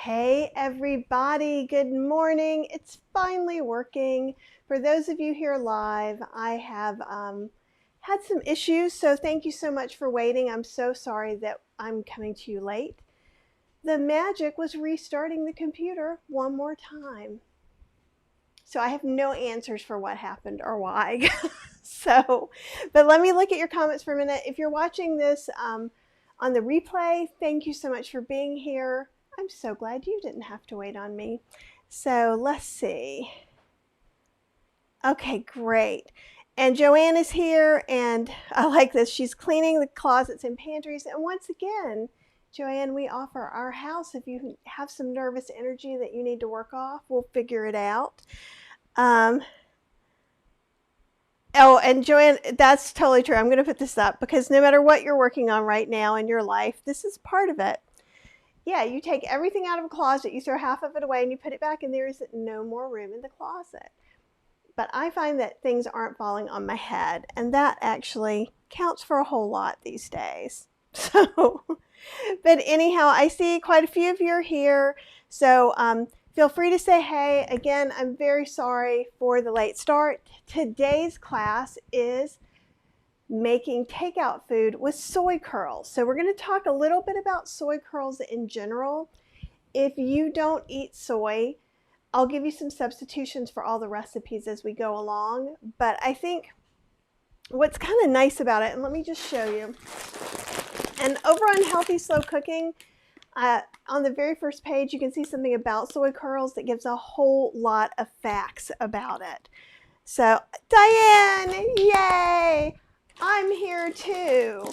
Hey everybody, good morning. It's finally working. For those of you here live, I have had some issues, so thank you so much for waiting. I'm so sorry that I'm coming to you late. The magic was restarting the computer one more time. So I have no answers for what happened or why. But let me look at your comments for a minute. If you're watching this on the replay, thank you so much for being here. I'm so glad you didn't have to wait on me. So let's see. Okay, great. And Joanne is here, and I like this. She's cleaning the closets and pantries. And once again, Joanne, we offer our house. If you have some nervous energy that you need to work off, we'll figure it out. Oh, and Joanne, that's totally true. I'm going to put this up because no matter what you're working on right now in your life, this is part of it. Yeah, you take everything out of a closet, you throw half of it away and you put it back, and there is no more room in the closet. But I find that things aren't falling on my head, and that actually counts for a whole lot these days. So, but anyhow, I see quite a few of you are here. So feel free to say hey. Again, I'm very sorry for the late start. Today's class is making takeout food with soy curls. So we're going to talk a little bit about soy curls in general. If you don't eat soy, I'll give you some substitutions for all the recipes as we go along. But I think what's kind of nice about it, and let me just show you. And over on Healthy Slow Cooking, on the very first page, you can see something about soy curls that gives a whole lot of facts about it. So, Diane, yay! I'm here too.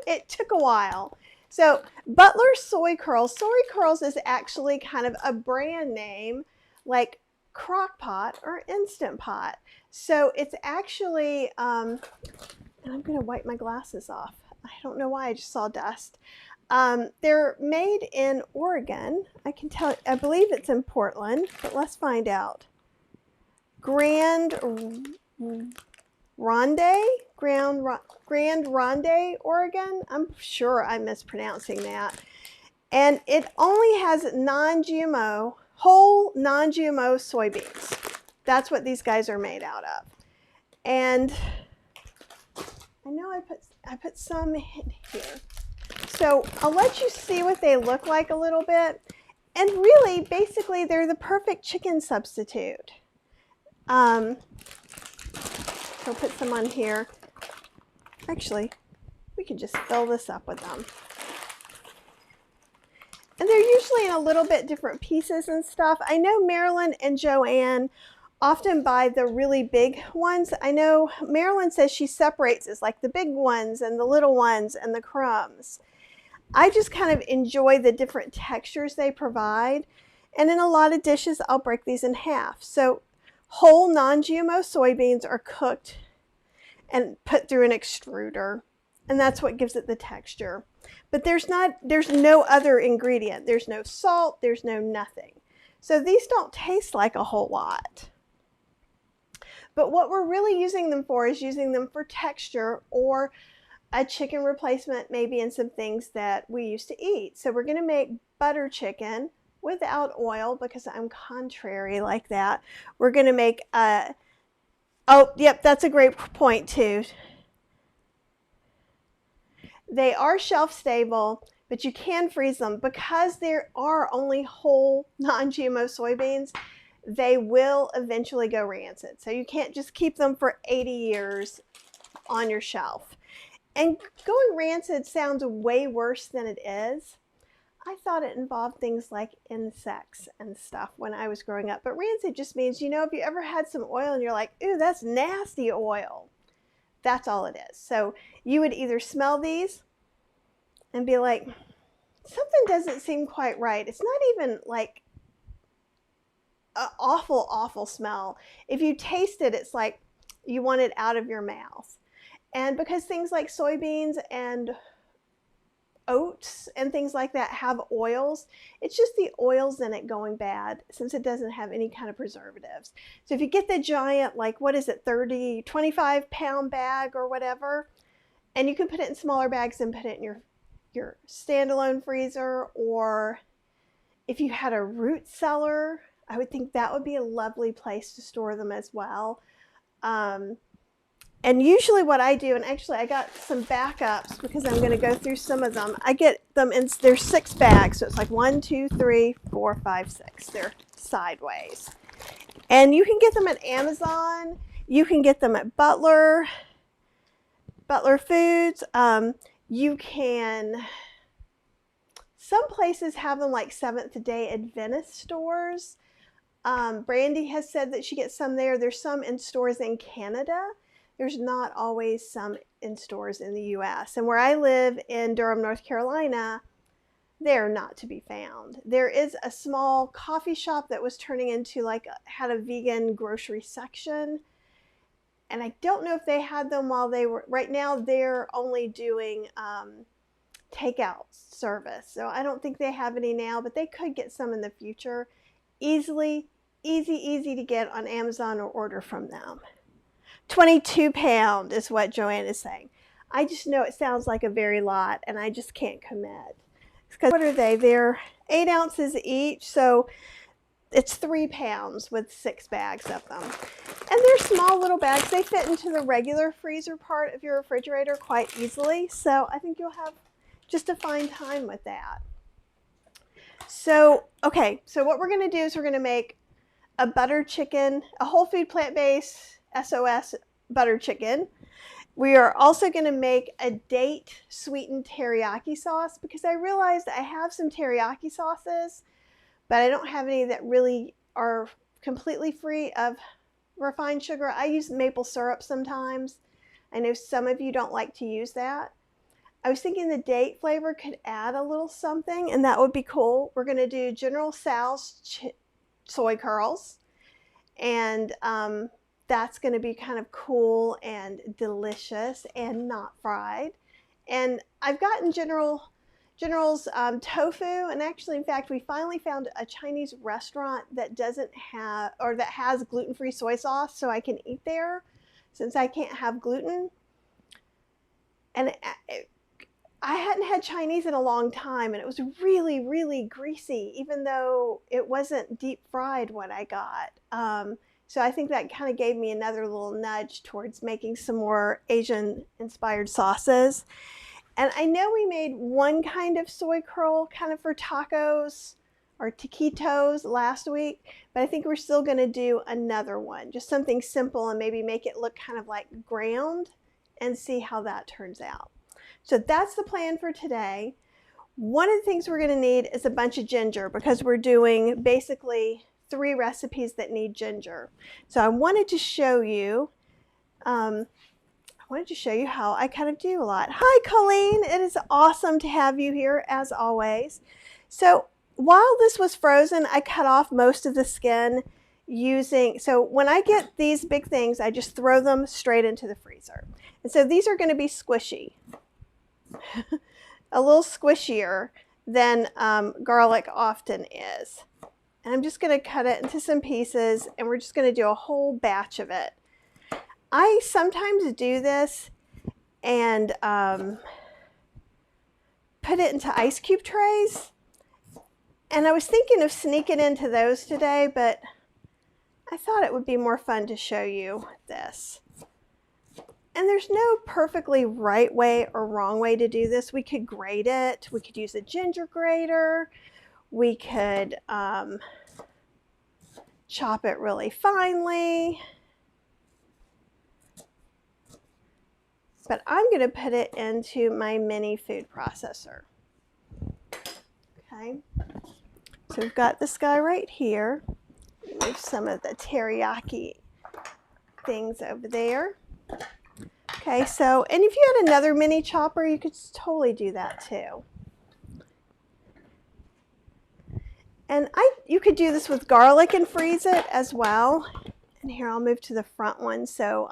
It took a while. So, Butler Soy Curls. Soy Curls is actually kind of a brand name like crock pot or Instant Pot. So, it's actually, and I'm going to wipe my glasses off. I don't know why, I just saw dust. They're made in Oregon. I believe it's in Portland, but let's find out. Grand Ronde, Oregon. I'm sure I'm mispronouncing that. And it only has whole non-GMO soybeans. That's what these guys are made out of. And I know I put some in here. So I'll let you see what they look like a little bit. And really, basically, they're the perfect chicken substitute. So I'll put some on here. Actually, we can just fill this up with them. And they're usually in a little bit different pieces and stuff. I know Marilyn and Joanne often buy the really big ones. I know Marilyn says she separates it, like the big ones and the little ones and the crumbs. I just kind of enjoy the different textures they provide. And in a lot of dishes, I'll break these in half. So whole non-GMO soybeans are cooked and put through an extruder. And that's what gives it the texture. But there's no other ingredient. There's no salt, there's no nothing. So these don't taste like a whole lot. But what we're really using them for is using them for texture or a chicken replacement, maybe in some things that we used to eat. So we're going to make butter chicken without oil because I'm contrary like that. We're going to make oh, yep, that's a great point too. They are shelf stable, but you can freeze them because there are only whole non-GMO soybeans. They will eventually go rancid. So you can't just keep them for 80 years on your shelf. And going rancid sounds way worse than it is. I thought it involved things like insects and stuff when I was growing up. But rancid just means, if you ever had some oil and you're like, ooh, that's nasty oil. That's all it is. So you would either smell these and be like, something doesn't seem quite right. It's not even like an awful, awful smell. If you taste it, it's like you want it out of your mouth. And because things like soybeans and oats and things like that have oils, it's just the oils in it going bad since it doesn't have any kind of preservatives. So if you get the giant, like, 25-pound bag or whatever, and you can put it in smaller bags and put it in your standalone freezer, or If you had a root cellar, I would think that would be a lovely place to store them as well. And usually what I do, and actually I got some backups because I'm going to go through some of them. I get them in, there's 6 bags. So it's like 1, 2, 3, 4, 5, 6. They're sideways. And you can get them at Amazon. You can get them at Butler Foods. You can, some places have them like Seventh-day Adventist stores. Brandy has said that she gets some there. There's some in stores in Canada. There's not always some in stores in the US. And where I live in Durham, North Carolina, they're not to be found. There is a small coffee shop that was turning into had a vegan grocery section. And I don't know if they had them while they were, right now they're only doing takeout service. So I don't think they have any now, but they could get some in the future. Easy to get on Amazon or order from them. 22-pound is what Joanne is saying. I just know it sounds like a very lot, and I just can't commit. Because what are they? They're 8 ounces each, so it's 3 pounds with 6 bags of them. And they're small little bags. They fit into the regular freezer part of your refrigerator quite easily, so I think you'll have just a fine time with that. So, okay, so what we're going to do is we're going to make a butter chicken, a whole food plant-based SOS butter chicken. We are also going to make a date sweetened teriyaki sauce because I realized I have some teriyaki sauces, but I don't have any that really are completely free of refined sugar. I use maple syrup sometimes. I know some of you don't like to use that. I was thinking the date flavor could add a little something, and that would be cool. We're going to do General Tso's soy curls, and that's going to be kind of cool and delicious and not fried. And I've gotten General's tofu, and actually, in fact, we finally found a Chinese restaurant that doesn't have, or that has gluten-free soy sauce, so I can eat there since I can't have gluten. And I hadn't had Chinese in a long time, and it was really, really greasy, even though it wasn't deep fried what I got. So I think that kind of gave me another little nudge towards making some more Asian-inspired sauces. And I know we made one kind of soy curl kind of for tacos or taquitos last week, but I think we're still going to do another one, just something simple and maybe make it look kind of like ground and see how that turns out. So that's the plan for today. One of the things we're going to need is a bunch of ginger because we're doing basically 3 recipes that need ginger. So I wanted to show you how I kind of do a lot. Hi, Colleen. It is awesome to have you here as always. So while this was frozen, I cut off most of the skin so when I get these big things, I just throw them straight into the freezer. And so these are going to be squishy, a little squishier than garlic often is. And I'm just going to cut it into some pieces, and we're just going to do a whole batch of it. I sometimes do this and put it into ice cube trays. And I was thinking of sneaking into those today, but I thought it would be more fun to show you this. And there's no perfectly right way or wrong way to do this. We could grate it. We could use a ginger grater. We could chop it really finely. But I'm going to put it into my mini food processor. Okay. So we've got this guy right here. Move some of the teriyaki things over there. Okay, so, and if you had another mini chopper, you could totally do that too. And you could do this with garlic and freeze it as well. And here, I'll move to the front one. So,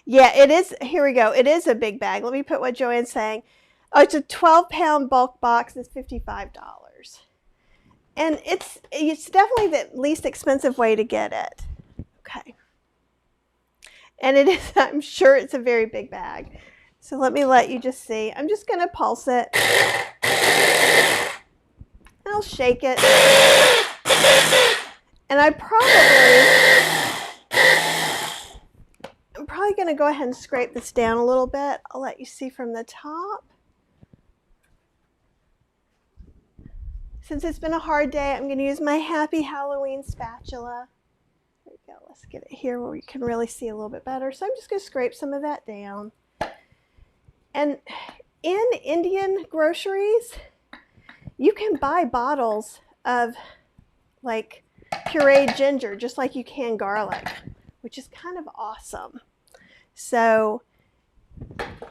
yeah, it is, here we go. It is a big bag. Let me put what Joanne's saying. Oh, it's a 12-pound bulk box. It's $55. And it's definitely the least expensive way to get it. Okay. And it is, I'm sure it's a very big bag. So let me let you just see. I'm just going to pulse it. I'll shake it. And I'm probably going to go ahead and scrape this down a little bit. I'll let you see from the top. Since it's been a hard day, I'm going to use my Happy Halloween spatula. There we go. Let's get it here where we can really see a little bit better. So I'm just going to scrape some of that down. And in Indian groceries, you can buy bottles of like pureed ginger, just like you can garlic, which is kind of awesome. So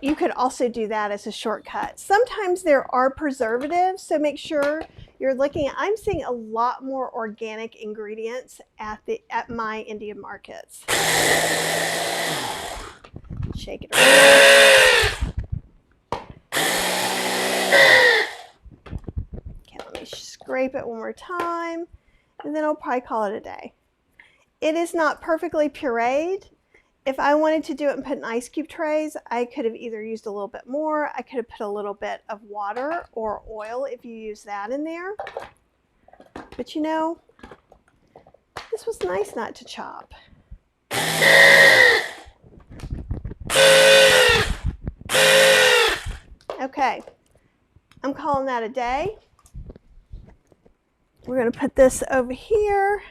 you could also do that as a shortcut. Sometimes there are preservatives, so make sure you're looking at, I'm seeing a lot more organic ingredients at my Indian markets. Shake it around. Okay, let me scrape it one more time, and then I'll probably call it a day. It is not perfectly pureed. If I wanted to do it and put in ice cube trays, I could have either used a little bit more, I could have put a little bit of water or oil if you use that in there. But you know, this was nice not to chop. Okay, I'm calling that a day. We're going to put this over here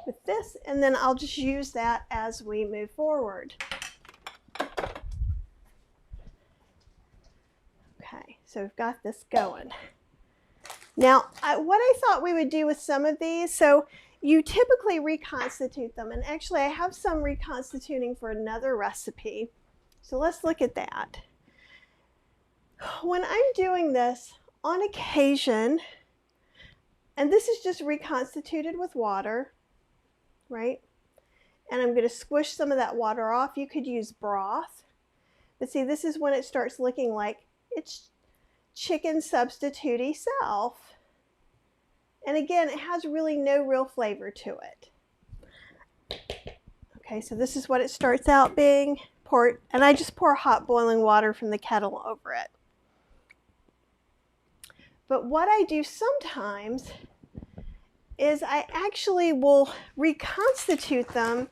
with this, and then I'll just use that as we move forward. Okay, so we've got this going. Now, what I thought we would do with some of these, so you typically reconstitute them, and actually I have some reconstituting for another recipe. So let's look at that. When I'm doing this, on occasion, and this is just reconstituted with water, right? And I'm going to squish some of that water off. You could use broth. But see, this is when it starts looking like it's chicken substitute-y self. And again, it has really no real flavor to it. Okay, so this is what it starts out being. And I just pour hot boiling water from the kettle over it. But what I do sometimes is I actually will reconstitute them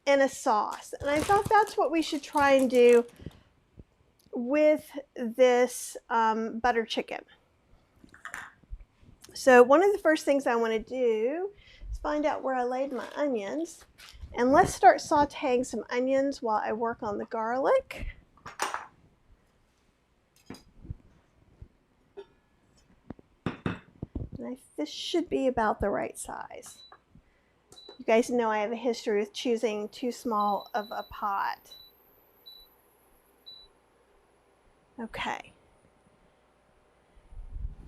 in a sauce. And I thought that's what we should try and do with this butter chicken. So one of the first things I want to do is find out where I laid my onions. And let's start sauteing some onions while I work on the garlic. And this should be about the right size. You guys know I have a history with choosing too small of a pot. Okay.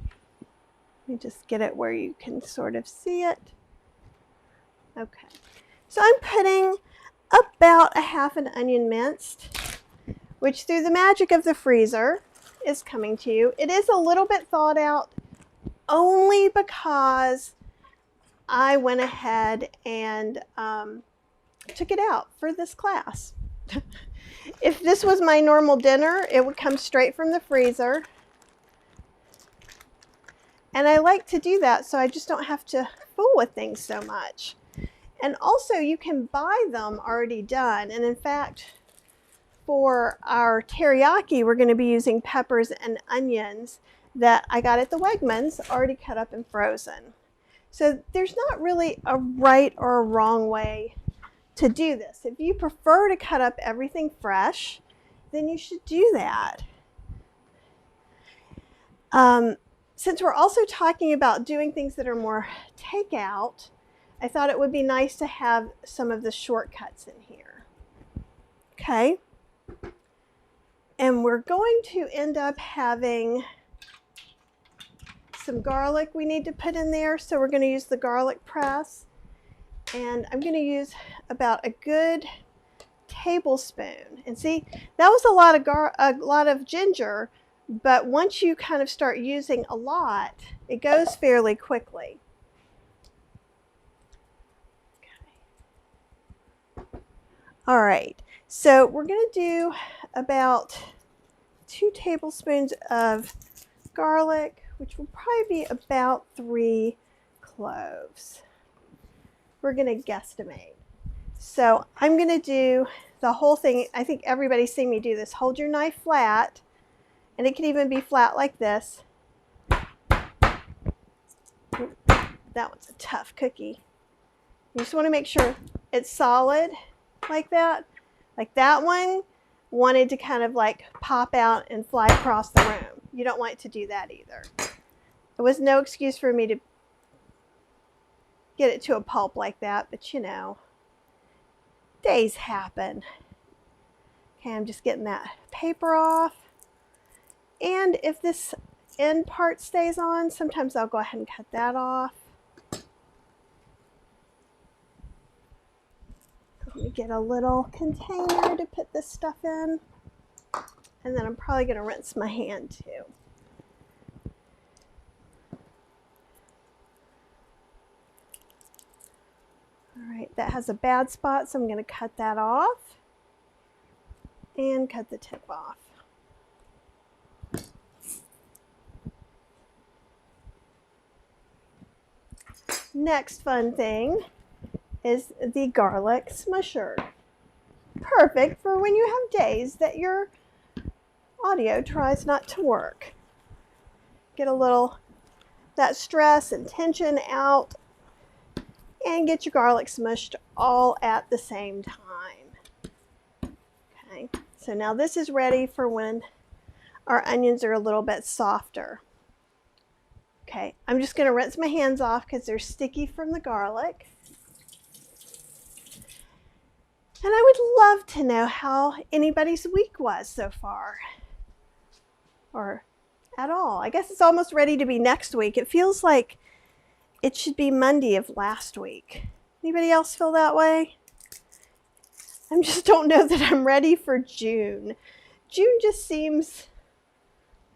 Let me just get it where you can sort of see it. Okay. So I'm putting about a half an onion minced, which through the magic of the freezer is coming to you. It is a little bit thawed out only because I went ahead and took it out for this class. If this was my normal dinner, it would come straight from the freezer. And I like to do that so I just don't have to fool with things so much. And also you can buy them already done. And in fact, for our teriyaki, we're going to be using peppers and onions that I got at the Wegmans, already cut up and frozen. So there's not really a right or a wrong way to do this. If you prefer to cut up everything fresh, then you should do that. Since we're also talking about doing things that are more takeout, I thought it would be nice to have some of the shortcuts in here. Okay. And we're going to end up having some garlic we need to put in there. So we're going to use the garlic press. And I'm going to use about a good tablespoon. And see, that was a lot of ginger, but once you kind of start using a lot, it goes fairly quickly. All right, so we're going to do about 2 tablespoons of garlic, which will probably be about 3 cloves. We're going to guesstimate. So I'm going to do the whole thing. I think everybody's seen me do this. Hold your knife flat, and it can even be flat like this. That one's a tough cookie. You just want to make sure it's solid like that. Like that one wanted to kind of like pop out and fly across the room. You don't want it to do that either. There was no excuse for me to get it to a pulp like that, but you know, days happen. Okay, I'm just getting that paper off. And if this end part stays on, sometimes I'll go ahead and cut that off. Let me get a little container to put this stuff in. And then I'm probably going to rinse my hand too. All right, that has a bad spot, so I'm going to cut that off and cut the tip off. Next fun thing is the garlic smusher. Perfect for when you have days that your audio tries not to work. Get a little that stress and tension out and get your garlic smushed all at the same time. Okay, so now this is ready for when our onions are a little bit softer. Okay, I'm just going to rinse my hands off because they're sticky from the garlic. And I would love to know how anybody's week was so far. Or at all. I guess it's almost ready to be next week. It feels like it should be Monday of last week. Anybody else feel that way? I just don't know that I'm ready for June. June just seems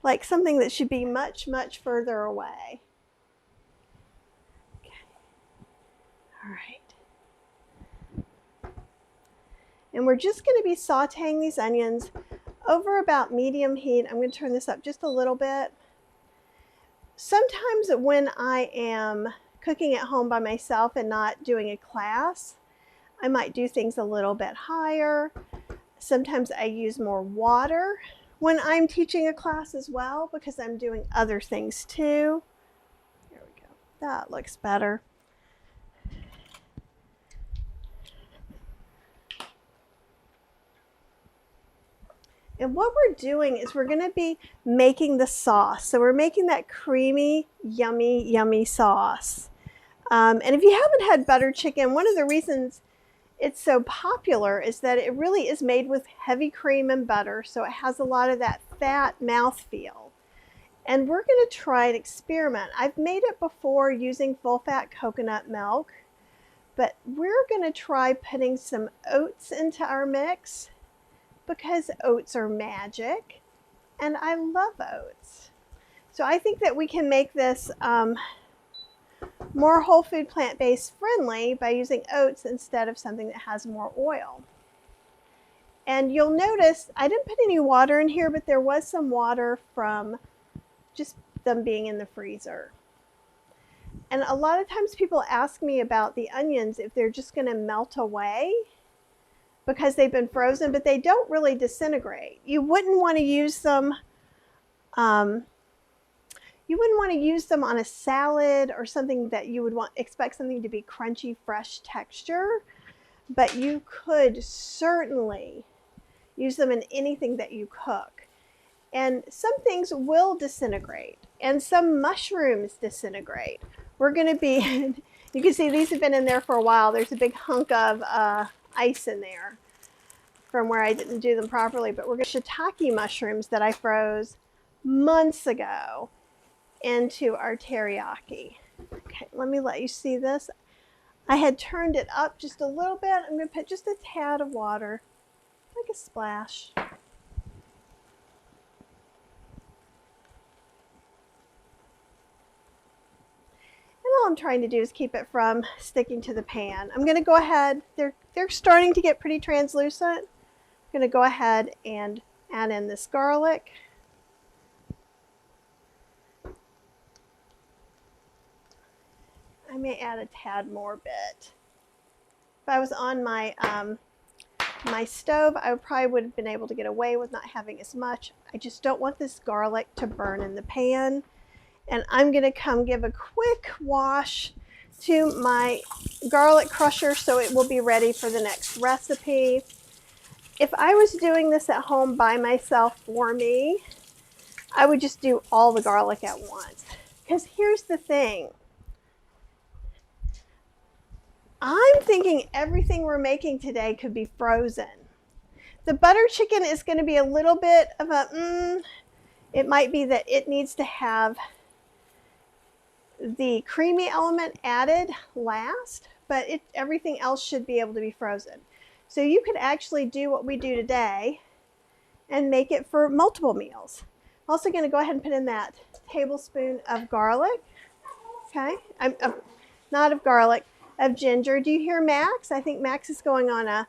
like something that should be much, much further away. Okay. All right. And we're just going to be sauteing these onions over about medium heat. I'm going to turn this up just a little bit. Sometimes when I am cooking at home by myself and not doing a class, I might do things a little bit higher. Sometimes I use more water when I'm teaching a class as well because I'm doing other things too. There we go. That looks better. And what we're doing is we're going to be making the sauce. So we're making that creamy, yummy, yummy sauce. And if you haven't had butter chicken, one of the reasons it's so popular is that it really is made with heavy cream and butter. So it has a lot of that fat mouthfeel. And we're going to try and experiment. I've made it before using full fat coconut milk, but we're going to try putting some oats into our mix, because oats are magic, and I love oats. So I think that we can make this more whole food plant-based friendly by using oats instead of something that has more oil. And you'll notice I didn't put any water in here, but there was some water from just them being in the freezer. And a lot of times people ask me about the onions if they're just going to melt away because they've been frozen, but they don't really disintegrate. You wouldn't want to use them. You wouldn't want to use them on a salad or something that you would expect something to be crunchy, fresh texture. But you could certainly use them in anything that you cook. And some things will disintegrate, and some mushrooms disintegrate. We're going to be, you can see these have been in there for a while. There's a big hunk of ice in there from where I didn't do them properly, but we're going to shiitake mushrooms that I froze months ago into our teriyaki. Okay, let me let you see this. I had turned it up just a little bit. I'm going to put just a tad of water, like a splash. And all I'm trying to do is keep it from sticking to the pan. I'm going to go ahead, they're starting to get pretty translucent. I'm going to go ahead and add in this garlic. I may add a tad more bit. If I was on my my stove, I probably would have been able to get away with not having as much. I just don't want this garlic to burn in the pan. And I'm going to come give a quick wash to my garlic crusher so it will be ready for the next recipe. If I was doing this at home by myself for me, I would just do all the garlic at once. Because here's the thing. I'm thinking everything we're making today could be frozen. The butter chicken is going to be a little bit of a, it might be that it needs to have the creamy element added last, but everything else should be able to be frozen. So you could actually do what we do today and make it for multiple meals. I'm also going to go ahead and put in that tablespoon of garlic. Okay, not of garlic, of ginger. Do you hear Max? I think Max is going on a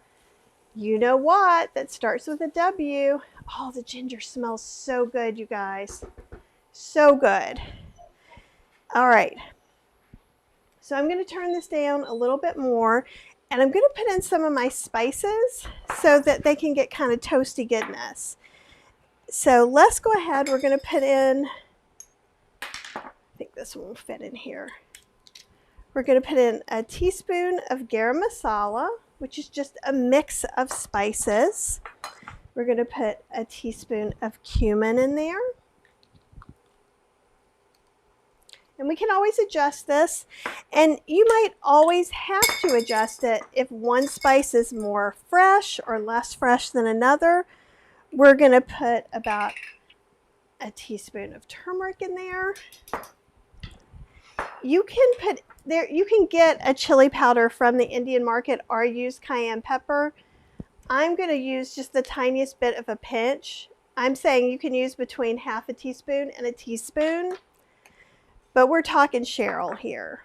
you know what that starts with a W. Oh, the ginger smells so good, you guys. So good. All right. So I'm going to turn this down a little bit more, and I'm going to put in some of my spices so that they can get kind of toasty goodness. So let's go ahead. We're going to put in, I think this one will fit in here. We're going to put in a teaspoon of garam masala, which is just a mix of spices. We're going to put a teaspoon of cumin in there. And we can always adjust this. And you might always have to adjust it if one spice is more fresh or less fresh than another. We're going to put about a teaspoon of turmeric in there. You can get a chili powder from the Indian market or use cayenne pepper. I'm going to use just the tiniest bit of a pinch. I'm saying you can use between half a teaspoon and a teaspoon, but we're talking Cheryl here.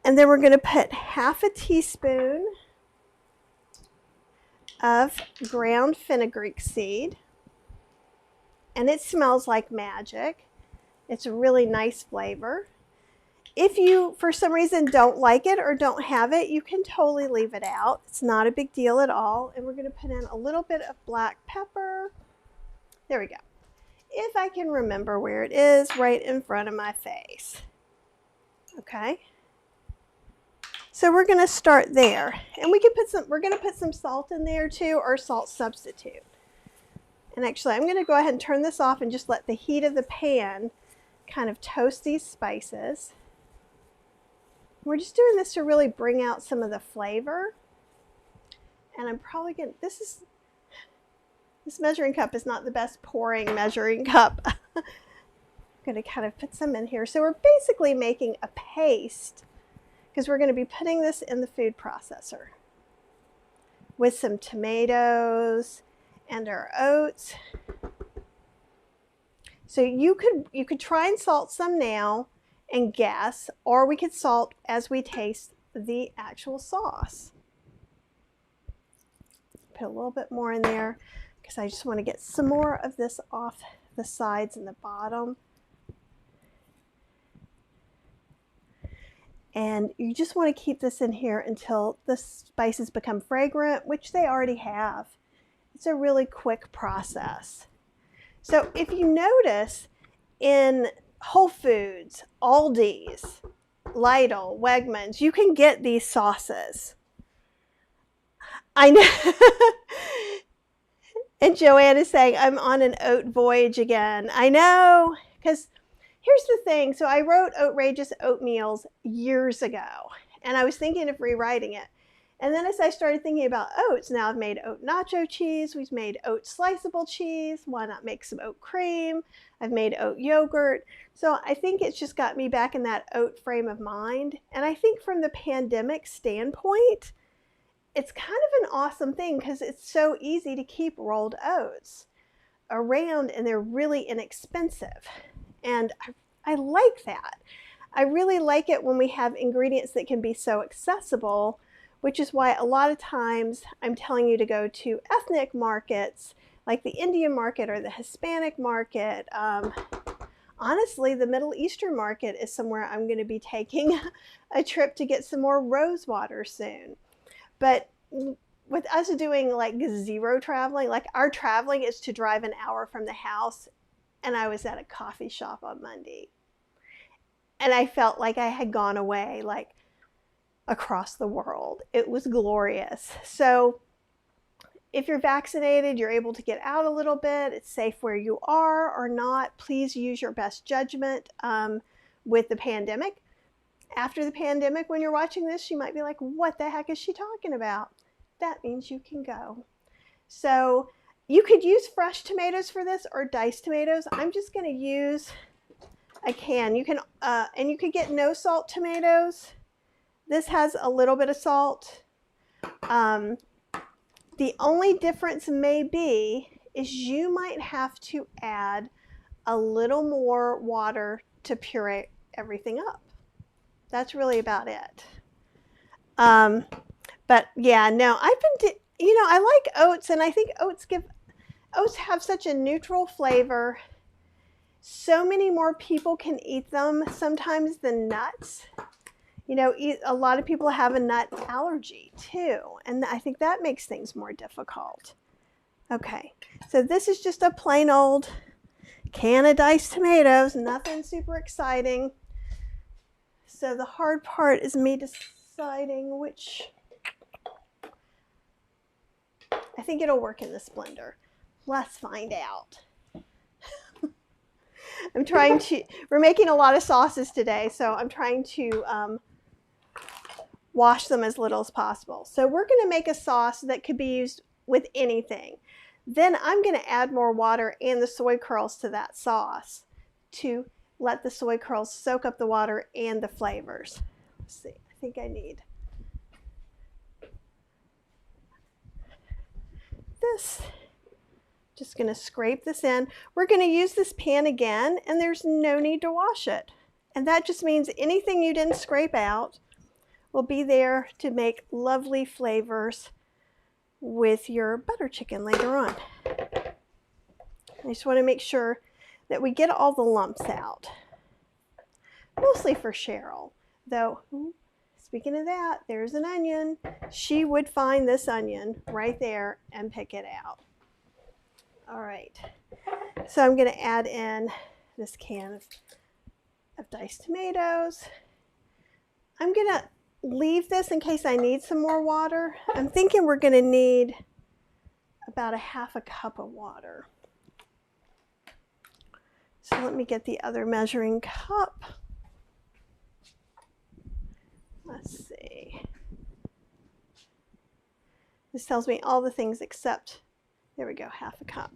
And then we're going to put half a teaspoon of ground fenugreek seed, and it smells like magic. It's a really nice flavor. If you, for some reason, don't like it or don't have it, you can totally leave it out. It's not a big deal at all. And we're going to put in a little bit of black pepper. There we go. If I can remember where it is, right in front of my face. Okay. So we're going to start there. And we can we're going to put some salt in there too, or salt substitute. And actually, I'm going to go ahead and turn this off and just let the heat of the pan kind of toast these spices. We're just doing this to really bring out some of the flavor. And I'm probably going to, this measuring cup is not the best pouring measuring cup. I'm going to kind of put some in here. So we're basically making a paste because we're going to be putting this in the food processor with some tomatoes and our oats. So you could try and salt some now and guess, or we could salt as we taste the actual sauce. Put a little bit more in there because I just want to get some more of this off the sides and the bottom. And you just want to keep this in here until the spices become fragrant, which they already have. It's a really quick process. So if you notice in Whole Foods, Aldi's, Lidl, Wegmans, you can get these sauces. I know. And Joanne is saying, I'm on an oat voyage again. I know, because here's the thing. So I wrote Outrageous Oatmeals years ago, and I was thinking of rewriting it. And then as I started thinking about oats, now I've made oat nacho cheese, we've made oat sliceable cheese, why not make some oat cream? I've made oat yogurt. So I think it's just got me back in that oat frame of mind. And I think from the pandemic standpoint, it's kind of an awesome thing because it's so easy to keep rolled oats around and they're really inexpensive. And I like that. I really like it when we have ingredients that can be so accessible, which is why a lot of times I'm telling you to go to ethnic markets like the Indian market or the Hispanic market. honestly, the Middle Eastern market is somewhere I'm going to be taking a trip to get some more rose water soon. But with us doing like zero traveling, like our traveling is to drive an hour from the house, and I was at a coffee shop on Monday. And I felt like I had gone away, like across the world. It was glorious. So if you're vaccinated, you're able to get out a little bit. It's safe where you are or not. Please use your best judgment with the pandemic. After the pandemic, when you're watching this, you might be like, what the heck is she talking about? That means you can go. So you could use fresh tomatoes for this or diced tomatoes. I'm just going to use a can. You can, and you could get no salt tomatoes. This has a little bit of salt. The only difference may be is you might have to add a little more water to puree everything up. That's really about it. But yeah, no, I like oats, and I think oats have such a neutral flavor. So many more people can eat them sometimes than nuts. A lot of people have a nut allergy too, and I think that makes things more difficult. Okay, so this is just a plain old can of diced tomatoes, nothing super exciting. So the hard part is me deciding which. I think it'll work in this blender. Let's find out. We're making a lot of sauces today, so I'm trying to wash them as little as possible. So we're going to make a sauce that could be used with anything. Then I'm going to add more water and the soy curls to that sauce to let the soy curls soak up the water and the flavors. Let's see, I think I need this. Just going to scrape this in. We're going to use this pan again, and there's no need to wash it. And that just means anything you didn't scrape out will be there to make lovely flavors with your butter chicken later on. I just want to make sure that we get all the lumps out. Mostly for Cheryl, though. Speaking of that, there's an onion. She would find this onion right there and pick it out. All right, so I'm going to add in this can of diced tomatoes. I'm going to leave this in case I need some more water. I'm thinking we're going to need about a half a cup of water. So let me get the other measuring cup. Let's see. This tells me all the things except, there we go, half a cup.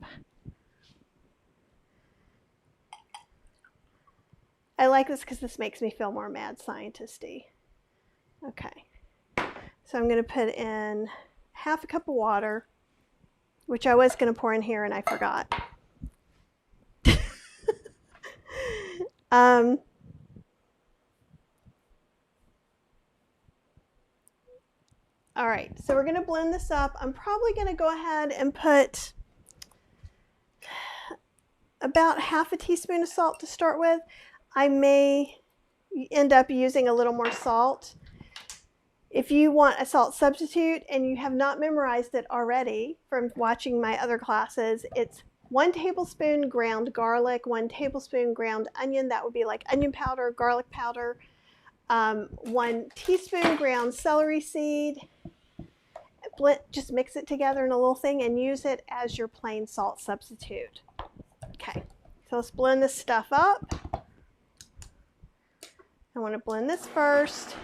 I like this because this makes me feel more mad scientist-y. Okay, so I'm going to put in half a cup of water, which I was going to pour in here and I forgot. All right, so we're going to blend this up. I'm probably going to go ahead and put about half a teaspoon of salt to start with. I may end up using a little more salt. If you want a salt substitute and you have not memorized it already from watching my other classes, it's 1 tablespoon ground garlic, 1 tablespoon ground onion. That would be like onion powder, garlic powder, 1 teaspoon ground celery seed. Just mix it together in a little thing and use it as your plain salt substitute. Okay, so let's blend this stuff up. I want to blend this first.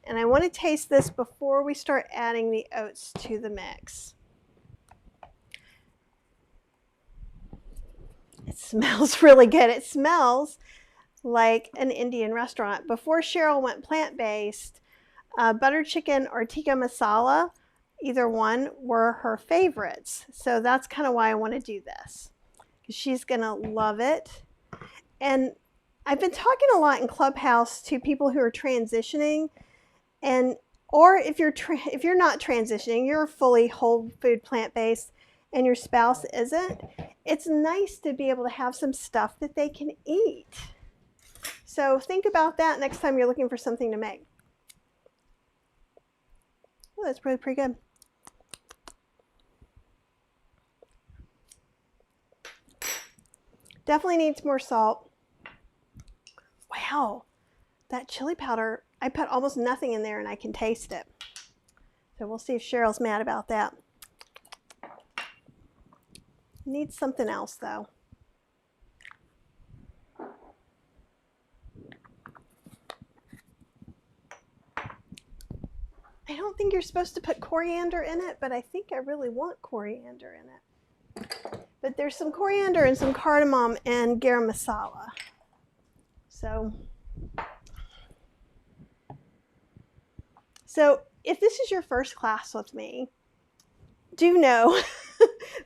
And I want to taste this before we start adding the oats to the mix. It smells really good. It smells like an Indian restaurant. Before Cheryl went plant-based, butter chicken or tikka masala, either one, were her favorites. So that's kind of why I want to do this, because she's going to love it. And I've been talking a lot in Clubhouse to people who are transitioning, and or if you're not transitioning, you're fully whole food plant-based and your spouse isn't, it's nice to be able to have some stuff that they can eat. So think about that next time you're looking for something to make. Oh, that's really pretty good. Definitely needs more salt. Wow, that chili powder, I put almost nothing in there and I can taste it. So we'll see if Cheryl's mad about that. Needs something else though. I don't think you're supposed to put coriander in it, but I think I really want coriander in it. But there's some coriander and some cardamom and garam masala. So if this is your first class with me, do know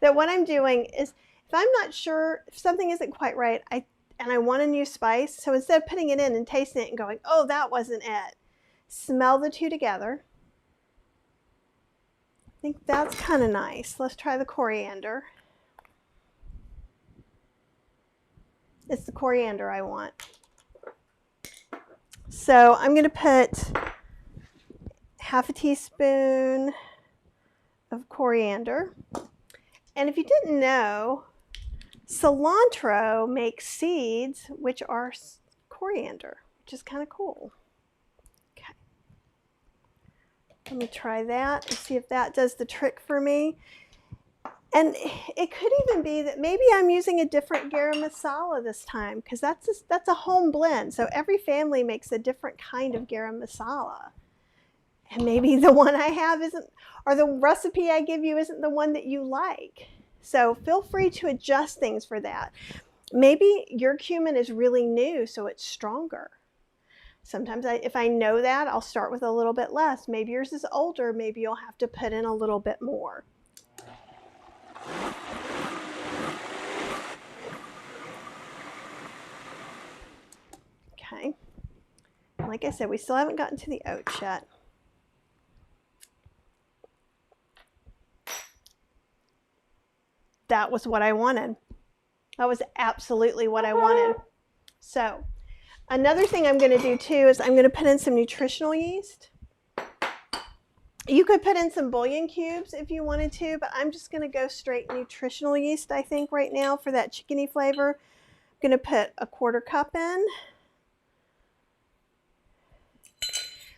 that what I'm doing is, if I'm not sure, if something isn't quite right, and I want a new spice, so instead of putting it in and tasting it and going, oh, that wasn't it, smell the two together. I think that's kind of nice. Let's try the coriander. It's the coriander I want. So I'm going to put half a teaspoon of coriander. And if you didn't know, cilantro makes seeds, which are coriander, which is kind of cool. Okay. Let me try that and see if that does the trick for me. And it could even be that maybe I'm using a different garam masala this time, because that's a home blend. So every family makes a different kind of garam masala. And maybe the one I have isn't, or the recipe I give you isn't the one that you like. So feel free to adjust things for that. Maybe your cumin is really new, so it's stronger. Sometimes if I know that, I'll start with a little bit less. Maybe yours is older, maybe you'll have to put in a little bit more. Okay. Like I said, we still haven't gotten to the oats yet. That was what I wanted. That was absolutely what I wanted. So another thing I'm going to do too is I'm going to put in some nutritional yeast. You could put in some bouillon cubes if you wanted to, but I'm just going to go straight nutritional yeast, I think, right now for that chickeny flavor. I'm going to put a 1/4 cup in.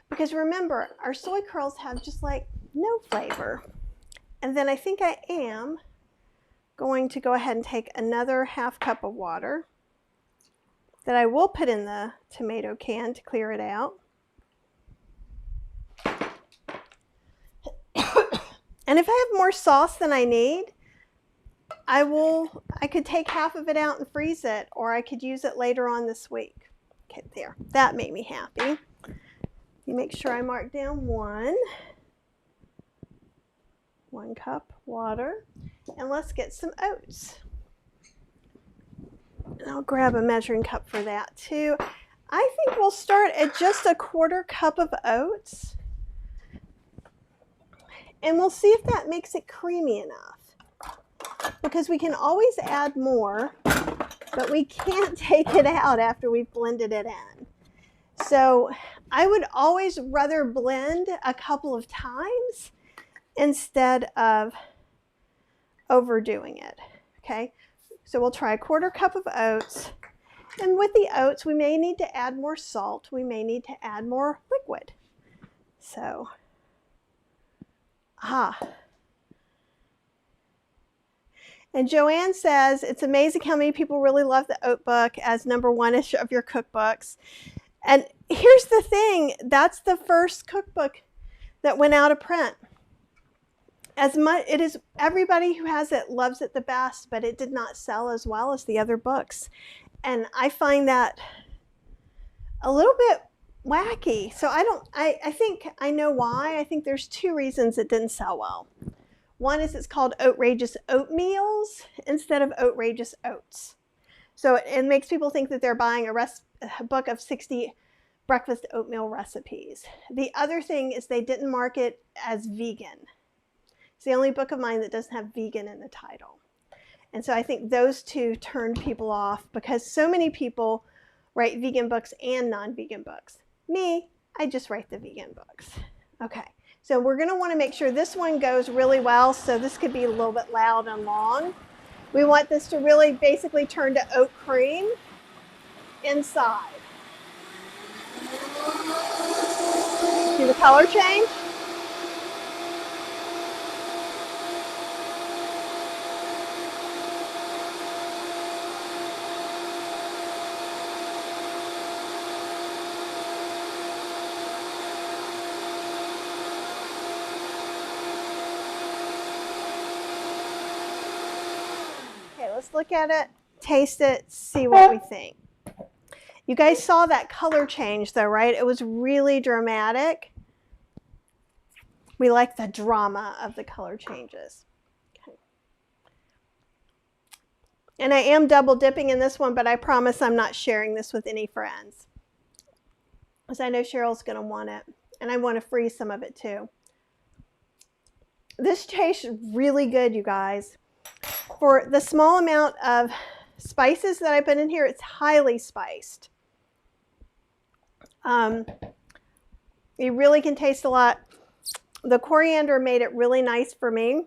Because remember, our soy curls have just like no flavor. And then I think I am going to go ahead and take another 1/2 cup of water that I will put in the tomato can to clear it out. And if I have more sauce than I need, I could take half of it out and freeze it, or I could use it later on this week. Okay, there. That made me happy. You make sure I mark down 1 cup water. And let's get some oats. And I'll grab a measuring cup for that too. I think we'll start at just a 1/4 cup of oats. And we'll see if that makes it creamy enough. Because we can always add more, but we can't take it out after we've blended it in. So I would always rather blend a couple of times instead of overdoing it. Okay, so we'll try a 1/4 cup of oats. And with the oats, we may need to add more salt. We may need to add more liquid. So, And Joanne says, it's amazing how many people really love the oat book as #1 of your cookbooks. And here's the thing, that's the first cookbook that went out of print. It is, everybody who has it loves it the best, but it did not sell as well as the other books. And I find that a little bit wacky. So I think I know why. I think there's 2 reasons it didn't sell well. One is it's called Outrageous Oatmeals instead of Outrageous Oats. So it makes people think that they're buying a book of 60 breakfast oatmeal recipes. The other thing is they didn't mark it as vegan. It's the only book of mine that doesn't have vegan in the title. And so I think those two turned people off because so many people write vegan books and non-vegan books. Me, I just write the vegan books. Okay, so we're going to want to make sure this one goes really well, so this could be a little bit loud and long. We want this to really basically turn to oat cream inside. See the color change? Let's look at it, taste it, see what we think. You guys saw that color change though, right? It was really dramatic. We like the drama of the color changes. Okay. And I am double dipping in this one, but I promise I'm not sharing this with any friends, because I know Cheryl's going to want it, and I want to freeze some of it too. This tastes really good, you guys. For the small amount of spices that I put in here, it's highly spiced. You really can taste a lot. The coriander made it really nice for me.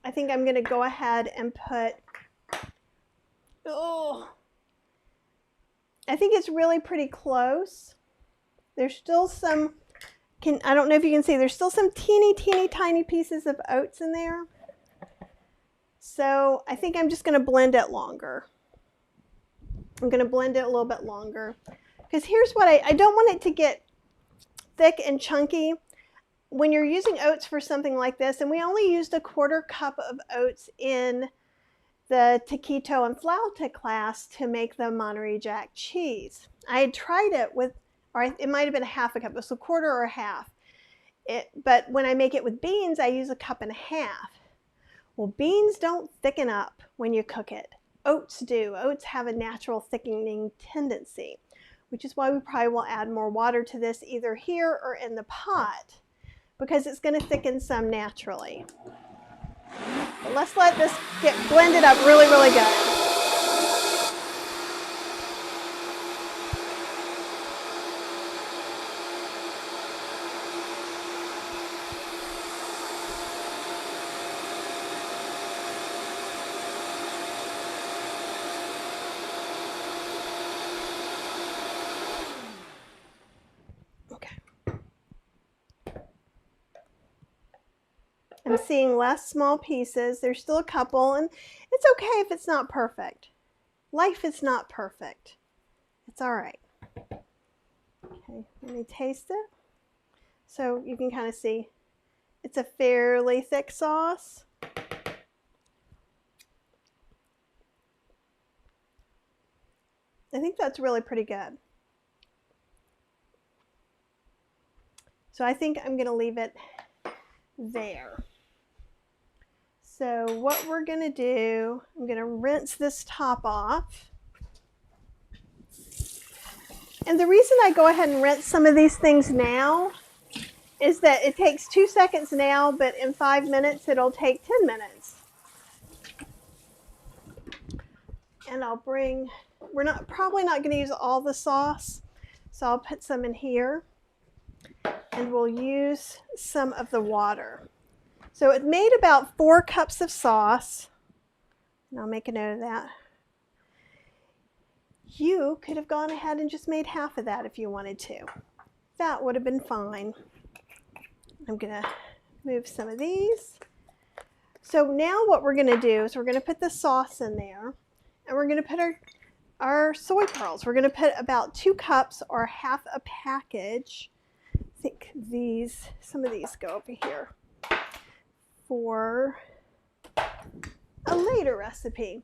I think I'm going to go ahead and put, I think it's really pretty close. There's still some, I don't know if you can see, there's still some teeny tiny pieces of oats in there. So I think I'm just going to blend it longer. I'm going to blend it a little bit longer. Because here's what I don't want it to get thick and chunky. When you're using oats for something like this, and we only used a 1/4 cup of oats in the taquito and flauta class to make the Monterey Jack cheese. I had tried it with, or it might have been a 1/2 cup. It was a 1/4 or a 1/2. But when I make it with beans, I use a 1.5 cups. Well, beans don't thicken up when you cook it. Oats do. Oats have a natural thickening tendency, which is why we probably will add more water to this either here or in the pot, because it's going to thicken some naturally. But let's let this get blended up really good. I'm seeing less small pieces. There's still a couple, and it's okay if it's not perfect. Life is not perfect. It's all right. Okay, let me taste it. So you can kind of see it's a fairly thick sauce. I think that's really pretty good. So I think I'm going to leave it there. So what we're going to do, I'm going to rinse this top off. And the reason I go ahead and rinse some of these things now is that it takes 2 seconds now, but in 5 minutes it'll take 10 minutes. And I'll bring, probably not going to use all the sauce, so I'll put some in here. And we'll use some of the water. So it made about 4 cups of sauce. And I'll make a note of that. You could have gone ahead and just made half of that if you wanted to. That would have been fine. I'm going to move some of these. So now what we're going to do is we're going to put the sauce in there. And we're going to put our soy pearls. We're going to put about 2 cups or half a package. I think some of these go over here for a later recipe.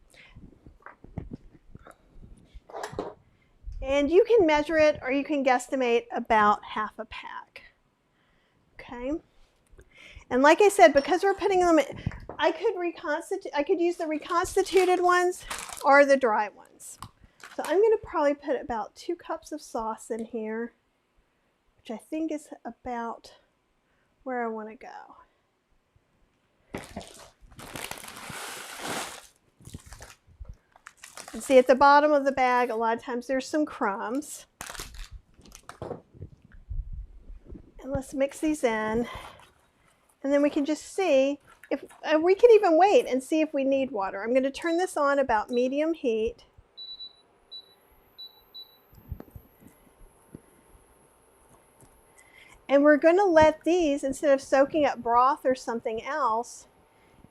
And you can measure it or you can guesstimate about half a pack. Okay. And like I said, because we're putting them in, I could use the reconstituted ones or the dry ones. So I'm going to probably put about 2 cups of sauce in here, which I think is about where I want to go. And see, at the bottom of the bag, a lot of times there's some crumbs. And let's mix these in. And then we can just see if we can even wait and see if we need water. I'm going to turn this on about medium heat. And we're going to let these, instead of soaking up broth or something else,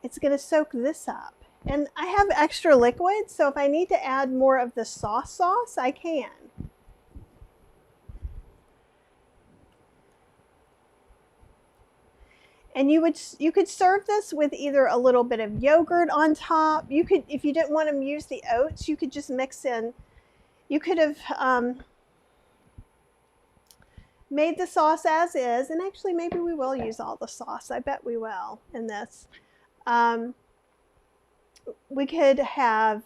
it's going to soak this up. And I have extra liquid, so if I need to add more of the sauce, I can. And you could serve this with either a little bit of yogurt on top. You could, if you didn't want to use the oats, you could just mix in. You could have made the sauce as is, and actually maybe we will use all the sauce. I bet we will in this. We could have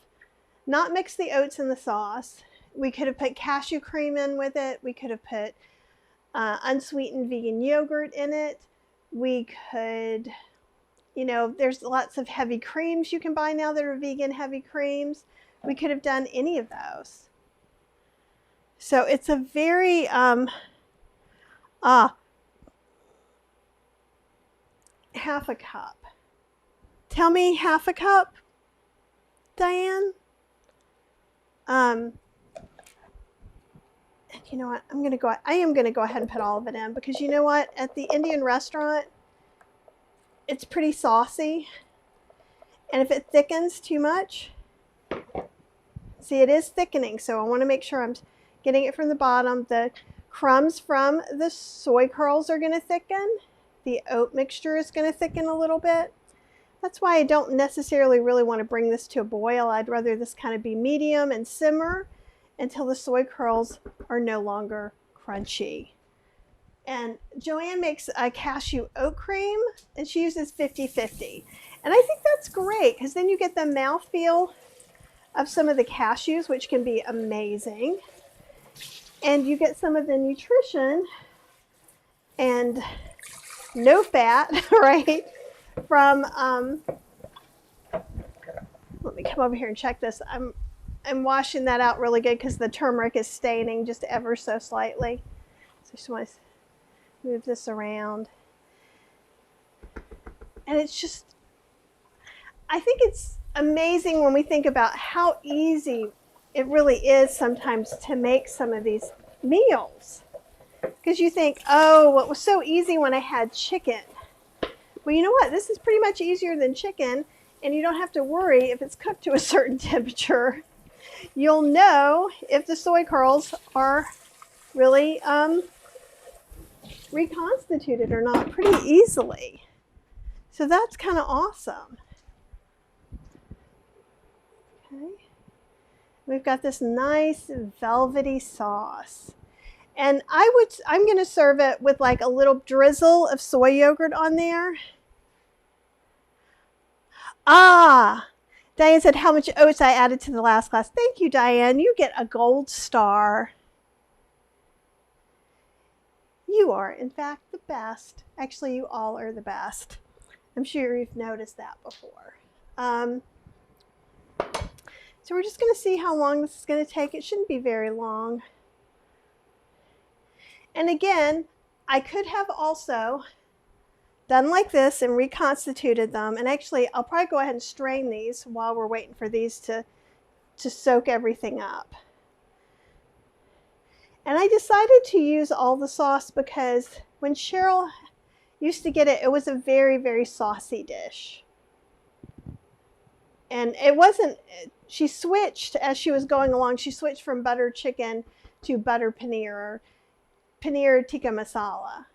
not mixed the oats in the sauce. We could have put cashew cream in with it. We could have put unsweetened vegan yogurt in it. We could, you know, there's lots of heavy creams you can buy now that are vegan heavy creams. We could have done any of those. So it's a very, half a cup. Tell me half a cup, Diane? And you know what, I am going to go ahead and put all of it in, because you know what, at the Indian restaurant, it's pretty saucy. And if it thickens too much, see, it is thickening, so I want to make sure I'm getting it from the bottom. The crumbs from the soy curls are going to thicken. The oat mixture is going to thicken a little bit. That's why I don't necessarily really want to bring this to a boil. I'd rather this kind of be medium and simmer until the soy curls are no longer crunchy. And Joanne makes a cashew oat cream, and she uses 50-50. And I think that's great, because then you get the mouthfeel of some of the cashews, which can be amazing. And you get some of the nutrition and no fat, right? From, let me come over here and check this. I'm washing that out really good because the turmeric is staining just ever so slightly. So I just want to move this around. And it's just, I think it's amazing when we think about how easy it really is sometimes to make some of these meals. Because you think, oh, well, it was so easy when I had chicken. Well, you know what? This is pretty much easier than chicken, and you don't have to worry if it's cooked to a certain temperature. You'll know if the soy curls are really reconstituted or not pretty easily. So that's kind of awesome. Okay. We've got this nice velvety sauce. And I'm going to serve it with like a little drizzle of soy yogurt on there. Ah, Diane said how much oats I added to the last class. Thank you, Diane. You get a gold star. You are, in fact, the best. Actually, you all are the best. I'm sure you've noticed that before. So we're just going to see how long this is going to take. It shouldn't be very long. And again, I could have also done like this and reconstituted them. And actually, I'll probably go ahead and strain these while we're waiting for these to soak everything up. And I decided to use all the sauce because when Cheryl used to get it, it was a very, very saucy dish. And it wasn't, she switched as she was going along. She switched from butter chicken to butter paneer, or paneer tikka masala.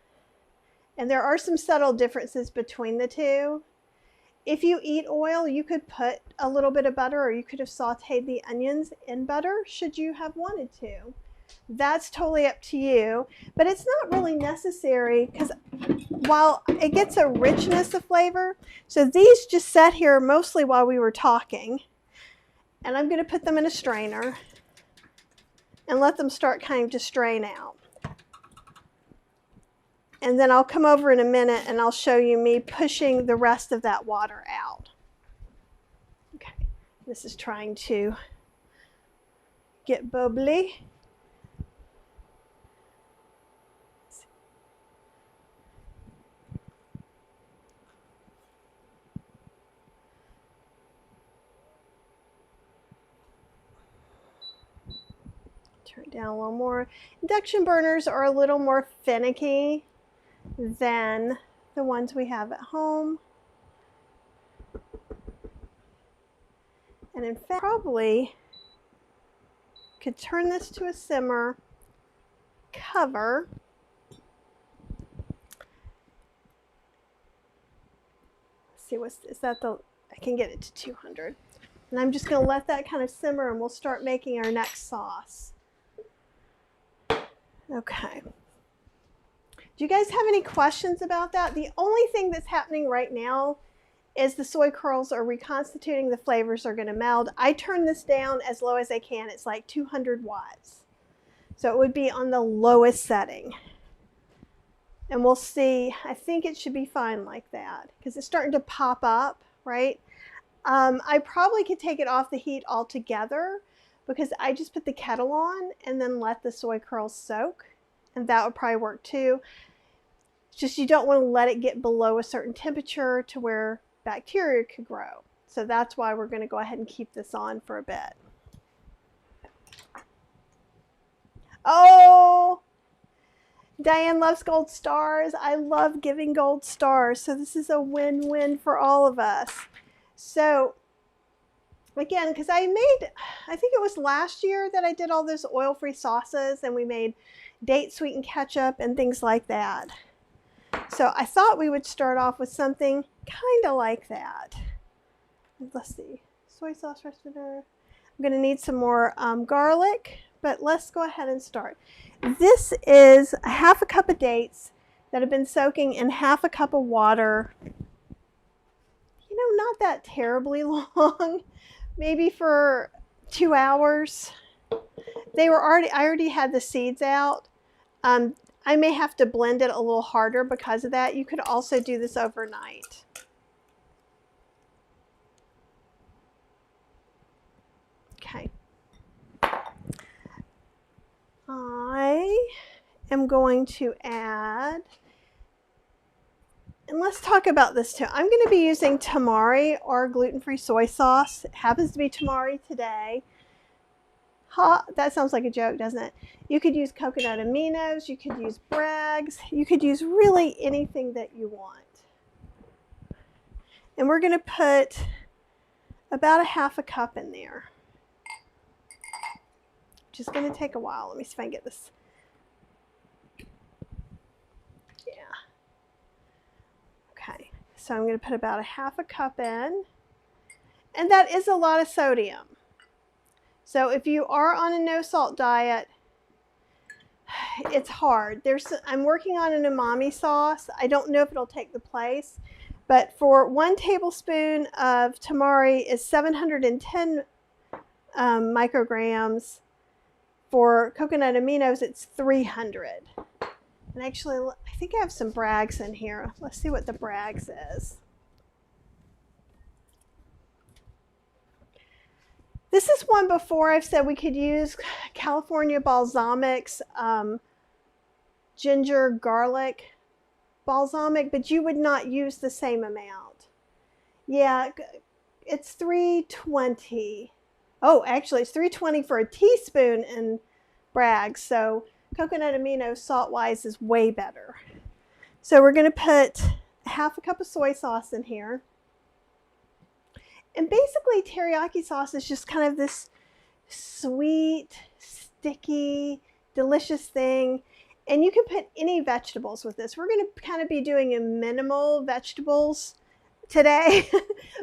And there are some subtle differences between the two. If you eat oil, you could put a little bit of butter, or you could have sauteed the onions in butter should you have wanted to. That's totally up to you, but it's not really necessary because while it gets a richness of flavor, so these just sat here mostly while we were talking, and I'm going to put them in a strainer. and let them start kind of to strain out. And then I'll come over in a minute and I'll show you me pushing the rest of that water out. Okay, this is trying to get bubbly. Turn it down a little more. Induction burners are a little more finicky than the ones we have at home. And in fact, probably could turn this to a simmer, cover, see what's, is that the, I can get it to 200. And I'm just going to let that kind of simmer and we'll start making our next sauce. Okay. Do you guys have any questions about that? The only thing that's happening right now is the soy curls are reconstituting, the flavors are going to meld. I turn this down as low as I can. It's like 200 watts. So it would be on the lowest setting. And we'll see. I think it should be fine like that because it's starting to pop up, right? I probably could take it off the heat altogether because I just put the kettle on and then let the soy curls soak. And that would probably work too. It's just you don't want to let it get below a certain temperature to where bacteria could grow. So that's why we're going to go ahead and keep this on for a bit. Oh, Diane loves gold stars. I love giving gold stars. So this is a win-win for all of us. So again, because I think it was last year that I did all those oil-free sauces and we made date sweetened ketchup and things like that. So I thought we would start off with something kind of like that. Let's see, soy sauce, rice vinegar. I'm going to need some more garlic, but let's go ahead and start. This is a half a cup of dates that have been soaking in half a cup of water. You know, not that terribly long, maybe for 2 hours. I already had the seeds out. I may have to blend it a little harder because of that. You could also do this overnight. Okay. I am going to add, and let's talk about this too. I'm going to be using tamari or gluten-free soy sauce. It happens to be tamari today. Ha, that sounds like a joke, doesn't it? You could use coconut aminos, you could use Bragg's, you could use really anything that you want. And we're going to put about a half a cup in there. Which is going to take a while. Let me see if I can get this. Yeah. Okay, so I'm going to put about a half a cup in. And that is a lot of sodium. So if you are on a no salt diet, it's hard. I'm working on an umami sauce. I don't know if it'll take the place, but for 1 tablespoon of tamari is 710 micrograms. For coconut aminos, it's 300. And actually, I think I have some Bragg's in here. Let's see what the Bragg's is. This is one before I've said we could use California Balsamics, ginger, garlic balsamic, but you would not use the same amount. Yeah, it's 320. Oh, actually, it's 320 for a teaspoon in Bragg's. So coconut amino salt-wise is way better. So we're going to put half a cup of soy sauce in here. And basically, teriyaki sauce is just kind of this sweet, sticky, delicious thing. And you can put any vegetables with this. We're going to kind of be doing a minimal vegetables today,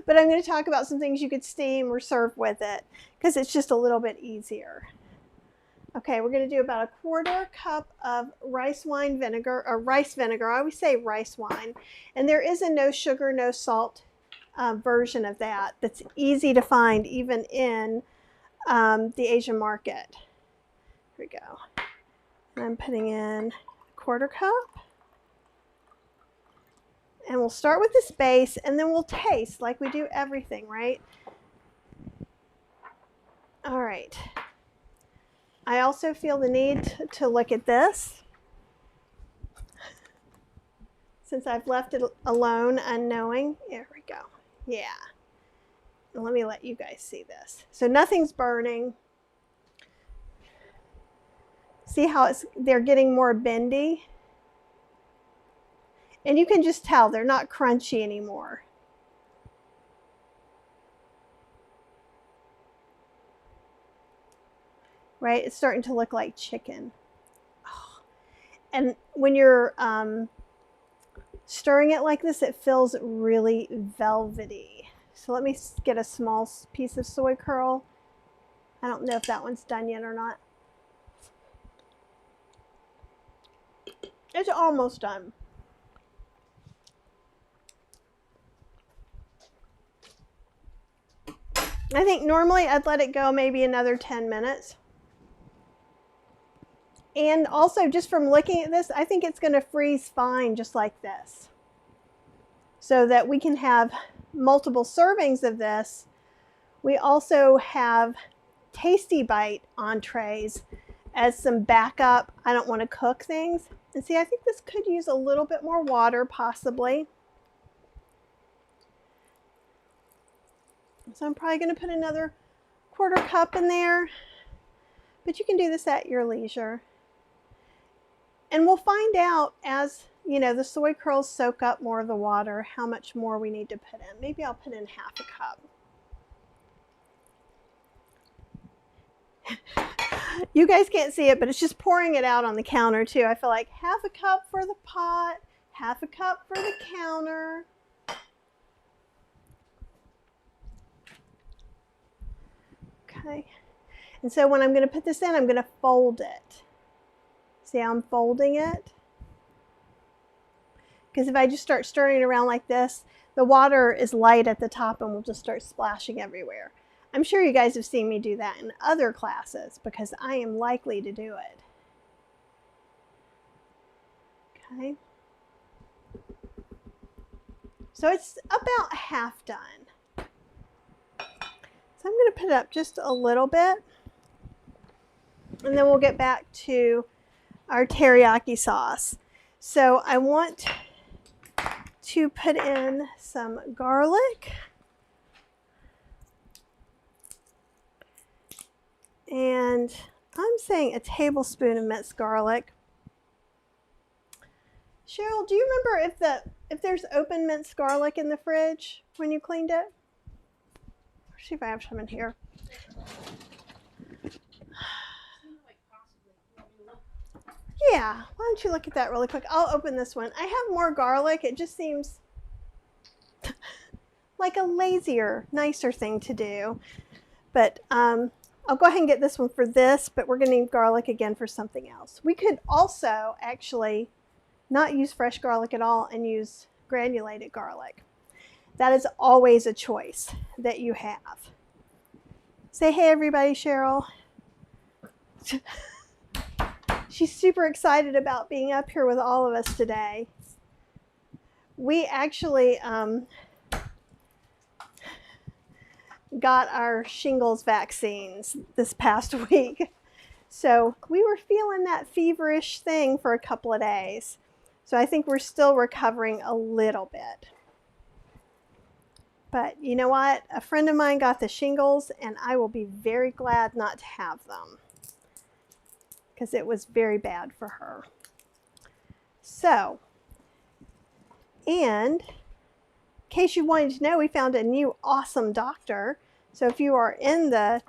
but I'm going to talk about some things you could steam or serve with it because it's just a little bit easier. Okay, we're going to do about 1/4 cup of rice wine vinegar, or rice vinegar. I always say rice wine. And there is a no sugar, no salt version of that that's easy to find even in the Asian market. Here we we go. And I'm putting in a 1/4 cup. And we'll start with this base, and then we'll taste like we do everything, right? All right. I also feel the need to look at this. Since I've left it alone, unknowing. There we go. Yeah. And let me let you guys see this. So nothing's burning. See how they're getting more bendy? And you can just tell they're not crunchy anymore. Right? It's starting to look like chicken. Oh. And when you're stirring it like this, it feels really velvety. So let me get a small piece of soy curl. I don't know if that one's done yet or not. It's almost done. I think normally I'd let it go maybe another 10 minutes. And also, just from looking at this, I think it's going to freeze fine just like this. So that we can have multiple servings of this. We also have Tasty Bite entrees as some backup. I don't want to cook things. And see, I think this could use a little bit more water, possibly. So I'm probably going to put another 1/4 cup in there. But you can do this at your leisure. And we'll find out as, you know, the soy curls soak up more of the water, how much more we need to put in. Maybe I'll put in 1/2 cup. You guys can't see it, but it's just pouring it out on the counter too. I feel like 1/2 cup for the pot, 1/2 cup for the counter. Okay. And so when I'm going to put this in, I'm going to fold it. See how I'm folding it? Because if I just start stirring it around like this, the water is light at the top and will just start splashing everywhere. I'm sure you guys have seen me do that in other classes because I am likely to do it. Okay. So it's about half done. So I'm going to put it up just a little bit. And then we'll get back to our teriyaki sauce. So I want to put in some garlic. And I'm saying a tablespoon of minced garlic. Cheryl, do you remember if there's open minced garlic in the fridge when you cleaned it? Let's see if I have some in here. Yeah, why don't you look at that really quick? I'll open this one. I have more garlic. It just seems like a lazier, nicer thing to do. But I'll go ahead and get this one for this, but we're going to need garlic again for something else. We could also actually not use fresh garlic at all and use granulated garlic. That is always a choice that you have. Say hey everybody, Cheryl. She's super excited about being up here with all of us today. We actually got our shingles vaccines this past week. So we were feeling that feverish thing for a couple of days. So I think we're still recovering a little bit. But you know what? A friend of mine got the shingles and I will be very glad not to have them, because it was very bad for her. So, and in case you wanted to know, we found a new awesome doctor. So if you are in the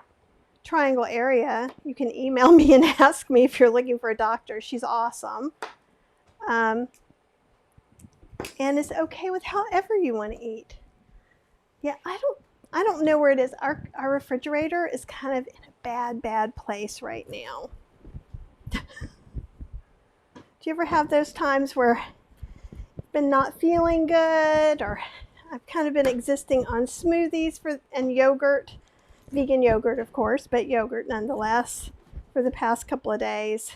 Triangle area, you can email me and ask me if you're looking for a doctor. She's awesome. And it's okay with however you want to eat. Yeah, I don't know where it is. Our refrigerator is kind of in a bad place right now. Do you ever have those times where you've been not feeling good, or I've kind of been existing on smoothies and yogurt, vegan yogurt of course, but yogurt nonetheless. for the past couple of days.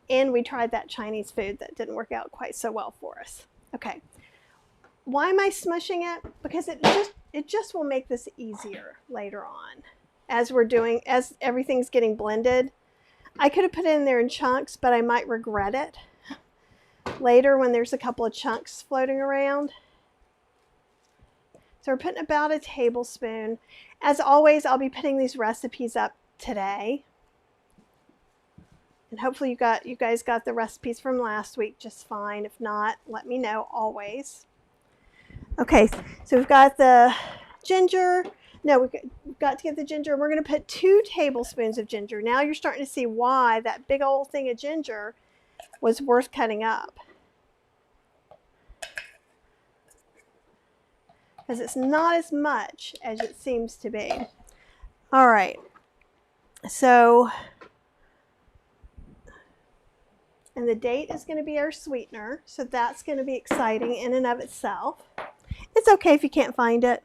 And we tried that Chinese food that didn't work out quite so well for us. Okay. Why am I smushing it? Because it just will make this easier later on as everything's getting blended. I could have put it in there in chunks, but I might regret it later when there's a couple of chunks floating around. So we're putting about a tablespoon. As always, I'll be putting these recipes up today. And hopefully you guys got the recipes from last week just fine. If not, let me know always. Okay, so we've got the ginger. No, we've got to get the ginger. We're going to put 2 tablespoons of ginger. Now you're starting to see why that big old thing of ginger was worth cutting up. Because it's not as much as it seems to be. All right, so, and the date is going to be our sweetener, so that's going to be exciting in and of itself. It's okay if you can't find it.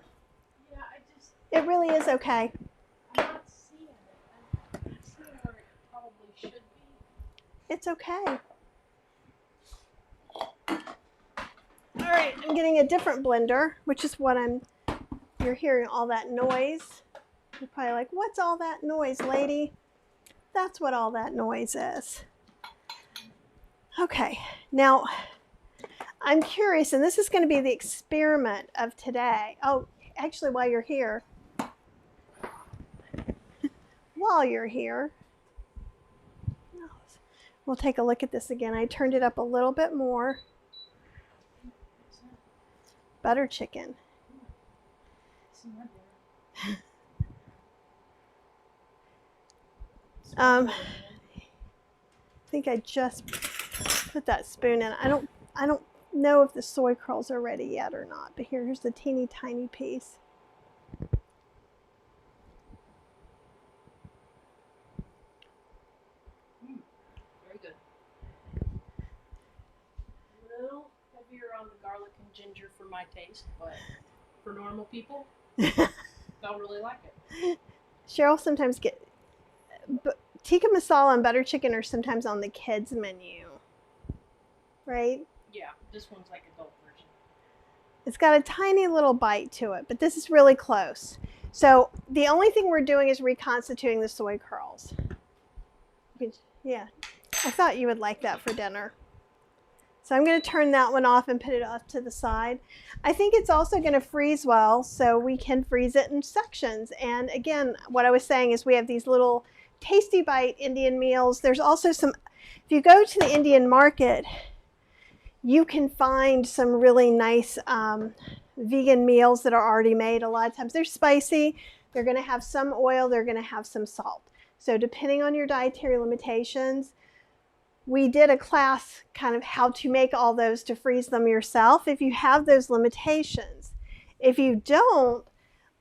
Yeah, it really is okay. I'm not seeing it. I'm not seeing where it probably should be. It's okay. All right, I'm getting a different blender, which is what you're hearing all that noise. You're probably like, what's all that noise, lady? That's what all that noise is. Okay, now I'm curious, and this is going to be the experiment of today. Oh, actually, while you're here, we'll take a look at this again. I turned it up a little bit more. Butter chicken. I think I just put that spoon in. I don't know if the soy curls are ready yet or not, but here's the teeny tiny piece. Very good. A little heavier on the garlic and ginger for my taste, but for normal people, don't really like it. Cheryl sometimes tikka masala and butter chicken are sometimes on the kids menu, right? Yeah, this one's like adult version. It's got a tiny little bite to it, but this is really close. So the only thing we're doing is reconstituting the soy curls. Yeah, I thought you would like that for dinner. So I'm going to turn that one off and put it off to the side. I think it's also going to freeze well, so we can freeze it in sections. And again, what I was saying is we have these little Tasty Bite Indian meals. There's also some, if you go to the Indian market, you can find some really nice vegan meals that are already made. A lot of times they're spicy. They're going to have some oil. They're going to have some salt. So depending on your dietary limitations, we did a class kind of how to make all those to freeze them yourself if you have those limitations. If you don't,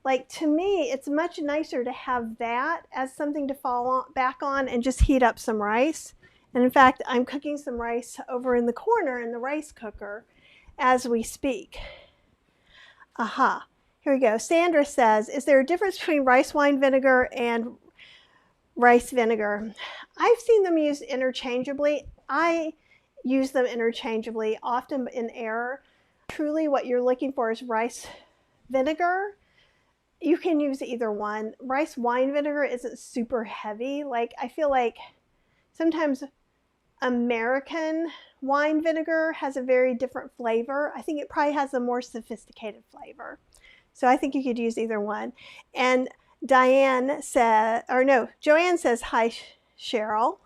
like to me, it's much nicer to have that as something to fall back on and just heat up some rice. And in fact, I'm cooking some rice over in the corner in the rice cooker as we speak. Aha, here we go. Sandra says, is there a difference between rice wine vinegar and rice vinegar? I've seen them used interchangeably. I use them interchangeably, often in error. Truly what you're looking for is rice vinegar. You can use either one. Rice wine vinegar isn't super heavy. Like I feel like sometimes American wine vinegar has a very different flavor. I think it probably has a more sophisticated flavor. So I think you could use either one. And Joanne says, hi, Cheryl.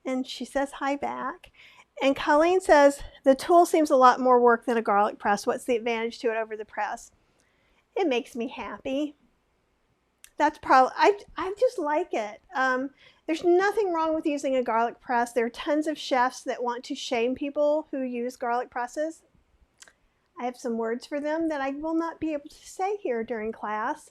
And she says hi back. And Colleen says, the tool seems a lot more work than a garlic press. What's the advantage to it over the press? It makes me happy. That's probably, I just like it. There's nothing wrong with using a garlic press. There are tons of chefs that want to shame people who use garlic presses. I have some words for them that I will not be able to say here during class.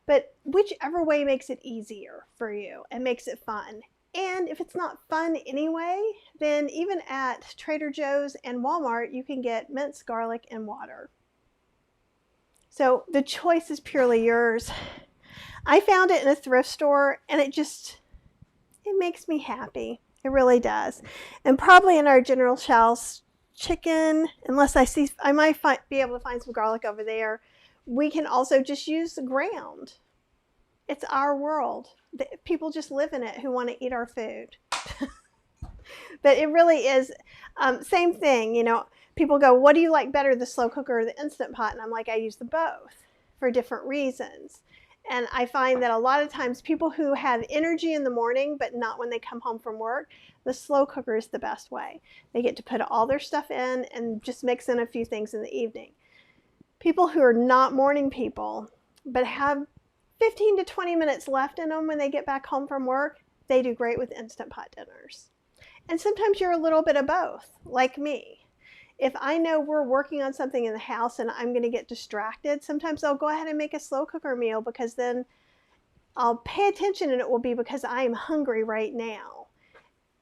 But whichever way makes it easier for you and makes it fun. And if it's not fun anyway, then even at Trader Joe's and Walmart, you can get minced garlic and water. So the choice is purely yours. I found it in a thrift store, and it makes me happy. It really does. And probably in our General Tso's chicken, unless I might be able to find some garlic over there. We can also just use the ground. It's our world. People just live in it who want to eat our food. But it really is, same thing. People go, what do you like better, the slow cooker or the Instant Pot? And I'm like, I use the both for different reasons. And I find that a lot of times people who have energy in the morning but not when they come home from work, the slow cooker is the best way. They get to put all their stuff in and just mix in a few things in the evening. People who are not morning people but have 15 to 20 minutes left in them when they get back home from work, they do great with Instant Pot dinners. And sometimes you're a little bit of both, like me. If I know we're working on something in the house and I'm going to get distracted, sometimes I'll go ahead and make a slow cooker meal, because then I'll pay attention, and it will be because I am hungry right now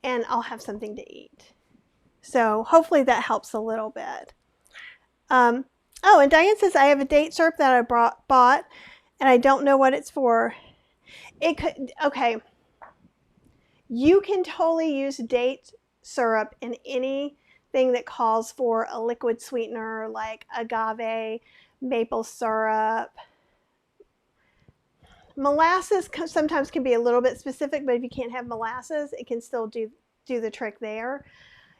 and I'll have something to eat. So hopefully that helps a little bit. Oh, and Diane says, I have a date syrup that I bought and I don't know what it's for. Okay. You can totally use date syrup in anything that calls for a liquid sweetener, like agave, maple syrup. Molasses sometimes can be a little bit specific, but if you can't have molasses, it can still do the trick there.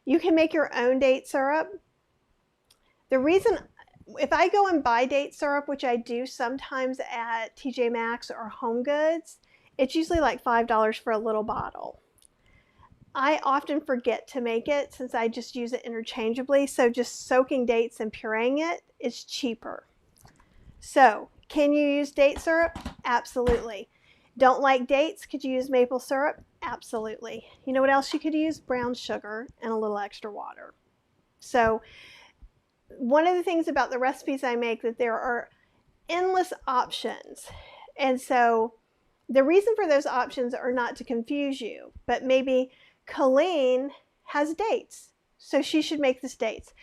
You can make your own date syrup. The reason, if I go and buy date syrup, which I do sometimes at TJ Maxx or Home Goods, it's usually like $5 for a little bottle. I often forget to make it since I just use it interchangeably, so just soaking dates and pureeing it is cheaper. So, can you use date syrup? Absolutely. Don't like dates? Could you use maple syrup? Absolutely. You know what else you could use? Brown sugar and a little extra water. So, one of the things about the recipes I make, that there are endless options. And so, the reason for those options are not to confuse you, but maybe Colleen has dates, so she should make this dates.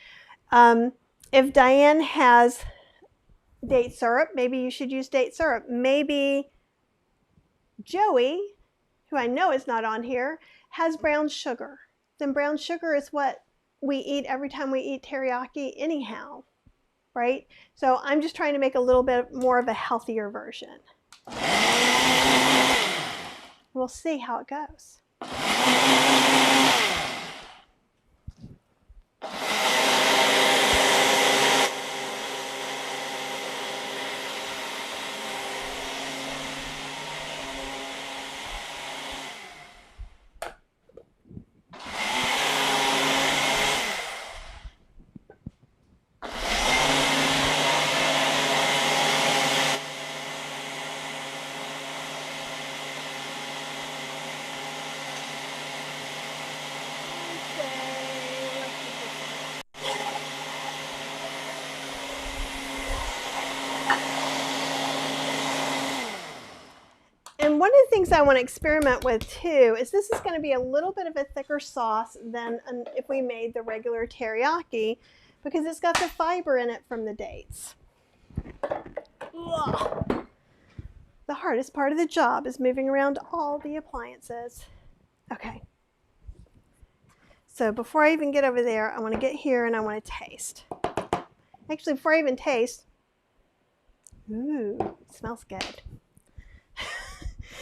If Diane has date syrup, maybe you should use date syrup. Maybe Joey, who I know is not on here, has brown sugar. Then brown sugar is what we eat every time we eat teriyaki anyhow, right? So I'm just trying to make a little bit more of a healthier version. We'll see how it goes. And one of the things I want to experiment with too is this is going to be a little bit of a thicker sauce than if we made the regular teriyaki, because it's got the fiber in it from the dates. Ugh. The hardest part of the job is moving around all the appliances. Okay. So before I even get over there, I want to get here and I want to taste. Actually, before I even taste, ooh, it smells good.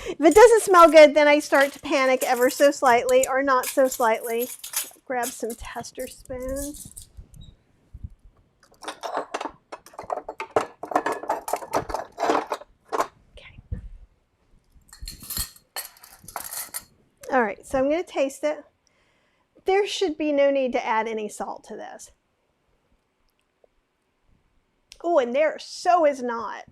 If it doesn't smell good, then I start to panic ever so slightly, or not so slightly. Grab some tester spoons. Okay. All right, so I'm going to taste it. There should be no need to add any salt to this. Oh, and there so is not.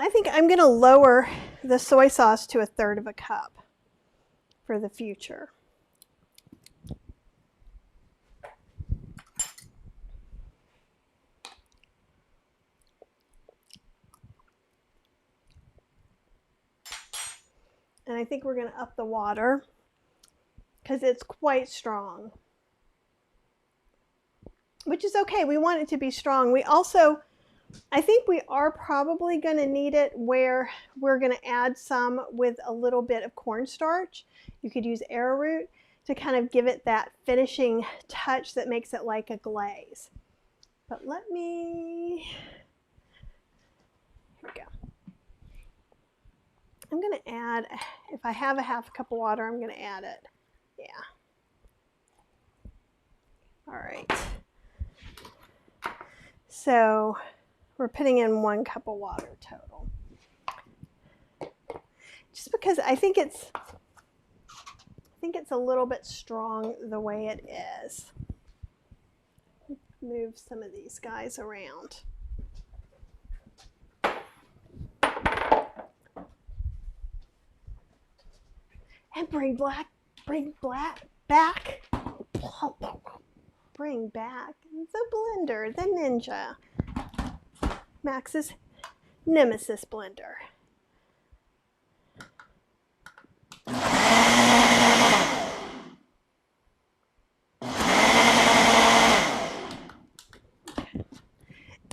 I think I'm going to lower the soy sauce to 1/3 of a cup for the future. And I think we're going to up the water because it's quite strong. which is okay. We want it to be strong. We also, I think we are probably going to need it where we're going to add some with a little bit of cornstarch. You could use arrowroot to kind of give it that finishing touch that makes it like a glaze. But let me, here we go. I'm going to add, if I have a half cup of water, I'm going to add it. Yeah. All right. So we're putting in 1 cup of water total. Just because I think it's a little bit strong the way it is. Move some of these guys around. And bring back the blender, the Ninja, Max's Nemesis blender.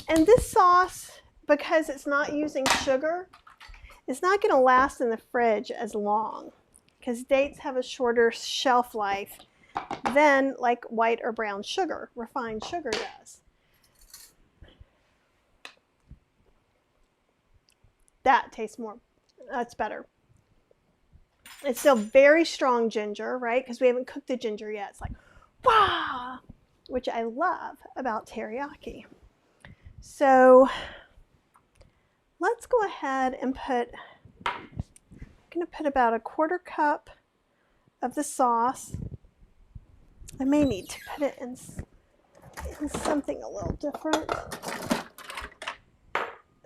And this sauce, because it's not using sugar, it's not going to last in the fridge as long, because dates have a shorter shelf life than like white or brown sugar, refined sugar does. That tastes more, that's better. It's still very strong ginger, right? Because we haven't cooked the ginger yet. It's like, wow, which I love about teriyaki. So let's go ahead and put, I'm going to put about a 1/4 cup of the sauce. I may need to put it in something a little different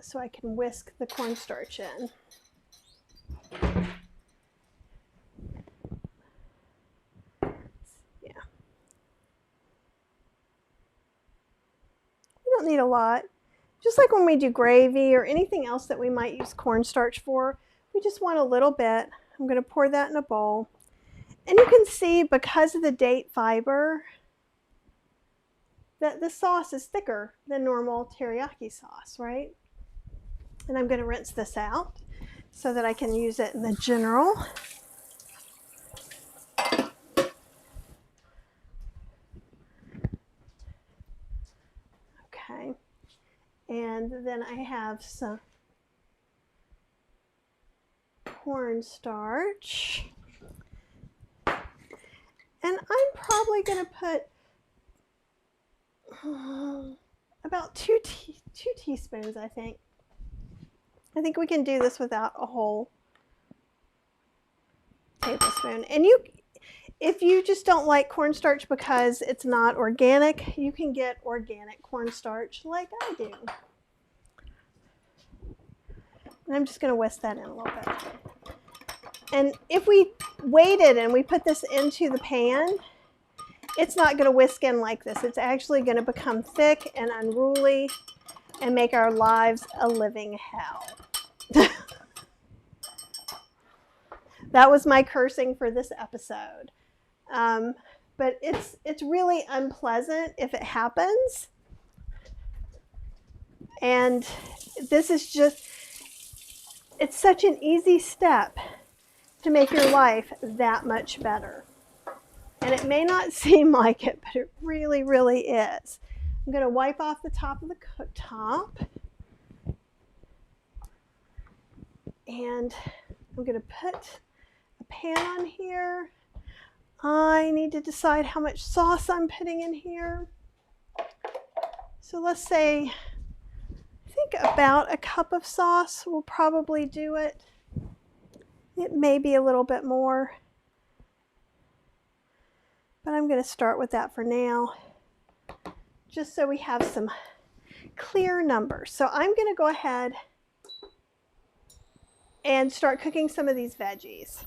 so I can whisk the cornstarch in. Yeah. We don't need a lot. Just like when we do gravy or anything else that we might use cornstarch for, we just want a little bit. I'm going to pour that in a bowl. And you can see, because of the date fiber, that the sauce is thicker than normal teriyaki sauce, right? And I'm going to rinse this out so that I can use it in the general. Okay. And then I have some cornstarch. And I'm probably going to put about 2 teaspoons, I think. I think we can do this without a whole tablespoon. And if you just don't like cornstarch because it's not organic, you can get organic cornstarch like I do. And I'm just going to whisk that in a little bit. And if we waited and we put this into the pan, it's not going to whisk in like this. It's actually going to become thick and unruly and make our lives a living hell. That was my cursing for this episode. But it's really unpleasant if it happens. And this is just, it's such an easy step to make your life that much better. And it may not seem like it, but it really, really is. I'm going to wipe off the top of the cooktop. And I'm going to put a pan on here. I need to decide how much sauce I'm putting in here. So let's say, I think about a cup of sauce will probably do it. It may be a little bit more, but I'm going to start with that for now, just so we have some clear numbers. So I'm going to go ahead and start cooking some of these veggies.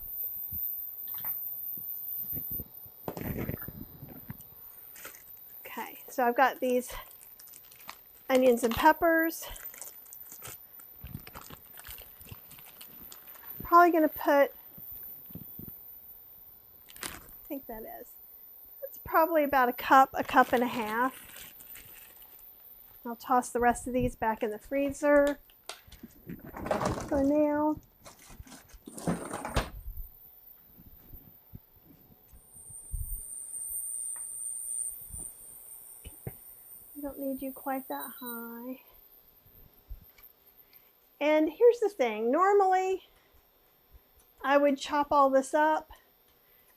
Okay, so I've got these onions and peppers. Probably going to put, I think that's probably about a cup and a half. I'll toss the rest of these back in the freezer for now. I don't need you quite that high. And here's the thing, normally I would chop all this up,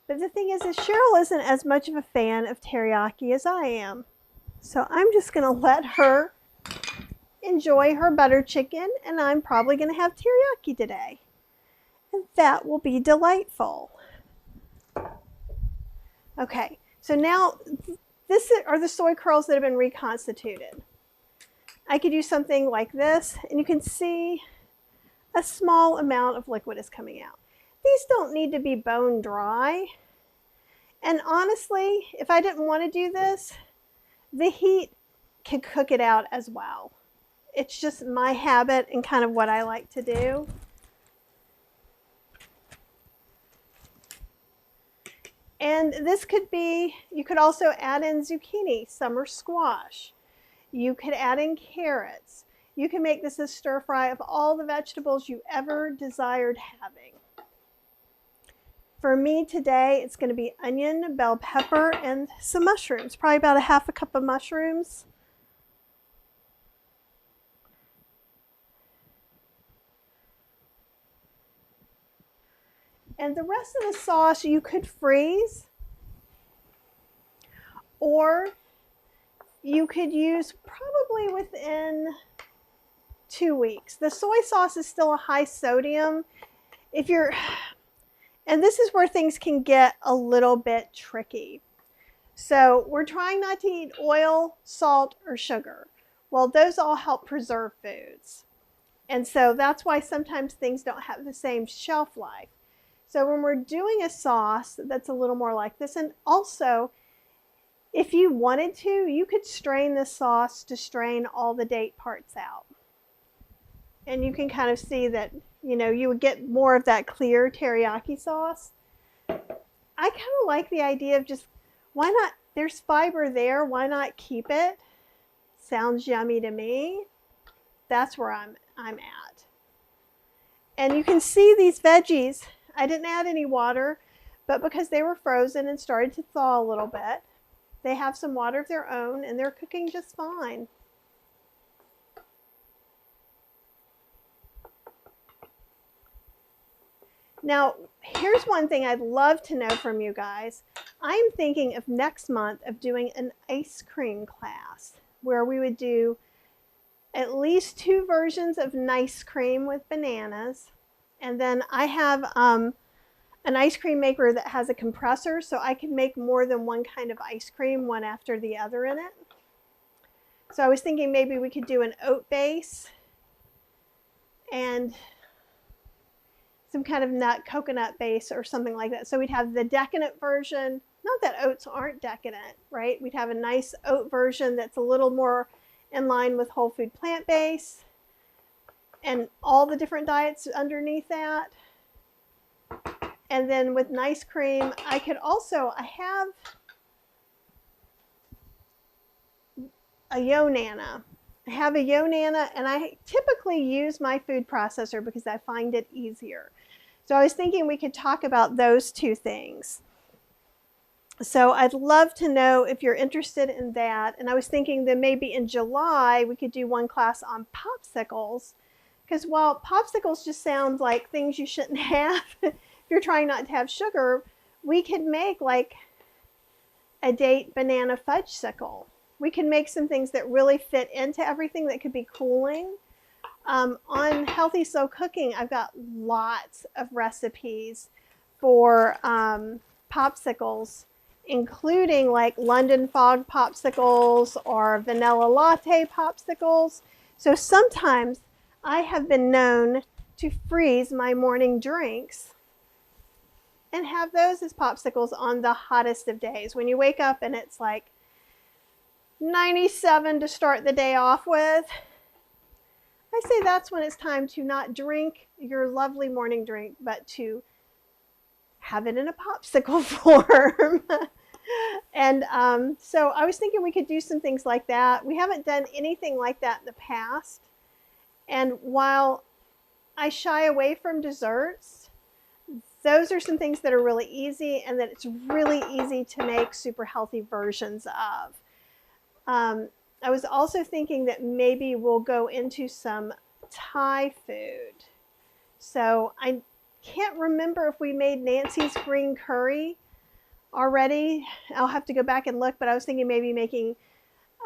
but the thing is Cheryl isn't as much of a fan of teriyaki as I am. So I'm just gonna let her enjoy her butter chicken, and I'm probably gonna have teriyaki today. And that will be delightful. Okay, so now this are the soy curls that have been reconstituted. I could use something like this, and you can see a small amount of liquid is coming out. These don't need to be bone dry. And honestly, if I didn't want to do this, the heat can cook it out as well. It's just my habit and kind of what I like to do. And this could be, you could also add in zucchini, summer squash. You could add in carrots. You can make this a stir fry of all the vegetables you ever desired having. For me today, it's going to be onion, bell pepper, and some mushrooms. Probably about a half a cup of mushrooms. And the rest of the sauce you could freeze, or you could use probably within 2 weeks. The soy sauce is still a high sodium. And this is where things can get a little bit tricky. So we're trying not to eat oil, salt, or sugar. Well, those all help preserve foods. And so that's why sometimes things don't have the same shelf life. So when we're doing a sauce that's a little more like this, and also if you wanted to, you could strain this sauce to strain all the date parts out. And you can kind of see that, you would get more of that clear teriyaki sauce. I kind of like the idea of just, why not, there's fiber there, why not keep it? Sounds yummy to me. That's where I'm at. And you can see these veggies, I didn't add any water, but because they were frozen and started to thaw a little bit, they have some water of their own and they're cooking just fine. Now, here's one thing I'd love to know from you guys. I'm thinking of next month of doing an ice cream class where we would do at least 2 versions of nice cream with bananas. And then I have an ice cream maker that has a compressor, so I can make more than one kind of ice cream, one after the other in it. So I was thinking maybe we could do an oat base and some kind of coconut base or something like that. So we'd have the decadent version, not that oats aren't decadent, right? We'd have a nice oat version that's a little more in line with whole food plant-based and all the different diets underneath that. And then with nice cream, I have a Yo-Nana. I have a Yo-Nana, and I typically use my food processor because I find it easier. So I was thinking we could talk about those 2 things. So I'd love to know if you're interested in that. And I was thinking that maybe in July we could do one class on popsicles, because while popsicles just sound like things you shouldn't have if you're trying not to have sugar, we could make like a date banana fudge-sicle. We can make some things that really fit into everything that could be cooling. On Healthy Slow Cooking, I've got lots of recipes for popsicles, including like London Fog popsicles or vanilla latte popsicles. So sometimes I have been known to freeze my morning drinks and have those as popsicles on the hottest of days. When you wake up and it's like 97 to start the day off with, I say that's when it's time to not drink your lovely morning drink, but to have it in a popsicle form. And so I was thinking we could do some things like that. We haven't done anything like that in the past. And while I shy away from desserts, those are some things that are really easy and that it's really easy to make super healthy versions of. I was also thinking that maybe we'll go into some Thai food. So I can't remember if we made Nancy's green curry already. I'll have to go back and look, but I was thinking maybe making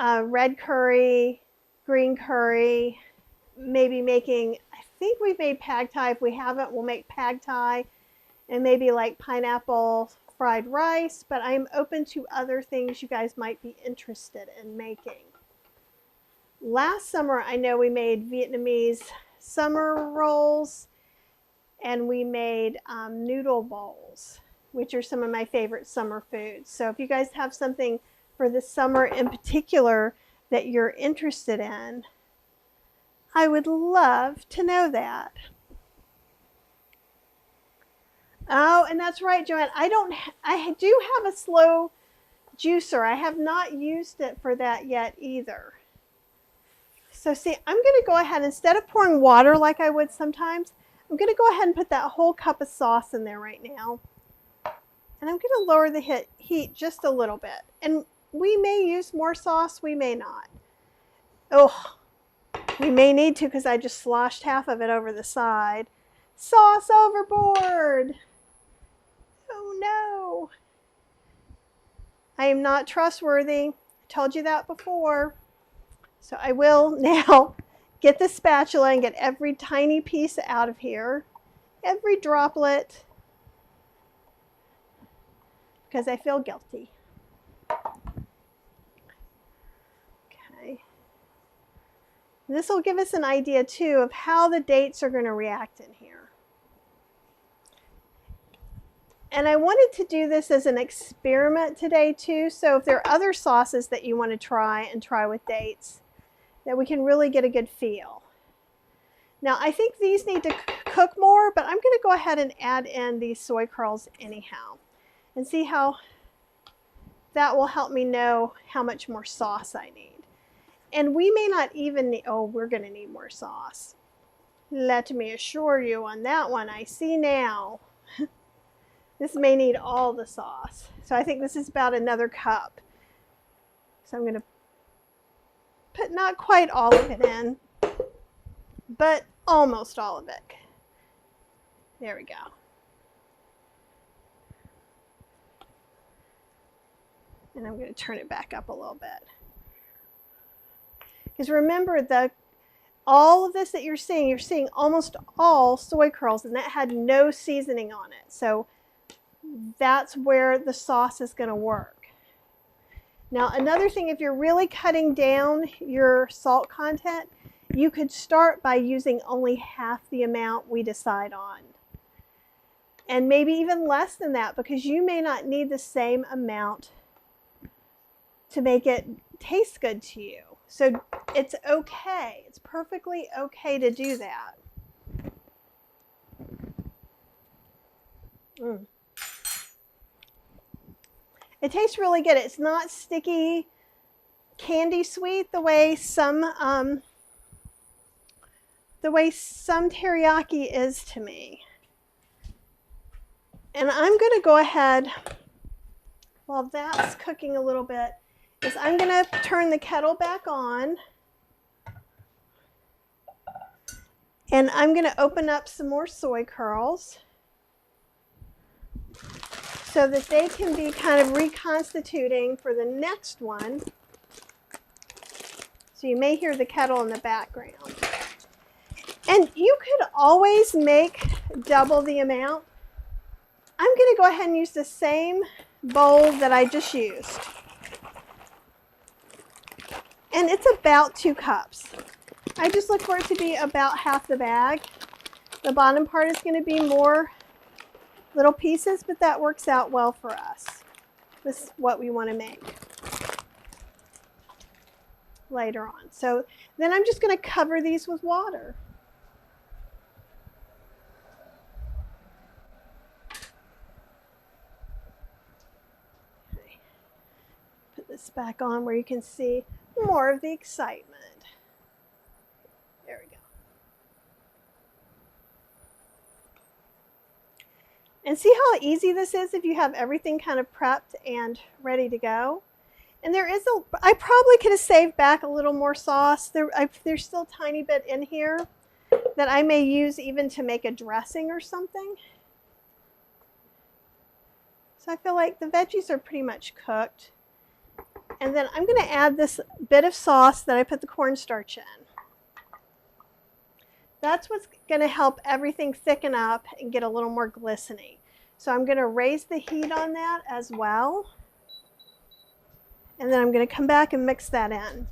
red curry, green curry, maybe making, I think we've made pad thai. If we haven't, we'll make pad thai and maybe like pineapple fried rice, but I am open to other things you guys might be interested in making. Last summer, I know we made Vietnamese summer rolls and we made noodle bowls, which are some of my favorite summer foods. So if you guys have something for the summer in particular that you're interested in, I would love to know that. Oh, and that's right, Joanne. I do have a slow juicer. I have not used it for that yet either. So see, I'm going to go ahead, instead of pouring water like I would sometimes, I'm going to go ahead and put that whole cup of sauce in there right now. And I'm going to lower the heat just a little bit. And we may use more sauce, we may not. Oh, we may need to because I just sloshed half of it over the side. Sauce overboard! Oh no! I am not trustworthy. I told you that before. So I will now get the spatula and get every tiny piece out of here. Every droplet. Because I feel guilty. Okay. This will give us an idea too of how the dates are going to react in here. And I wanted to do this as an experiment today too. So if there are other sauces that you want to try with dates, that we can really get a good feel. Now I think these need to cook more, but I'm going to go ahead and add in these soy curls anyhow and see how that will help me know how much more sauce I need. And we may not even need, oh, we're going to need more sauce. Let me assure you on that one, I see now. This may need all the sauce. So I think this is about another cup. So I'm going to put not quite all of it in, but almost all of it. There we go. And I'm going to turn it back up a little bit. Because remember, all of this that you're seeing almost all soy curls, and that had no seasoning on it. So that's where the sauce is going to work. Now, another thing, if you're really cutting down your salt content, you could start by using only half the amount we decide on. And maybe even less than that, because you may not need the same amount to make it taste good to you. So it's okay. It's perfectly okay to do that. It tastes really good. It's not sticky, candy sweet the way some teriyaki is to me. And I'm going to go ahead, while that's cooking a little bit, is I'm going to turn the kettle back on. And I'm going to open up some more soy curls so that they can be kind of reconstituting for the next one. So you may hear the kettle in the background. And you could always make double the amount. I'm going to go ahead and use the same bowl that I just used. And it's about 2 cups. I just look for it to be about half the bag. The bottom part is going to be more little pieces, but that works out well for us. This is what we want to make later on. So then I'm just going to cover these with water. this back on where you can see more of the excitement. There we go. And see how easy this is if you have everything kind of prepped and ready to go. And I probably could have saved back a little more sauce. There's still a tiny bit in here that I may use even to make a dressing or something. So I feel like the veggies are pretty much cooked. And then I'm going to add this bit of sauce that I put the cornstarch in. That's what's going to help everything thicken up and get a little more glistening. So I'm going to raise the heat on that as well. And then I'm going to come back and mix that in.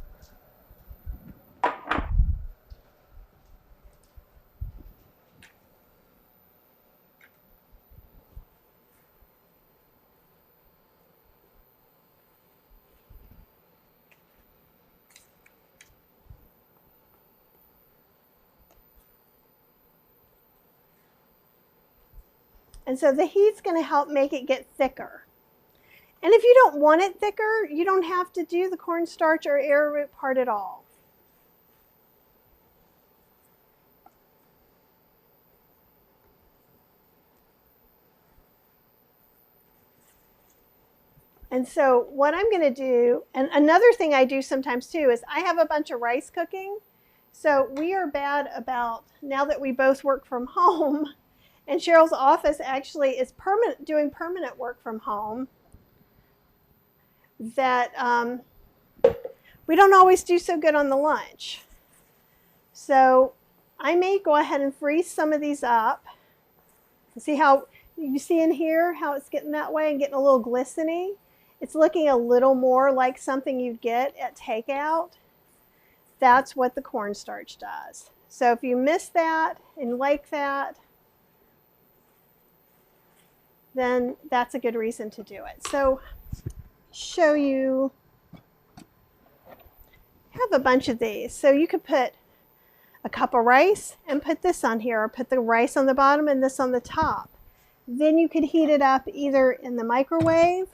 And so the heat's going to help make it get thicker. And if you don't want it thicker, you don't have to do the cornstarch or arrowroot part at all. And so what I'm going to do, and another thing I do sometimes too, is I have a bunch of rice cooking. So we are bad about, now that we both work from home, and Cheryl's office actually is doing permanent work from home, that we don't always do so good on the lunch. So I may go ahead and freeze some of these up. See how you see in here how it's getting that way and getting a little glistening? It's looking a little more like something you'd get at takeout. That's what the cornstarch does. So if you miss that and like that, then that's a good reason to do it. So show you, have a bunch of these. So you could put a cup of rice and put this on here, or put the rice on the bottom and this on the top. Then you could heat it up either in the microwave,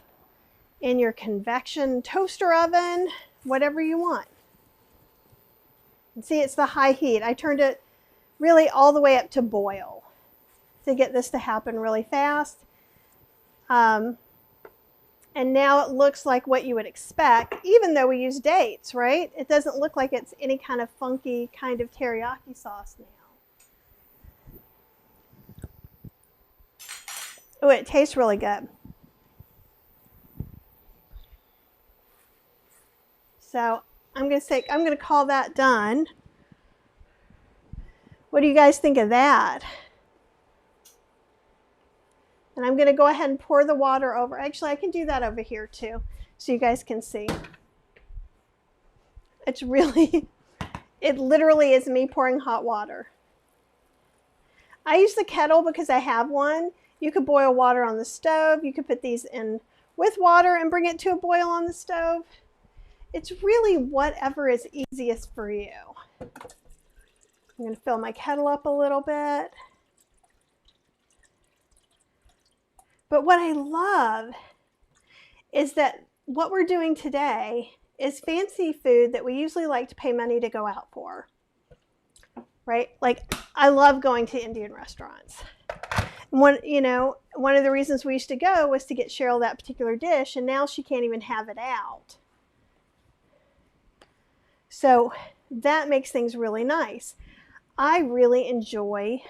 in your convection toaster oven, whatever you want. And see, it's the high heat. I turned it really all the way up to boil to get this to happen really fast. And now it looks like what you would expect, even though we use dates, right? It doesn't look like it's any kind of funky kind of teriyaki sauce now. Oh, it tastes really good. So I'm going to call that done. What do you guys think of that? And I'm going to go ahead and pour the water over. Actually, I can do that over here too, so you guys can see. It's really, it literally is me pouring hot water. I use the kettle because I have one. You could boil water on the stove. You could put these in with water and bring it to a boil on the stove. It's really whatever is easiest for you. I'm going to fill my kettle up a little bit. But what I love is that what we're doing today is fancy food that we usually like to pay money to go out for, right? Like, I love going to Indian restaurants. One of the reasons we used to go was to get Cheryl that particular dish, and now she can't even have it out. So that makes things really nice. I really enjoy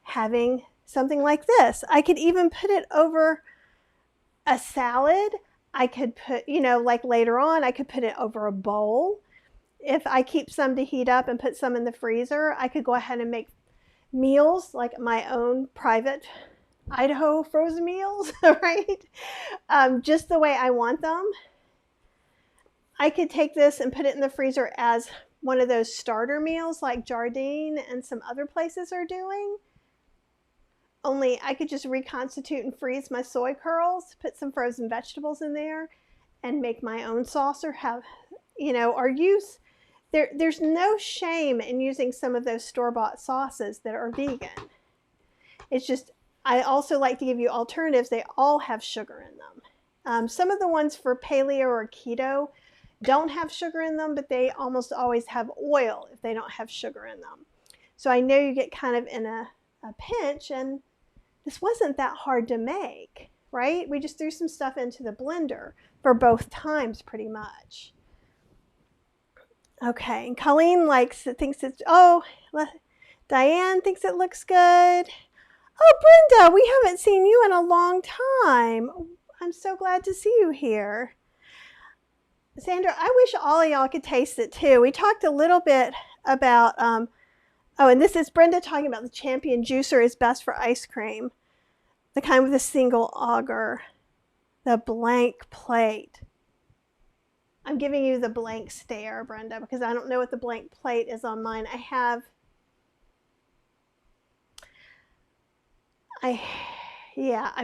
having something like this. I could even put it over a salad. I could put, like later on, I could put it over a bowl. If I keep some to heat up and put some in the freezer, I could go ahead and make meals, like my own private Idaho frozen meals, right? Just the way I want them. I could take this and put it in the freezer as one of those starter meals like Jardine and some other places are doing. Only I could just reconstitute and freeze my soy curls, put some frozen vegetables in there, and make my own sauce, or have, or use. There's no shame in using some of those store-bought sauces that are vegan. It's just, I also like to give you alternatives. They all have sugar in them. Some of the ones for paleo or keto don't have sugar in them, but they almost always have oil if they don't have sugar in them. So I know you get kind of in a pinch, and this wasn't that hard to make, right? We just threw some stuff into the blender for both times pretty much. Okay, and Colleen thinks it's, Diane thinks it looks good. Oh, Brenda, we haven't seen you in a long time. I'm so glad to see you here. Sandra, I wish all of y'all could taste it too. We talked a little bit about, and this is Brenda talking about the Champion Juicer is best for ice cream. The kind with a single auger. The blank plate. I'm giving you the blank stare, Brenda, because I don't know what the blank plate is on mine. I'm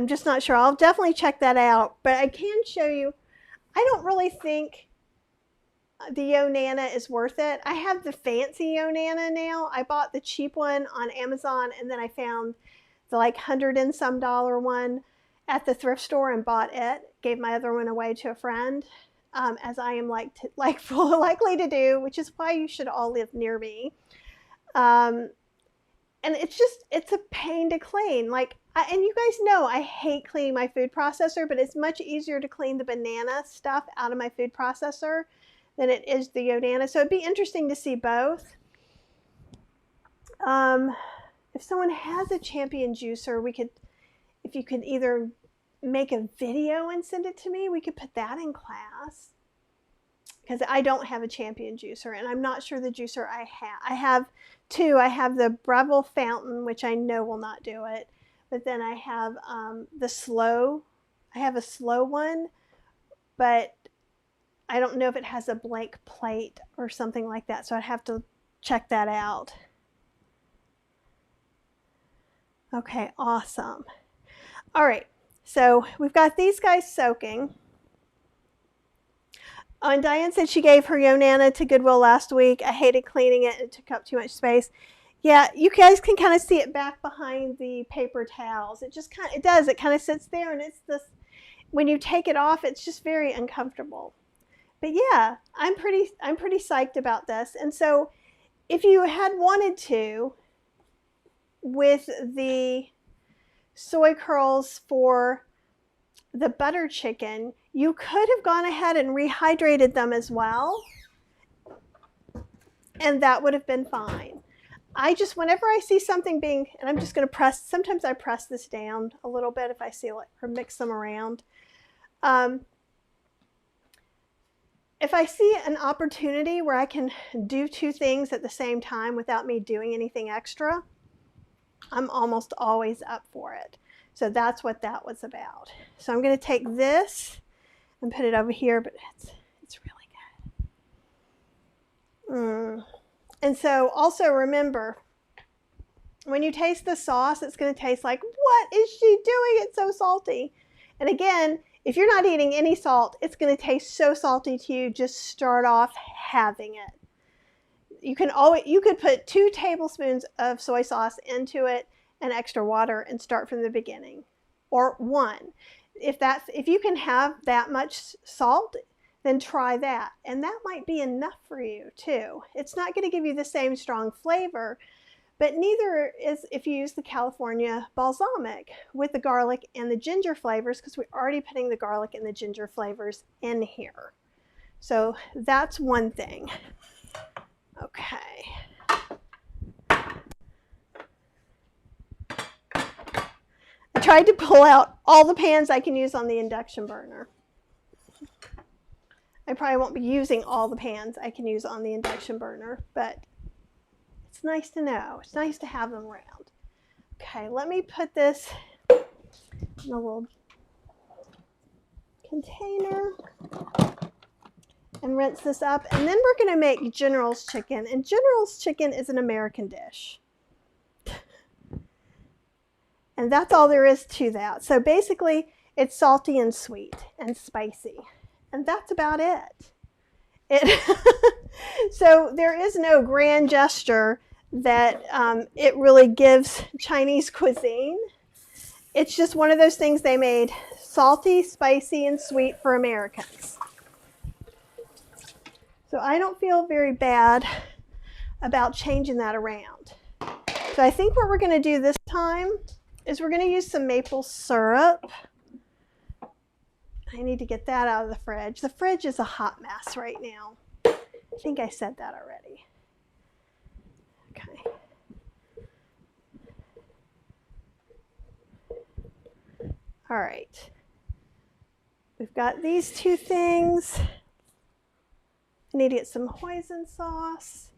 just not sure. I'll definitely check that out, but I can show you. I don't really think the Yo Nana is worth it. I have the fancy Yo Nana now. I bought the cheap one on Amazon, and then I found the $100 and some one at the thrift store and bought it. Gave my other one away to a friend, as I am likely to do, which is why you should all live near me. And it's a pain to clean. And you guys know I hate cleaning my food processor, but it's much easier to clean the banana stuff out of my food processor than it is the Yo Nana. So it'd be interesting to see both. If someone has a Champion juicer, if you could either make a video and send it to me, we could put that in class. Because I don't have a Champion juicer, and I'm not sure the juicer I have. I have two. I have the Breville Fountain, which I know will not do it. But then I have the Slow. I have a Slow one, but I don't know if it has a blank plate or something like that. So I'd have to check that out. Okay, awesome. All right, so we've got these guys soaking. Oh, and Diane said she gave her Yo Nana to Goodwill last week. I hated cleaning it. It took up too much space. Yeah, you guys can kind of see it back behind the paper towels. It kind of sits there, and it's this, when you take it off, it's just very uncomfortable. But yeah, I'm pretty psyched about this. And so if you had wanted to, with the soy curls for the butter chicken, you could have gone ahead and rehydrated them as well, and that would have been fine. Whenever I see something being, and I'm just going to press, sometimes I press this down a little bit if I see or mix them around. If I see an opportunity where I can do two things at the same time without me doing anything extra, I'm almost always up for it. So that's what that was about. So I'm going to take this and put it over here, but it's really good. And so also remember, when you taste the sauce, it's going to taste like, what is she doing? It's so salty. And again, if you're not eating any salt, it's going to taste so salty to you. Just start off having it. You could put 2 tablespoons of soy sauce into it and extra water and start from the beginning, or 1. If you can have that much salt, then try that, and that might be enough for you too. It's not going to give you the same strong flavor, but neither is if you use the California balsamic with the garlic and the ginger flavors, because we're already putting the garlic and the ginger flavors in here. So that's one thing. Okay. I tried to pull out all the pans I can use on the induction burner. I probably won't be using all the pans I can use on the induction burner, but it's nice to know. It's nice to have them around. Okay, let me put this in a little container and rinse this up. And then we're going to make General's chicken. And General's chicken is an American dish. And that's all there is to that. So basically, it's salty and sweet and spicy. And that's about it. So there is no grand gesture that it really gives Chinese cuisine. It's just one of those things they made salty, spicy, and sweet for Americans. So I don't feel very bad about changing that around. So I think what we're going to do this time is we're going to use some maple syrup. I need to get that out of the fridge. The fridge is a hot mess right now. I think I said that already. Okay. All right. We've got these two things. I need to get some hoisin sauce.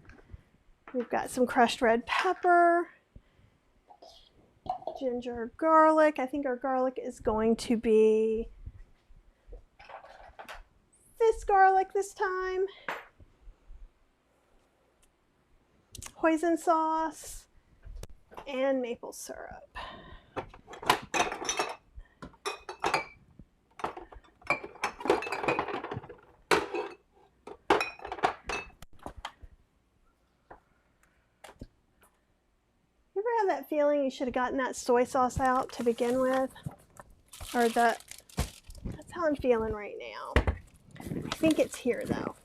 We've got some crushed red pepper, ginger, garlic. I think our garlic is going to be this garlic this time. Hoisin sauce and maple syrup. You ever have that feeling you should have gotten that soy sauce out to begin with? Or that's how I'm feeling right now. I think it's here though.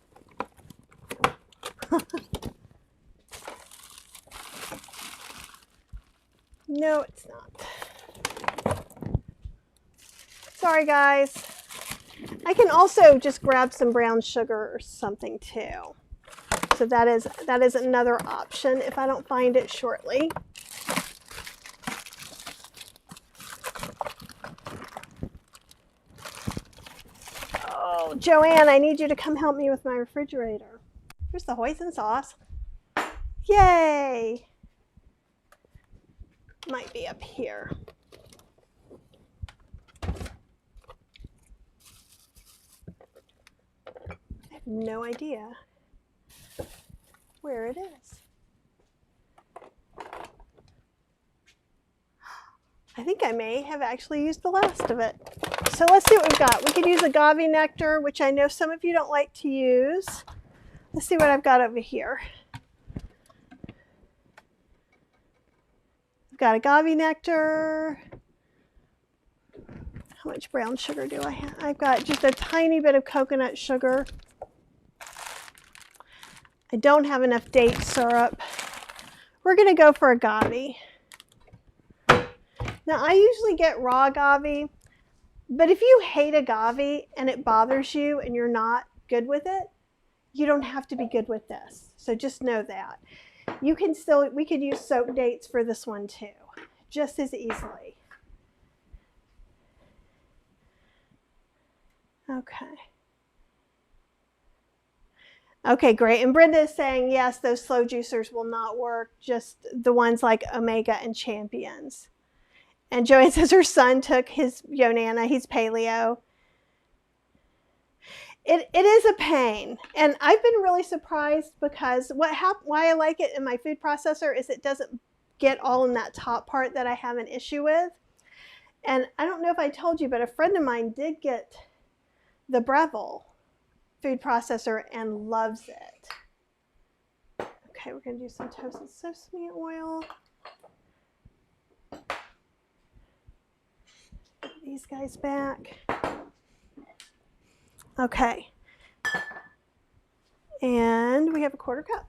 No, it's not. Sorry guys. I can also just grab some brown sugar or something too. So that is another option if I don't find it shortly. Oh, Joanne, I need you to come help me with my refrigerator. Here's the hoisin sauce. Yay! Might be up here. I have no idea where it is. I think I may have actually used the last of it. So let's see what we've got. We could use agave nectar, which I know some of you don't like to use. Let's see what I've got over here. I've got agave nectar. How much brown sugar do I have? I've got just a tiny bit of coconut sugar. I don't have enough date syrup. We're going to go for agave. Now, I usually get raw agave, but if you hate agave and it bothers you and you're not good with it, you don't have to be good with this. So just know that. You can still, we could use soaked dates for this one too, just as easily. Okay. Okay, great. And Brenda is saying, yes, those slow juicers will not work, just the ones like Omega and Champions. And Joanne says her son took his Yonana. He's paleo. It is a pain. And I've been really surprised because why I like it in my food processor is it doesn't get all in that top part that I have an issue with. And I don't know if I told you, but a friend of mine did get the Breville food processor and loves it. Okay, we're going to do some toasted sesame oil. Put these guys back. Okay. And we have a 1/4 cup.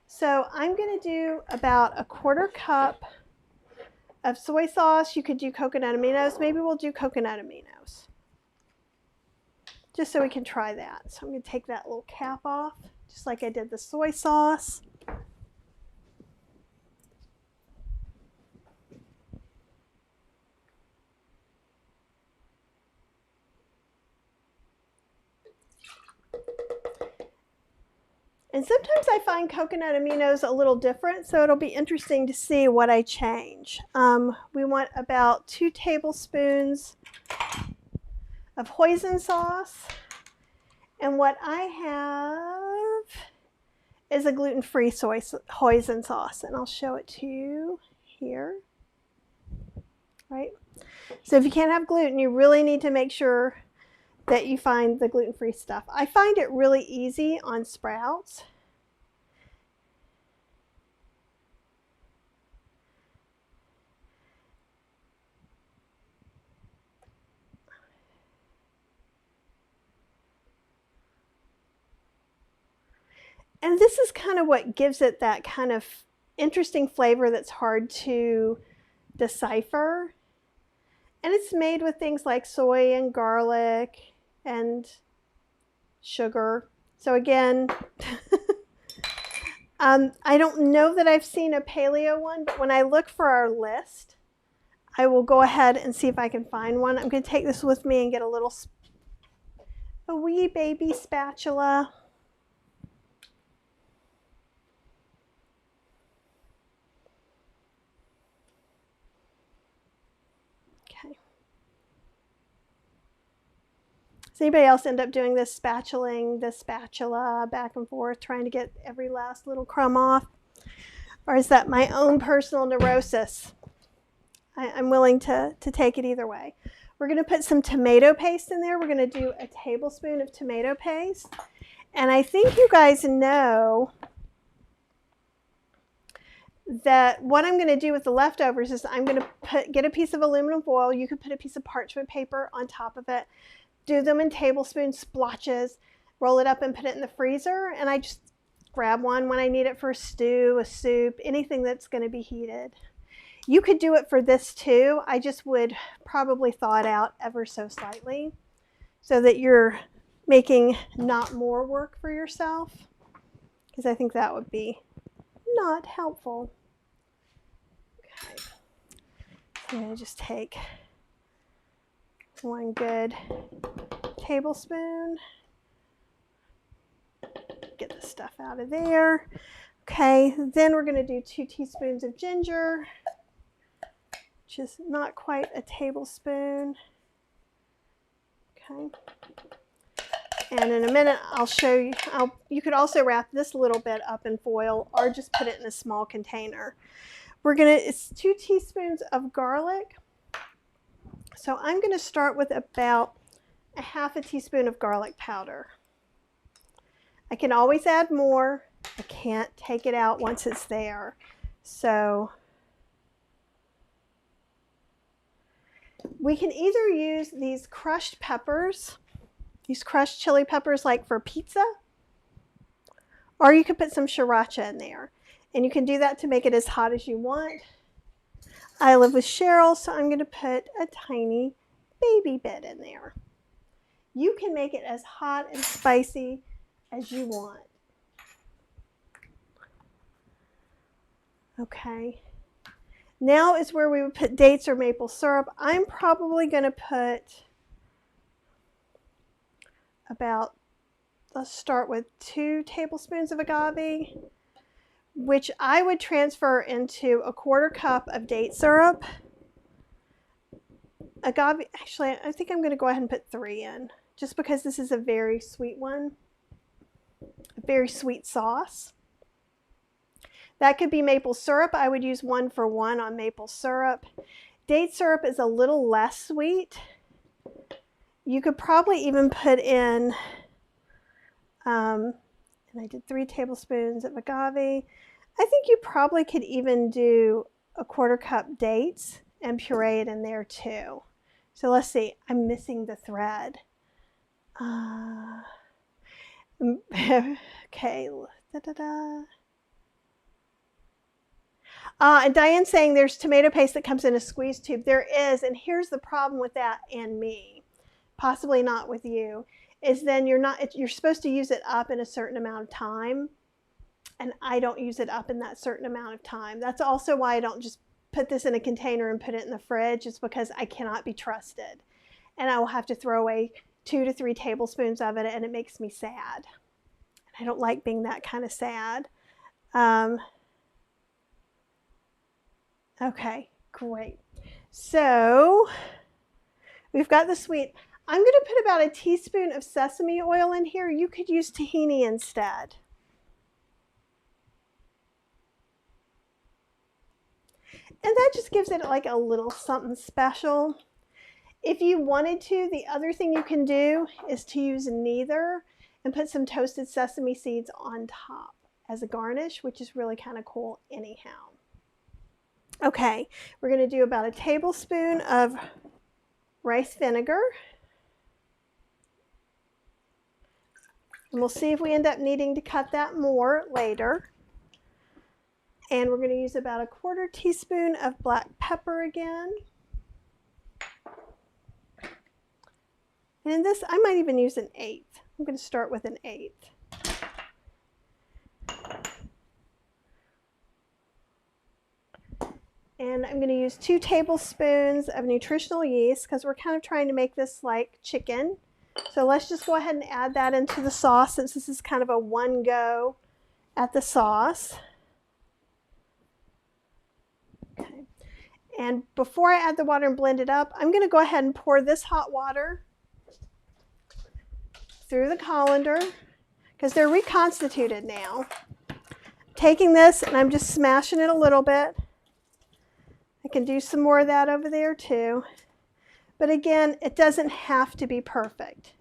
So I'm going to do about a 1/4 cup of soy sauce. You could do coconut aminos. Maybe we'll do coconut aminos, just so we can try that. So I'm going to take that little cap off, just like I did the soy sauce. And sometimes I find coconut aminos a little different, so it'll be interesting to see what I change. We want about 2 tablespoons of hoisin sauce. And what I have is a gluten-free hoisin sauce, and I'll show it to you here. Right? So if you can't have gluten, you really need to make sure that you find the gluten-free stuff. I find it really easy on Sprouts. And this is kind of what gives it that kind of interesting flavor that's hard to decipher. And it's made with things like soy and garlic and sugar. So again, I don't know that I've seen a paleo one, but when I look for our list, I will go ahead and see if I can find one. I'm going to take this with me and get a wee baby spatula. Okay. Does anybody else end up doing this spatulaing the spatula back and forth, trying to get every last little crumb off? Or is that my own personal neurosis? I'm willing to take it either way. We're going to put some tomato paste in there. We're going to do a tablespoon of tomato paste. And I think you guys know that what I'm going to do with the leftovers is I'm going to get a piece of aluminum foil. You could put a piece of parchment paper on top of it. Do them in tablespoon splotches. Roll it up and put it in the freezer. And I just grab one when I need it for a stew, a soup, anything that's going to be heated. You could do it for this too. I just would probably thaw it out ever so slightly so that you're making not more work for yourself, because I think that would be not helpful. Okay. So I'm going to just take one good tablespoon. Get the stuff out of there. Okay, then we're going to do 2 teaspoons of ginger, which is not quite a tablespoon. Okay. And in a minute, I'll show you. You could also wrap this little bit up in foil or just put it in a small container. It's 2 teaspoons of garlic. So I'm going to start with about a half a teaspoon of garlic powder. I can always add more. I can't take it out once it's there. So we can either use these crushed peppers, these crushed chili peppers like for pizza, or you could put some sriracha in there. And you can do that to make it as hot as you want. I live with Cheryl, so I'm going to put a tiny baby bit in there. You can make it as hot and spicy as you want. Okay. Now is where we would put dates or maple syrup. I'm probably going to put about, let's start with 2 tablespoons of agave, which I would transfer into a 1/4 cup of date syrup. Agave, actually, I think I'm going to go ahead and put 3 in, just because this is a very sweet one, a very sweet sauce. That could be maple syrup. I would use 1 for 1 on maple syrup. Date syrup is a little less sweet. You could probably even put in, and I did 3 tablespoons of agave. I think you probably could even do a 1/4 cup dates and puree it in there too. So let's see, I'm missing the thread. Okay, and Diane's saying there's tomato paste that comes in a squeeze tube. There is, and here's the problem with that and me, possibly not with you, is then you're supposed to use it up in a certain amount of time, and I don't use it up in that certain amount of time. That's also why I don't just put this in a container and put it in the fridge. It's because I cannot be trusted, and I will have to throw away 2 to 3 tablespoons of it, and it makes me sad. I don't like being that kind of sad. Okay, great. So we've got the sweet. I'm going to put about a teaspoon of sesame oil in here. You could use tahini instead. And that just gives it like a little something special. If you wanted to, the other thing you can do is to use neither and put some toasted sesame seeds on top as a garnish, which is really kind of cool anyhow. Okay, we're going to do about a tablespoon of rice vinegar. And we'll see if we end up needing to cut that more later. And we're going to use about a 1/4 teaspoon of black pepper again. And in this, I might even use an 1/8. I'm going to start with an 1/8. And I'm going to use 2 tablespoons of nutritional yeast because we're kind of trying to make this like chicken. So let's just go ahead and add that into the sauce since this is kind of a one go at the sauce. Okay. And before I add the water and blend it up, I'm going to go ahead and pour this hot water through the colander because they're reconstituted now. Taking this and I'm just smashing it a little bit. I can do some more of that over there too. But again, it doesn't have to be perfect.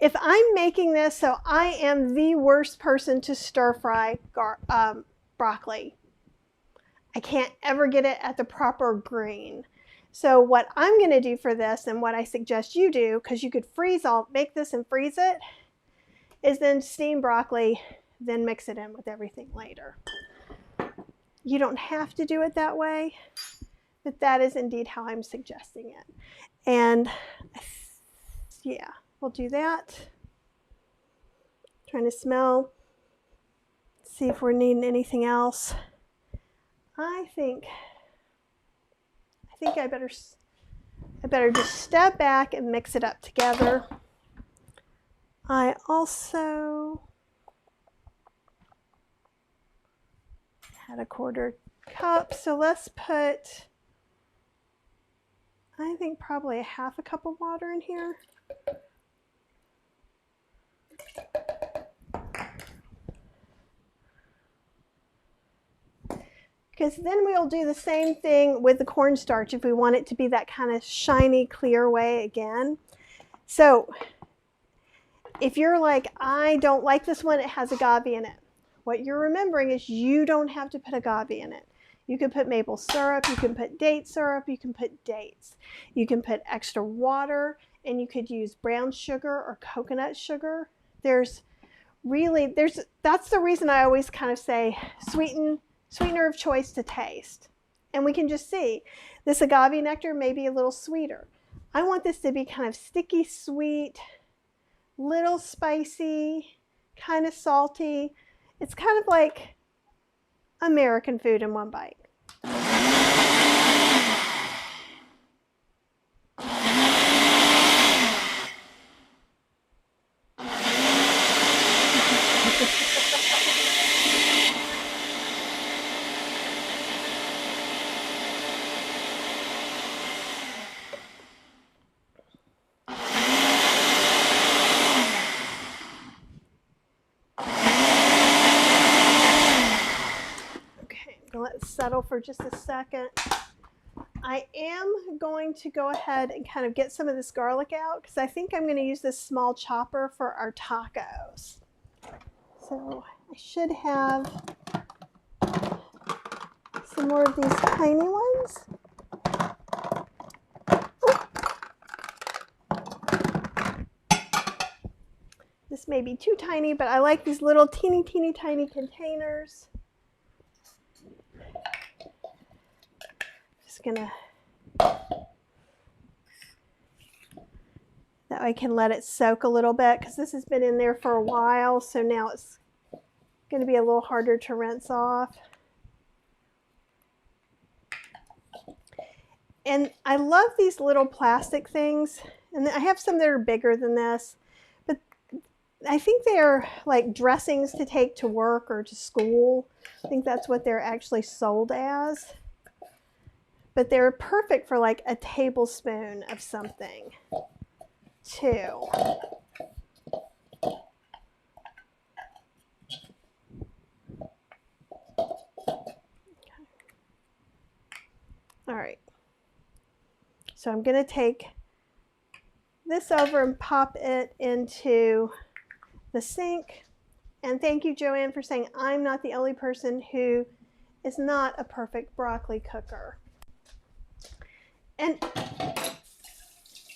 If I'm making this, so I am the worst person to stir fry broccoli. I can't ever get it at the proper green. So what I'm going to do for this, and what I suggest you do, because you could make this and freeze it, is then steam broccoli, then mix it in with everything later. You don't have to do it that way, but that is indeed how I'm suggesting it. And yeah, we'll do that. Trying to smell, see if we're needing anything else. I think I better just step back and mix it up together. I also had a 1/4 cup, so let's put, I think probably a 1/2 cup of water in here. Because then we'll do the same thing with the cornstarch if we want it to be that kind of shiny, clear way again. So if you're like, I don't like this one, it has agave in it. What you're remembering is you don't have to put agave in it. You can put maple syrup, you can put date syrup, you can put dates. You can put extra water, and you could use brown sugar or coconut sugar. That's the reason I always kind of say sweetener of choice to taste. And we can just see this agave nectar may be a little sweeter. I want this to be kind of sticky sweet, little spicy, kind of salty. It's kind of like American food in one bite. Let it settle for just a second. I am going to go ahead and kind of get some of this garlic out because I think I'm going to use this small chopper for our tacos. So I should have some more of these tiny ones. This may be too tiny, but I like these little teeny tiny containers. Gonna, that I can let it soak a little bit because this has been in there for a while, so now it's going to be a little harder to rinse off. And I love these little plastic things, and I have some that are bigger than this, but I think they're like dressings to take to work or to school. I think that's what they're actually sold as. But they're perfect for like a tablespoon of something too. All right. So I'm going to take this over and pop it into the sink. And thank you, Joanne, for saying I'm not the only person who is not a perfect broccoli cooker. And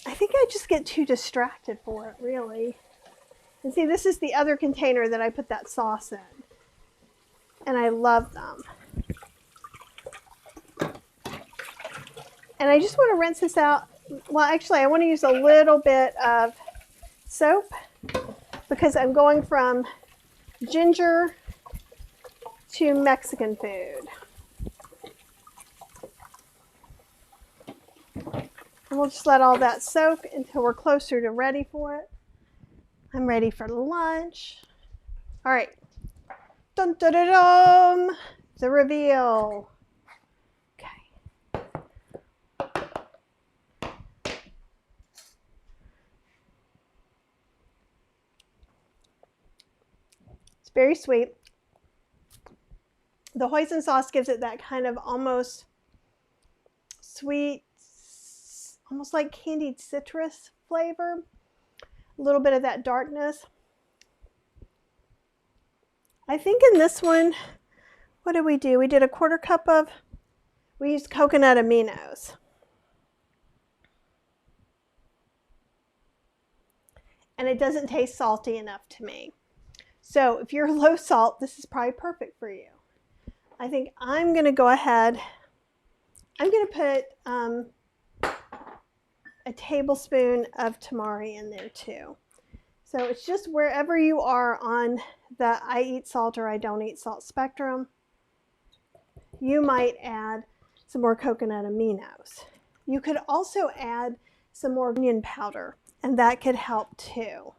I think I just get too distracted for it, really. And see, this is the other container that I put that sauce in. And I love them. And I just want to rinse this out. Well, actually, I want to use a little bit of soap because I'm going from ginger to Mexican food. And we'll just let all that soak until we're closer to ready for it. I'm ready for lunch. All right. Dun, dun, dun, dun. The reveal. Okay. It's very sweet. The hoisin sauce gives it that kind of almost sweet, almost like candied citrus flavor. A little bit of that darkness. I think in this one, what did we do? We did a 1/4 cup of, we used coconut aminos. And it doesn't taste salty enough to me. So if you're low salt, this is probably perfect for you. I think I'm going to go ahead, I'm going to put a tablespoon of tamari in there too. So it's just wherever you are on the I eat salt or I don't eat salt spectrum, you might add some more coconut aminos. You could also add some more onion powder, and that could help too.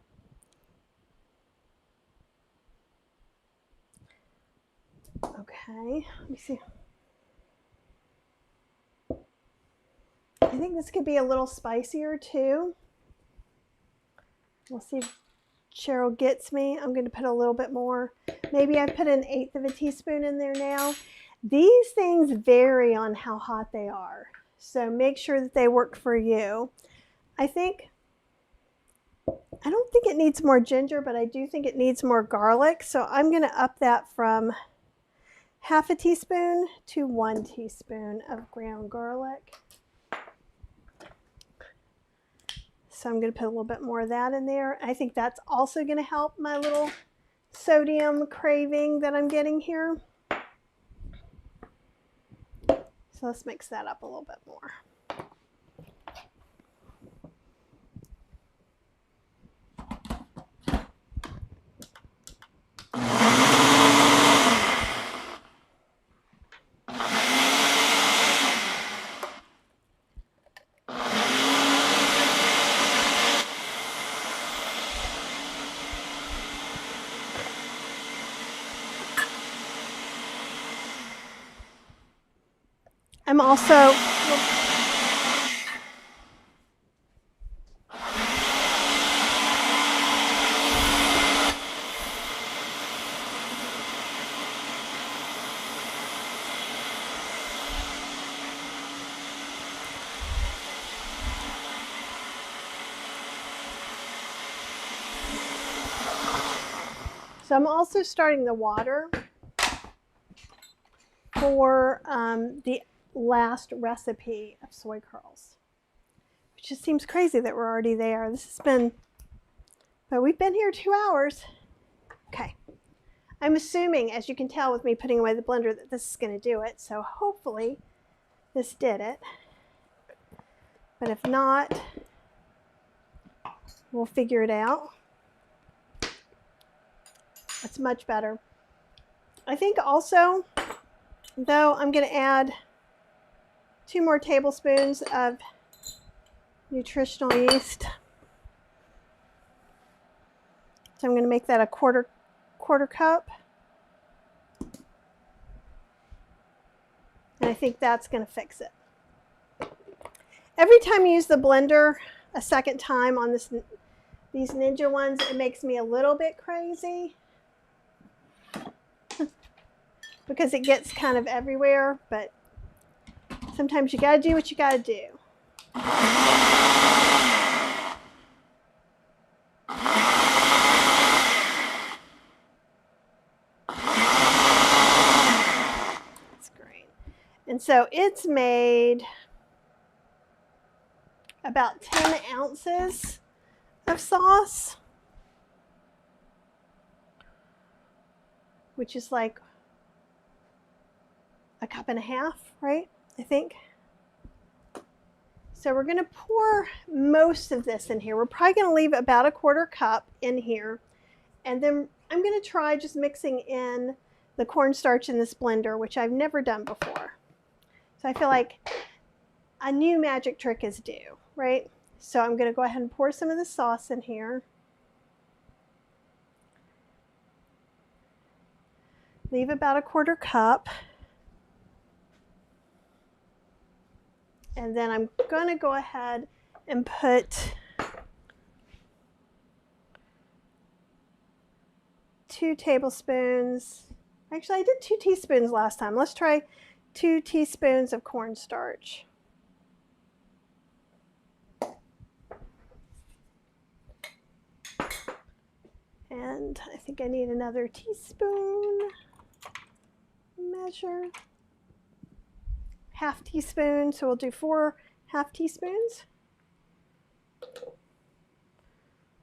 Okay, let me see. I think this could be a little spicier too. We'll see if Cheryl gets me. I'm going to put a little bit more. Maybe I put 1/8 of a teaspoon in there now. These things vary on how hot they are, so make sure that they work for you. I don't think it needs more ginger, but I do think it needs more garlic, so I'm going to up that from 1/2 teaspoon to 1 teaspoon of ground garlic. So I'm going to put a little bit more of that in there. I think that's also going to help my little sodium craving that I'm getting here. So let's mix that up a little bit more. I'm also starting the water for the last recipe of soy curls, which just seems crazy that we're already there. This has been, but we've been here 2 hours. Okay. I'm assuming, as you can tell with me putting away the blender, that this is going to do it. So hopefully this did it. But if not, we'll figure it out. That's much better. I think also, though, I'm going to add 2 more tablespoons of nutritional yeast. So I'm going to make that a quarter cup. And I think that's going to fix it. Every time you use the blender a second time on these Ninja ones, it makes me a little bit crazy because it gets kind of everywhere, but sometimes you got to do what you got to do. That's great. And so it's made about 10 ounces of sauce. which is like a cup and a half, right? I think. So we're going to pour most of this in here. We're probably going to leave about a quarter cup in here. And then I'm going to try just mixing in the cornstarch in this blender, which I've never done before. So I feel like a new magic trick is due, right? So I'm going to go ahead and pour some of the sauce in here. Leave about a quarter cup. And then I'm going to go ahead and put 2 tablespoons. Actually, I did 2 teaspoons last time. Let's try 2 teaspoons of cornstarch. And I think I need another teaspoon measure. Half teaspoon, so we'll do 4 half teaspoons.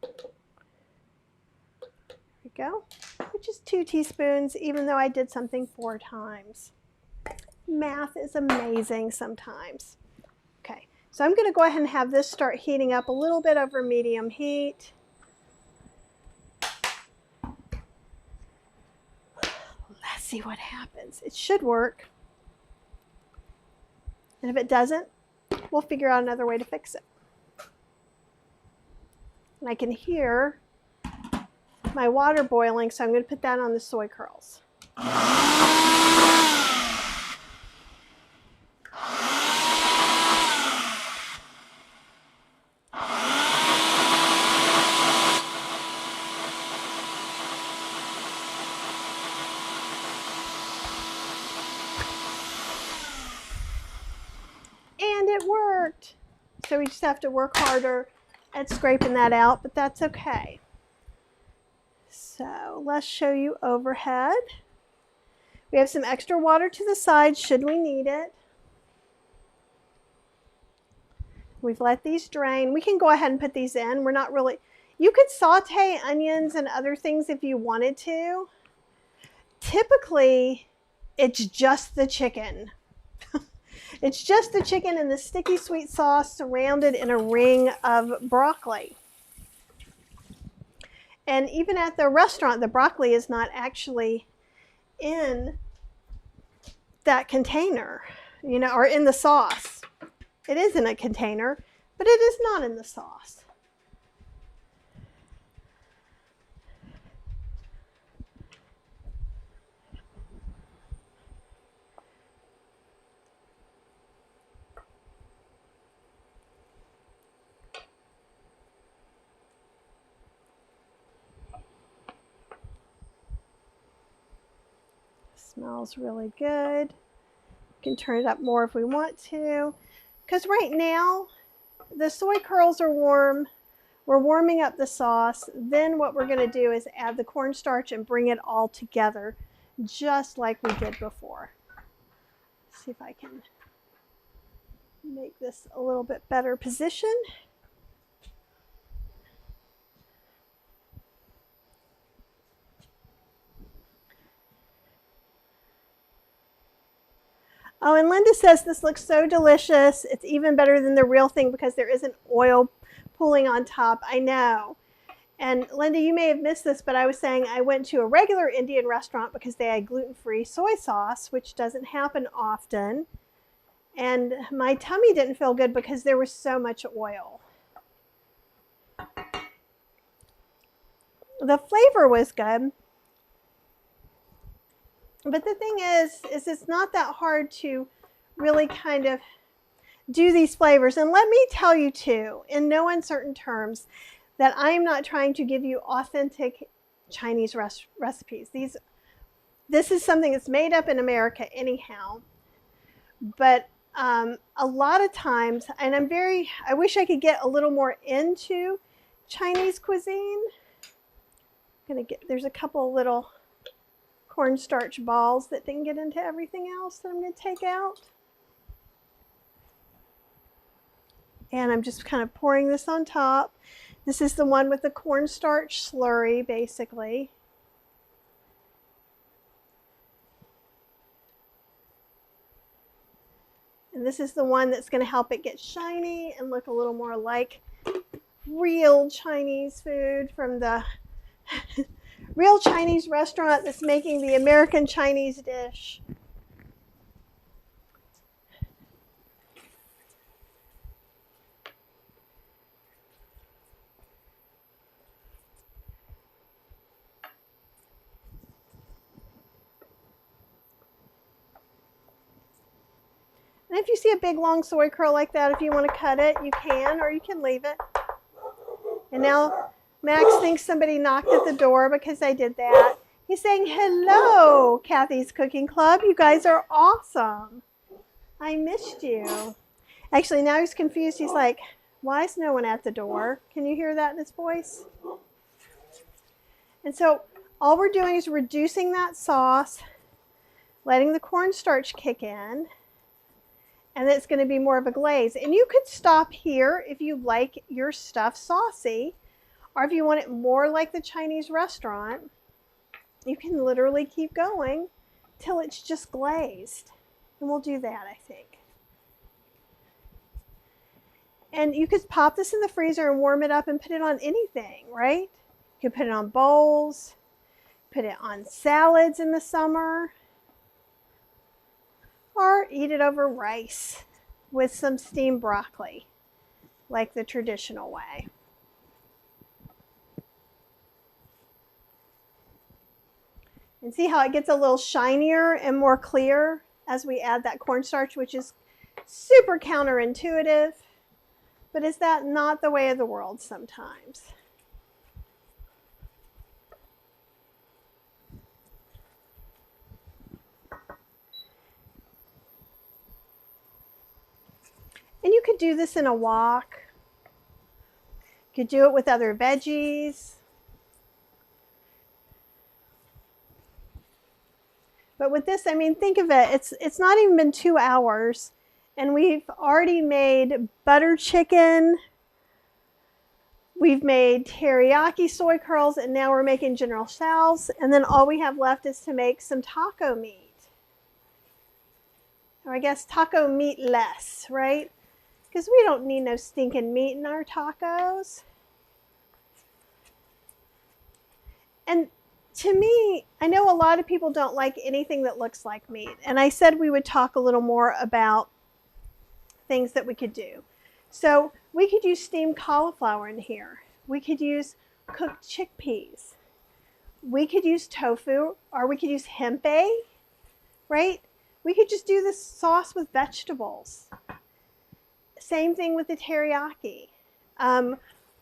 There we go, which is 2 teaspoons, even though I did something 4 times. Math is amazing sometimes. Okay, so I'm going to go ahead and have this start heating up a little bit over medium heat. Let's see what happens. It should work. And if it doesn't, we'll figure out another way to fix it. And I can hear my water boiling, so I'm going to put that on the soy curls. And it worked. So we just have to work harder at scraping that out, but that's okay. So let's show you overhead. We have some extra water to the side should we need it. We've let these drain. We can go ahead and put these in. We're not really, you could saute onions and other things if you wanted to. Typically, it's just the chicken. It's just the chicken and the sticky sweet sauce surrounded in a ring of broccoli. And even at the restaurant, the broccoli is not actually in that container, you know, or in the sauce. It is in a container, but it is not in the sauce. Smells really good. We can turn it up more if we want to. Because right now, the soy curls are warm. We're warming up the sauce. Then what we're going to do is add the cornstarch and bring it all together, just like we did before. Let's see if I can make this a little bit better position. Oh, and Linda says this looks so delicious. It's even better than the real thing because there isn't oil pooling on top. I know. And Linda, you may have missed this, but I was saying I went to a regular Indian restaurant because they had gluten-free soy sauce, which doesn't happen often. And my tummy didn't feel good because there was so much oil. The flavor was good. But the thing is it's not that hard to really kind of do these flavors. And let me tell you too, in no uncertain terms, that I am not trying to give you authentic Chinese recipes. This is something that's made up in America anyhow. But a lot of times, and I wish I could get a little more into Chinese cuisine. There's a couple little cornstarch balls that didn't get into everything else that I'm going to take out. And I'm just kind of pouring this on top. This is the one with the cornstarch slurry, basically. And this is the one that's going to help it get shiny and look a little more like real Chinese food from the real Chinese restaurant that's making the American Chinese dish. And if you see a big long soy curl like that, if you want to cut it, you can, or you can leave it. And now Max thinks somebody knocked at the door because I did that. He's saying, hello, Kathy's Cooking Club. You guys are awesome. I missed you. Actually, now he's confused. He's like, why is no one at the door? Can you hear that in his voice? And so all we're doing is reducing that sauce, letting the cornstarch kick in, and it's going to be more of a glaze. And you could stop here if you like your stuff saucy, or if you want it more like the Chinese restaurant, you can literally keep going till it's just glazed. And we'll do that, I think. And you could pop this in the freezer and warm it up and put it on anything, right? You could put it on bowls, put it on salads in the summer, or eat it over rice with some steamed broccoli, like the traditional way. And see how it gets a little shinier and more clear as we add that cornstarch, which is super counterintuitive, but is that not the way of the world sometimes? And you could do this in a wok. You could do it with other veggies. But with this, I mean, think of it. It's not even been 2 hours, and we've already made butter chicken. We've made teriyaki soy curls, and now we're making General Tso's. And then all we have left is to make some taco meat. Or I guess taco meat less, right? Because we don't need no stinking meat in our tacos. And to me, I know a lot of people don't like anything that looks like meat. And I said we would talk a little more about things that we could do. So we could use steamed cauliflower in here. We could use cooked chickpeas. We could use tofu, or we could use tempeh, right? We could just do this sauce with vegetables. Same thing with the teriyaki.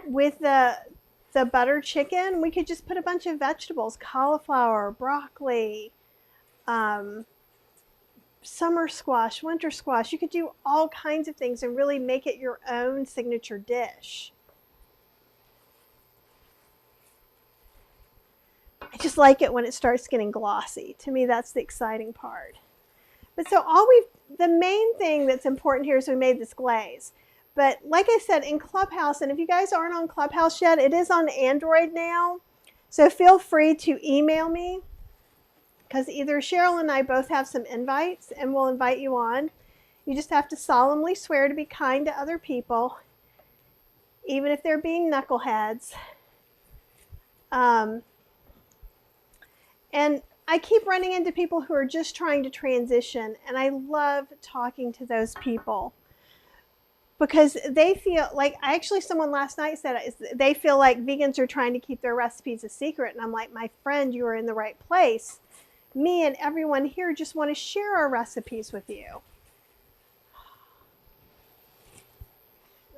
With the butter chicken, we could just put a bunch of vegetables, cauliflower, broccoli, summer squash, winter squash. You could do all kinds of things and really make it your own signature dish. I just like it when it starts getting glossy. To me, that's the exciting part. But so the main thing that's important here is we made this glaze. But like I said, in Clubhouse, and if you guys aren't on Clubhouse yet, it is on Android now. So feel free to email me, because either Cheryl and I both have some invites, and we'll invite you on. You just have to solemnly swear to be kind to other people, even if they're being knuckleheads. And I keep running into people who are just trying to transition, and I love talking to those people because they feel like, someone last night said they feel like vegans are trying to keep their recipes a secret. And I'm like, my friend, you are in the right place. Me and everyone here just want to share our recipes with you.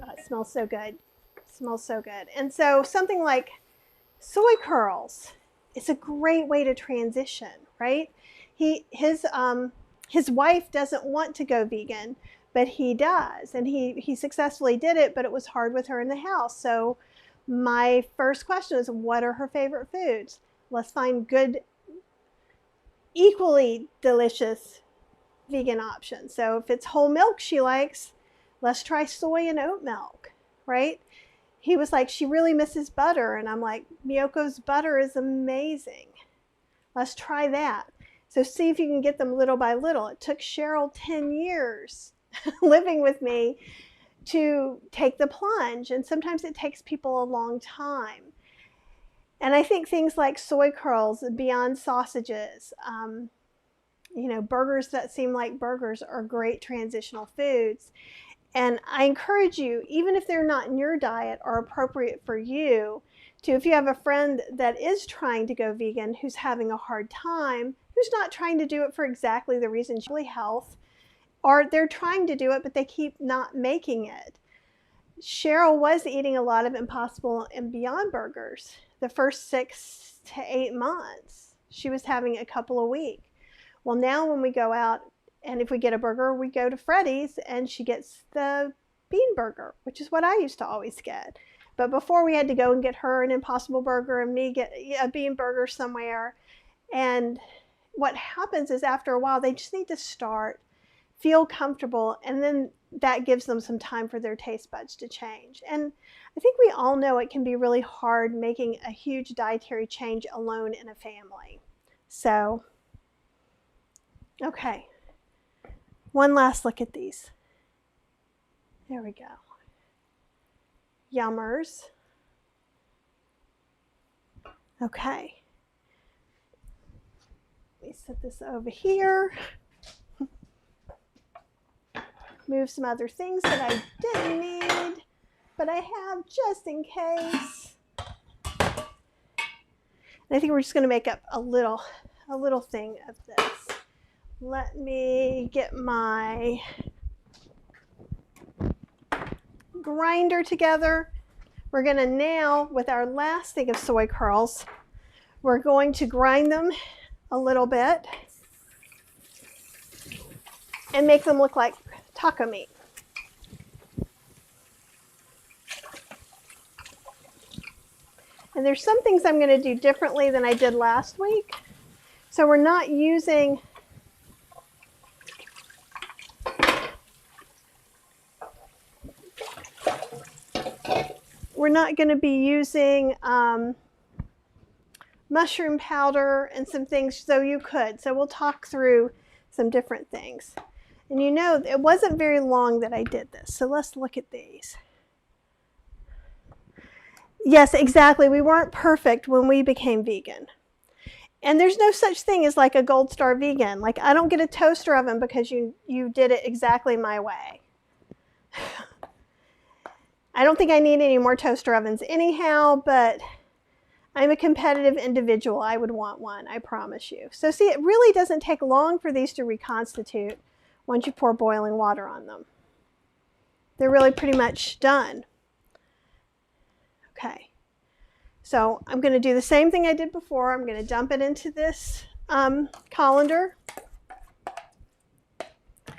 Oh, it smells so good. It smells so good. And so something like soy curls, it's a great way to transition, right? His wife doesn't want to go vegan, but he does, and he successfully did it, but it was hard with her in the house. So my first question is, what are her favorite foods? Let's find good, equally delicious vegan options. So if it's whole milk she likes, let's try soy and oat milk, right? He was like, she really misses butter. And I'm like, Miyoko's butter is amazing. Let's try that. So see if you can get them little by little. It took Cheryl 10 years living with me to take the plunge. And sometimes it takes people a long time. And I think things like soy curls, Beyond sausages, burgers that seem like burgers are great transitional foods. And I encourage you, even if they're not in your diet or appropriate for you, to, if you have a friend that is trying to go vegan, who's having a hard time, who's not trying to do it for exactly the reason, really health, or they're trying to do it, but they keep not making it. Cheryl was eating a lot of Impossible and Beyond burgers. The first 6 to 8 months, she was having a couple a week. Well, now when we go out and if we get a burger, we go to Freddy's and she gets the bean burger, which is what I used to always get. But before we had to go and get her an Impossible burger and me get a bean burger somewhere. And what happens is after a while, they just need to start, feel comfortable, and then that gives them some time for their taste buds to change. And I think we all know it can be really hard making a huge dietary change alone in a family. So, okay. One last look at these. There we go. Yummers. Okay. Let me set this over here. Move some other things that I didn't need, but I have just in case. And I think we're just going to make up a little thing of this. Let me get my grinder together. We're going to now, with our last thing of soy curls, we're going to grind them a little bit and make them look like taco meat. And there's some things I'm going to do differently than I did last week. So we're not using going to be using mushroom powder and some things, so you could. So we'll talk through some different things. And it wasn't very long that I did this. So let's look at these. Yes, exactly. We weren't perfect when we became vegan. And there's no such thing as like a gold star vegan. Like, I don't get a toaster oven because you did it exactly my way. I don't think I need any more toaster ovens anyhow, but I'm a competitive individual. I would want one, I promise you. So see, it really doesn't take long for these to reconstitute once you pour boiling water on them. They're really pretty much done. Okay, so I'm going to do the same thing I did before. I'm going to dump it into this colander. I'm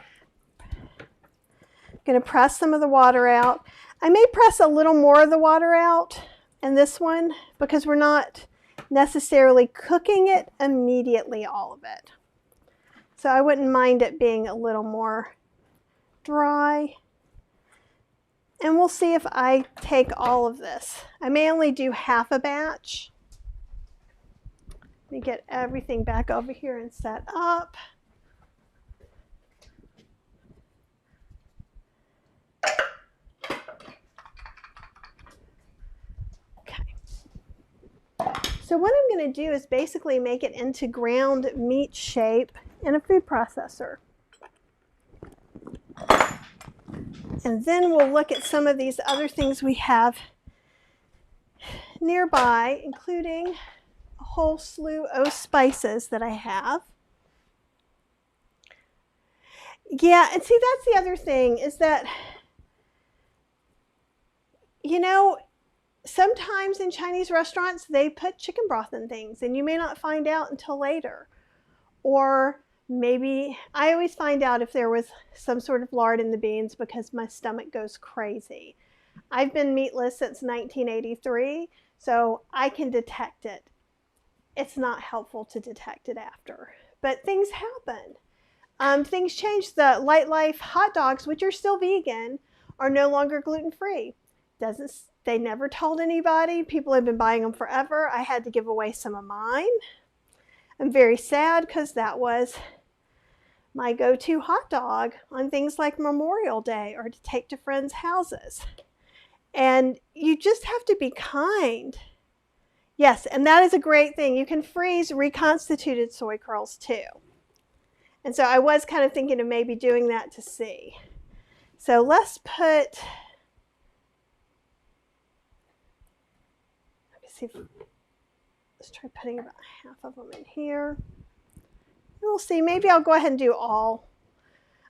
going to press some of the water out. I may press a little more of the water out in this one because we're not necessarily cooking it immediately, all of it. So I wouldn't mind it being a little more dry. And we'll see if I take all of this. I may only do half a batch. Let me get everything back over here and set up. So what I'm going to do is basically make it into ground meat shape in a food processor. And then we'll look at some of these other things we have nearby, including a whole slew of spices that I have. Yeah, and see, that's the other thing is that, sometimes in Chinese restaurants, they put chicken broth in things, and you may not find out until later. Or maybe, I always find out if there was some sort of lard in the beans because my stomach goes crazy. I've been meatless since 1983, so I can detect it. It's not helpful to detect it after, but things happen. Things change. The Light Life hot dogs, which are still vegan, are no longer gluten-free. They never told anybody. People have been buying them forever. I had to give away some of mine. I'm very sad because that was my go-to hot dog on things like Memorial Day or to take to friends' houses. And you just have to be kind. Yes, and that is a great thing. You can freeze reconstituted soy curls too. And so I was kind of thinking of maybe doing that to see. So let's put, let's try putting about half of them in here. We'll see, maybe I'll go ahead and do all.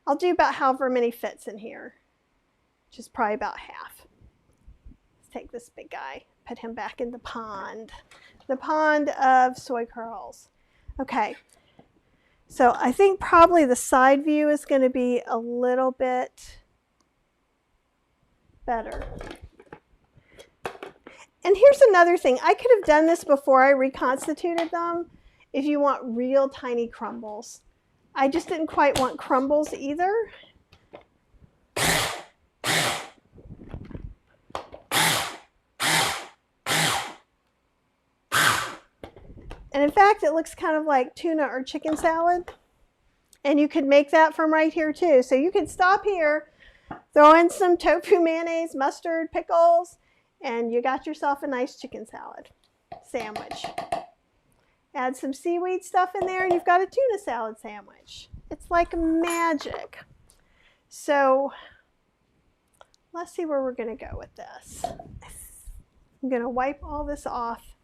I'll do about however many fits in here, which is probably about half. Let's take this big guy, put him back in the pond of soy curls. Okay, so I think probably the side view is going to be a little bit better. And here's another thing. I could have done this before I reconstituted them if you want real tiny crumbles. I just didn't quite want crumbles either. And in fact, it looks kind of like tuna or chicken salad. And you could make that from right here too. So you could stop here, throw in some tofu mayonnaise, mustard, pickles, and you got yourself a nice chicken salad sandwich. Add some seaweed stuff in there and you've got a tuna salad sandwich. It's like magic. So let's see where we're going to go with this. I'm going to wipe all this off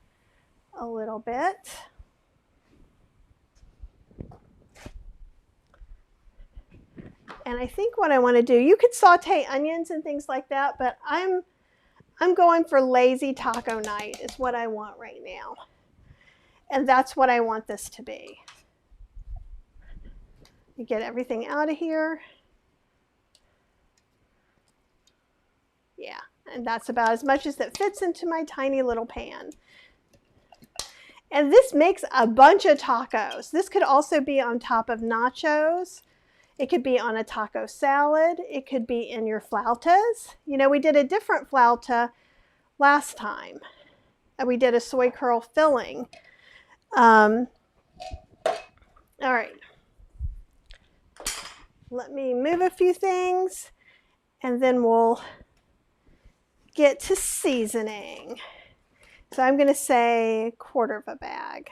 a little bit. And I think what I want to do, you could saute onions and things like that, but I'm going for lazy taco night is what I want right now. And that's what I want this to be. You get everything out of here. Yeah, and that's about as much as it fits into my tiny little pan. And this makes a bunch of tacos. This could also be on top of nachos. It could be on a taco salad. It could be in your flautas. You know, we did a different flauta last time. We did a soy curl filling. All right. Let me move a few things and then we'll get to seasoning. So I'm going to say 1/4 of a bag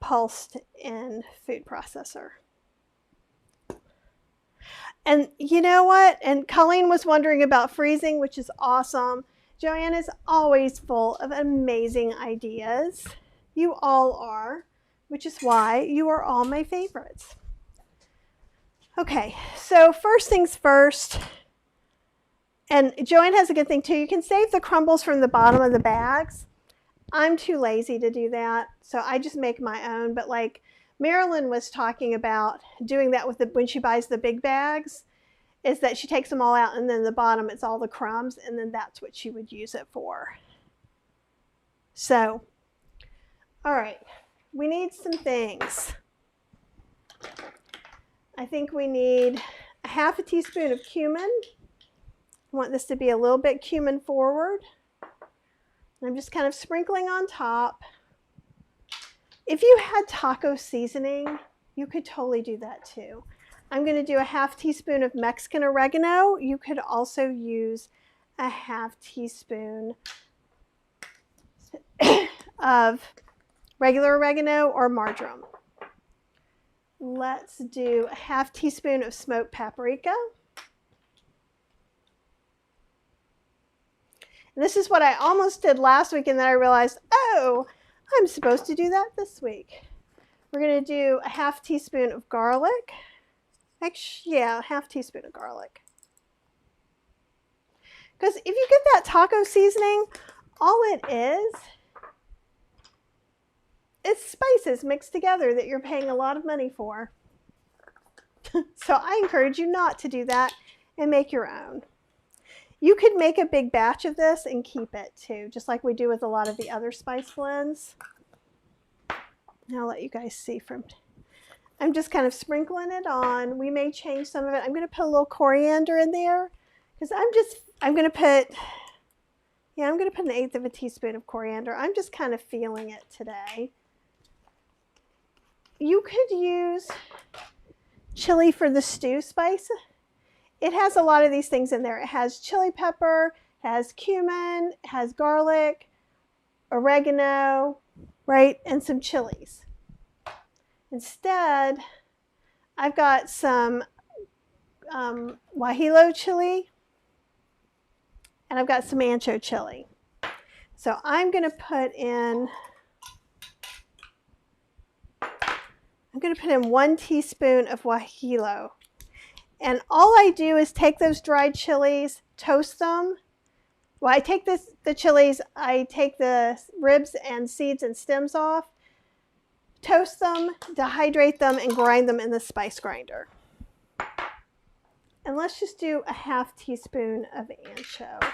pulsed in food processor. And you know what? And Colleen was wondering about freezing, which is awesome. Joanne is always full of amazing ideas. You all are, which is why you are all my favorites. Okay, so first things first. And Joanne has a good thing too. You can save the crumbles from the bottom of the bags. I'm too lazy to do that, so I just make my own. But like Marilyn was talking about doing that with when she buys the big bags, is that she takes them all out and then the bottom it's all the crumbs and then that's what she would use it for. So, all right, we need some things. I think we need a 1/2 teaspoon of cumin. I want this to be a little bit cumin forward. I'm just kind of sprinkling on top. If you had taco seasoning, you could totally do that too. I'm going to do a 1/2 teaspoon of Mexican oregano. You could also use a 1/2 teaspoon of regular oregano or marjoram. Let's do a 1/2 teaspoon of smoked paprika. And this is what I almost did last week and then I realized, oh, I'm supposed to do that this week. We're going to do a 1/2 teaspoon of garlic. Actually, yeah, a 1/2 teaspoon of garlic. Because if you get that taco seasoning, all it is, it's spices mixed together that you're paying a lot of money for. So I encourage you not to do that and make your own. You could make a big batch of this and keep it too, just like we do with a lot of the other spice blends. Now I'll let you guys see from, I'm just kind of sprinkling it on. We may change some of it. I'm going to put a little coriander in there because I'm going to put 1/8 teaspoon of coriander. I'm just kind of feeling it today. you could use chili for the stew spice. It has a lot of these things in there. It has chili pepper, it has cumin, it has garlic, oregano, right, and some chilies. Instead, I've got some guajillo chili, and I've got some ancho chili. So I'm going to put in 1 teaspoon of guajillo. And all I do is take those dried chilies, toast them. Well, I take the chilies, I take the ribs and seeds and stems off, toast them, dehydrate them, and grind them in the spice grinder. And let's just do a 1/2 teaspoon of ancho.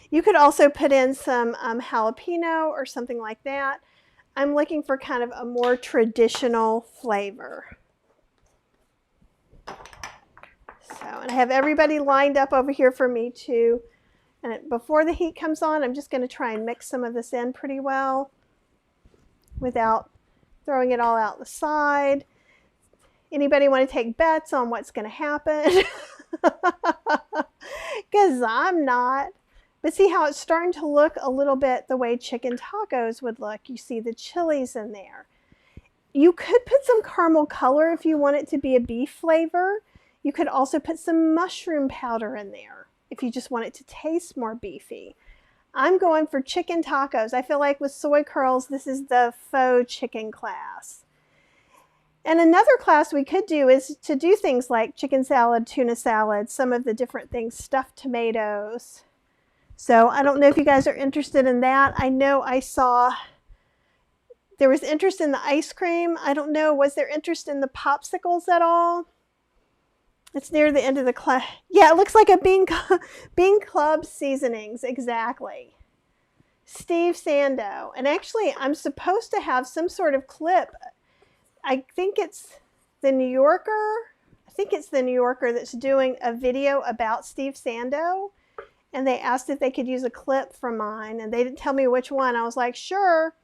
You could also put in some jalapeno or something like that. I'm looking for kind of a more traditional flavor. So, and I have everybody lined up over here for me too. And before the heat comes on, I'm just going to try and mix some of this in pretty well without throwing it all out the side. Anybody want to take bets on what's going to happen? Because I'm not. But see how it's starting to look a little bit the way chicken tacos would look. You see the chilies in there. You could put some caramel color if you want it to be a beef flavor. You could also put some mushroom powder in there if you just want it to taste more beefy. I'm going for chicken tacos. I feel like with soy curls, this is the faux chicken class. And another class we could do is to do things like chicken salad, tuna salad, some of the different things, stuffed tomatoes. So I don't know if you guys are interested in that. I know I saw there was interest in the ice cream. I don't know, was there interest in the popsicles at all? It's near the end of the class. Yeah, it looks like a Bean Club seasonings, exactly. Steve Sando. And actually, I'm supposed to have some sort of clip. I think it's the New Yorker. I think it's the New Yorker that's doing a video about Steve Sando. And they asked if they could use a clip from mine. And they didn't tell me which one. I was like, sure.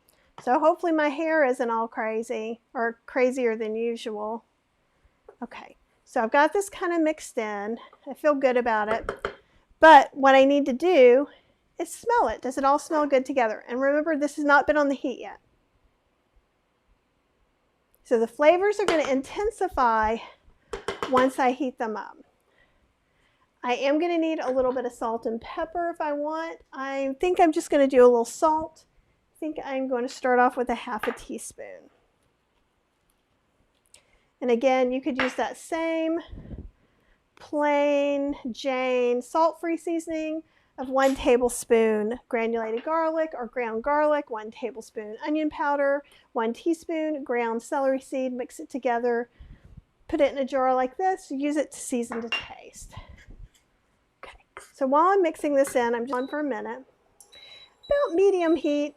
So hopefully my hair isn't all crazy or crazier than usual. Okay. So I've got this kind of mixed in. I feel good about it. But what I need to do is smell it. Does it all smell good together? And remember, this has not been on the heat yet. So the flavors are going to intensify once I heat them up. I am going to need a little bit of salt and pepper if I want. I think I'm just going to do a little salt. I think I'm going to start off with a 1/2 teaspoon. And again, you could use that same plain Jane salt-free seasoning of 1 tablespoon granulated garlic or ground garlic, 1 tablespoon onion powder, 1 teaspoon ground celery seed. Mix it together, put it in a jar like this, use it to season to taste. Okay, so while I'm mixing this in, I'm just on for a minute, about medium heat.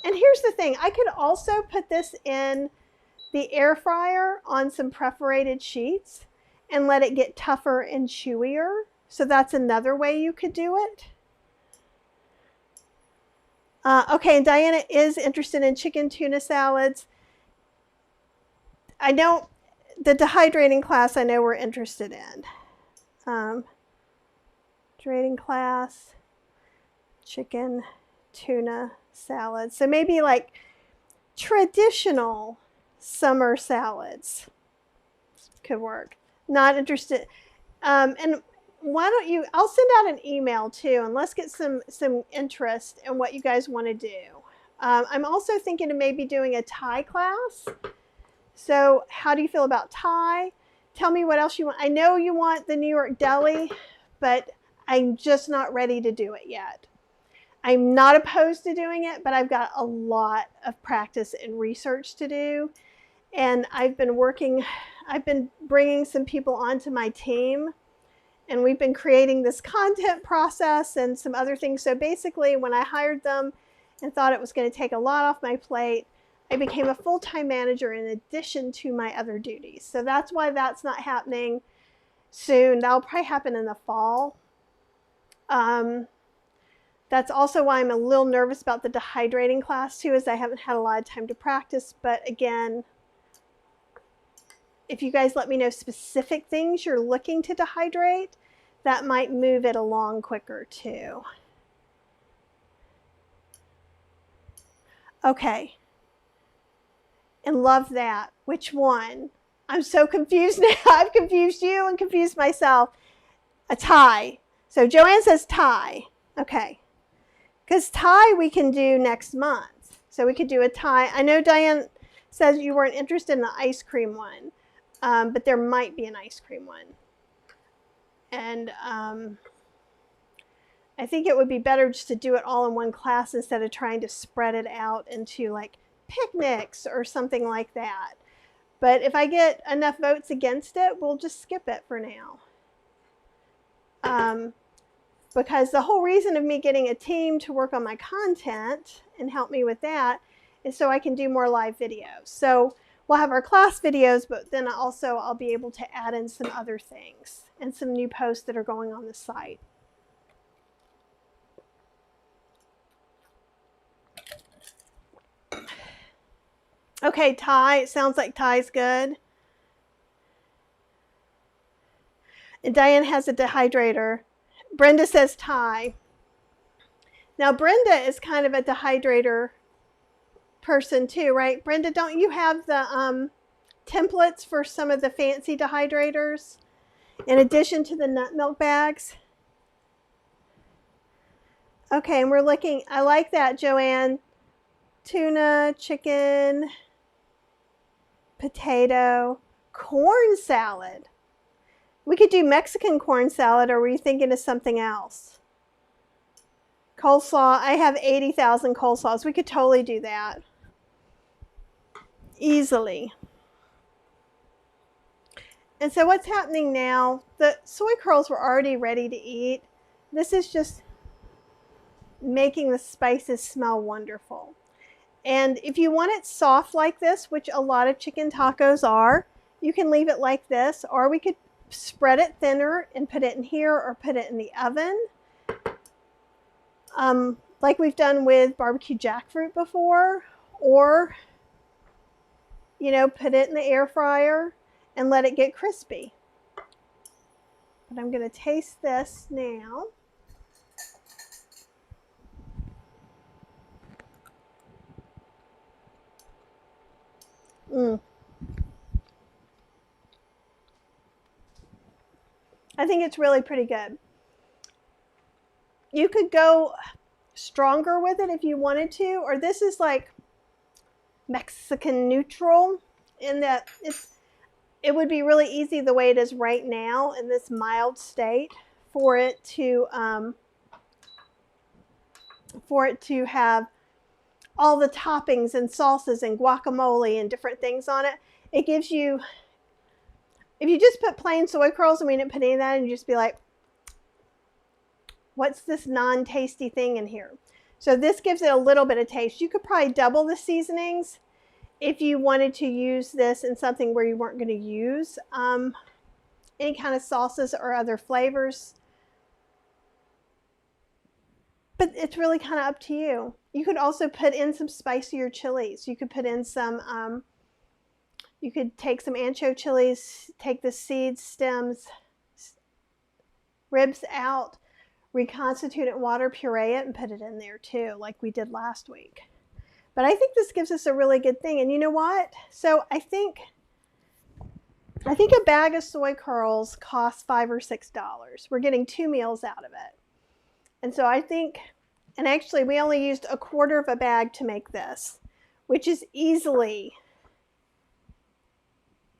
And here's the thing, I could also put this in the air fryer on some perforated sheets and let it get tougher and chewier. So that's another way you could do it. Okay, and Diana is interested in chicken tuna salads. I know the dehydrating class I know we're interested in. Dehydrating class, chicken tuna salad. So maybe like traditional summer salads could work. Not interested. And why don't you, I'll send out an email too, and let's get some interest in what you guys want to do. I'm also thinking of maybe doing a Thai class. So how do you feel about Thai? Tell me what else you want. I know you want the New York deli, but I'm just not ready to do it yet. I'm not opposed to doing it, but I've got a lot of practice and research to do. And I've been bringing some people onto my team, and we've been creating this content process and some other things. So basically, when I hired them and thought it was going to take a lot off my plate, I became a full-time manager in addition to my other duties. So that's why that's not happening soon. That'll probably happen in the fall. That's also why I'm a little nervous about the dehydrating class too, is I haven't had a lot of time to practice. But again, if you guys let me know specific things you're looking to dehydrate, that might move it along quicker too. Okay. And love that. Which one? I'm so confused now. I've confused you and confused myself. A Thai. So Joanne says Thai. Okay. Because Thai we can do next month. So we could do a Thai. I know Diane says you weren't interested in the ice cream one, but there might be an ice cream one. And I think it would be better just to do it all in one class instead of trying to spread it out into like picnics or something like that. But if I get enough votes against it, we'll just skip it for now. Because the whole reason of me getting a team to work on my content and help me with that is so I can do more live videos. So we'll have our class videos, but then also I'll be able to add in some other things and some new posts that are going on the site. Okay, Thai. It sounds like Thai's good. And Diane has a dehydrator. Brenda says Thai. Now, Brenda is kind of a dehydrator person too, right? Brenda, don't you have the templates for some of the fancy dehydrators in addition to the nut milk bags? Okay, and we're looking, I like that, Joanne. Tuna, chicken, potato, corn salad. We could do Mexican corn salad, or were you thinking of something else? Coleslaw. I have 80,000 coleslaws. We could totally do that. Easily. And so what's happening now, the soy curls were already ready to eat. This is just making the spices smell wonderful. And if you want it soft like this, which a lot of chicken tacos are, you can leave it like this, or we could spread it thinner and put it in here or put it in the oven. Like we've done with barbecue jackfruit before, or, you know, put it in the air fryer and let it get crispy. But I'm going to taste this now. I think it's really pretty good. You could go stronger with it if you wanted to, or this is like Mexican neutral in that it would be really easy the way it is right now in this mild state for it to have all the toppings and salsas and guacamole and different things on it. It gives you, if you just put plain soy curls and we didn't put any of that, and you just be like, what's this non-tasty thing in here? So this gives it a little bit of taste. You could probably double the seasonings if you wanted to use this in something where you weren't going to use any kind of salsas or other flavors. But it's really kind of up to you. You could also put in some spicier chilies. You could put in some, you could take some ancho chilies, take the seeds, stems, ribs out, reconstitute it in water, puree it, and put it in there too, like we did last week. But I think this gives us a really good thing. And you know what? So I think a bag of soy curls costs $5 or $6. We're getting 2 meals out of it. And so I think, and actually we only used a quarter of a bag to make this, which is easily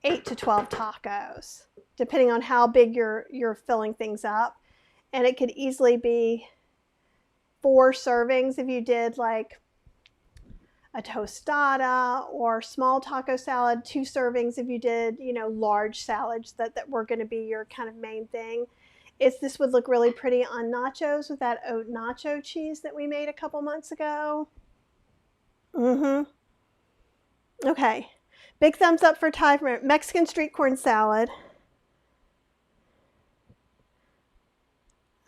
8 to 12 tacos, depending on how big you're filling things up. And it could easily be 4 servings if you did like a tostada or small taco salad, 2 servings if you did, you know, large salads that were going to be your kind of main thing. This would look really pretty on nachos with that oat nacho cheese that we made a couple months ago. Okay. Big thumbs up for Thai for Mexican street corn salad.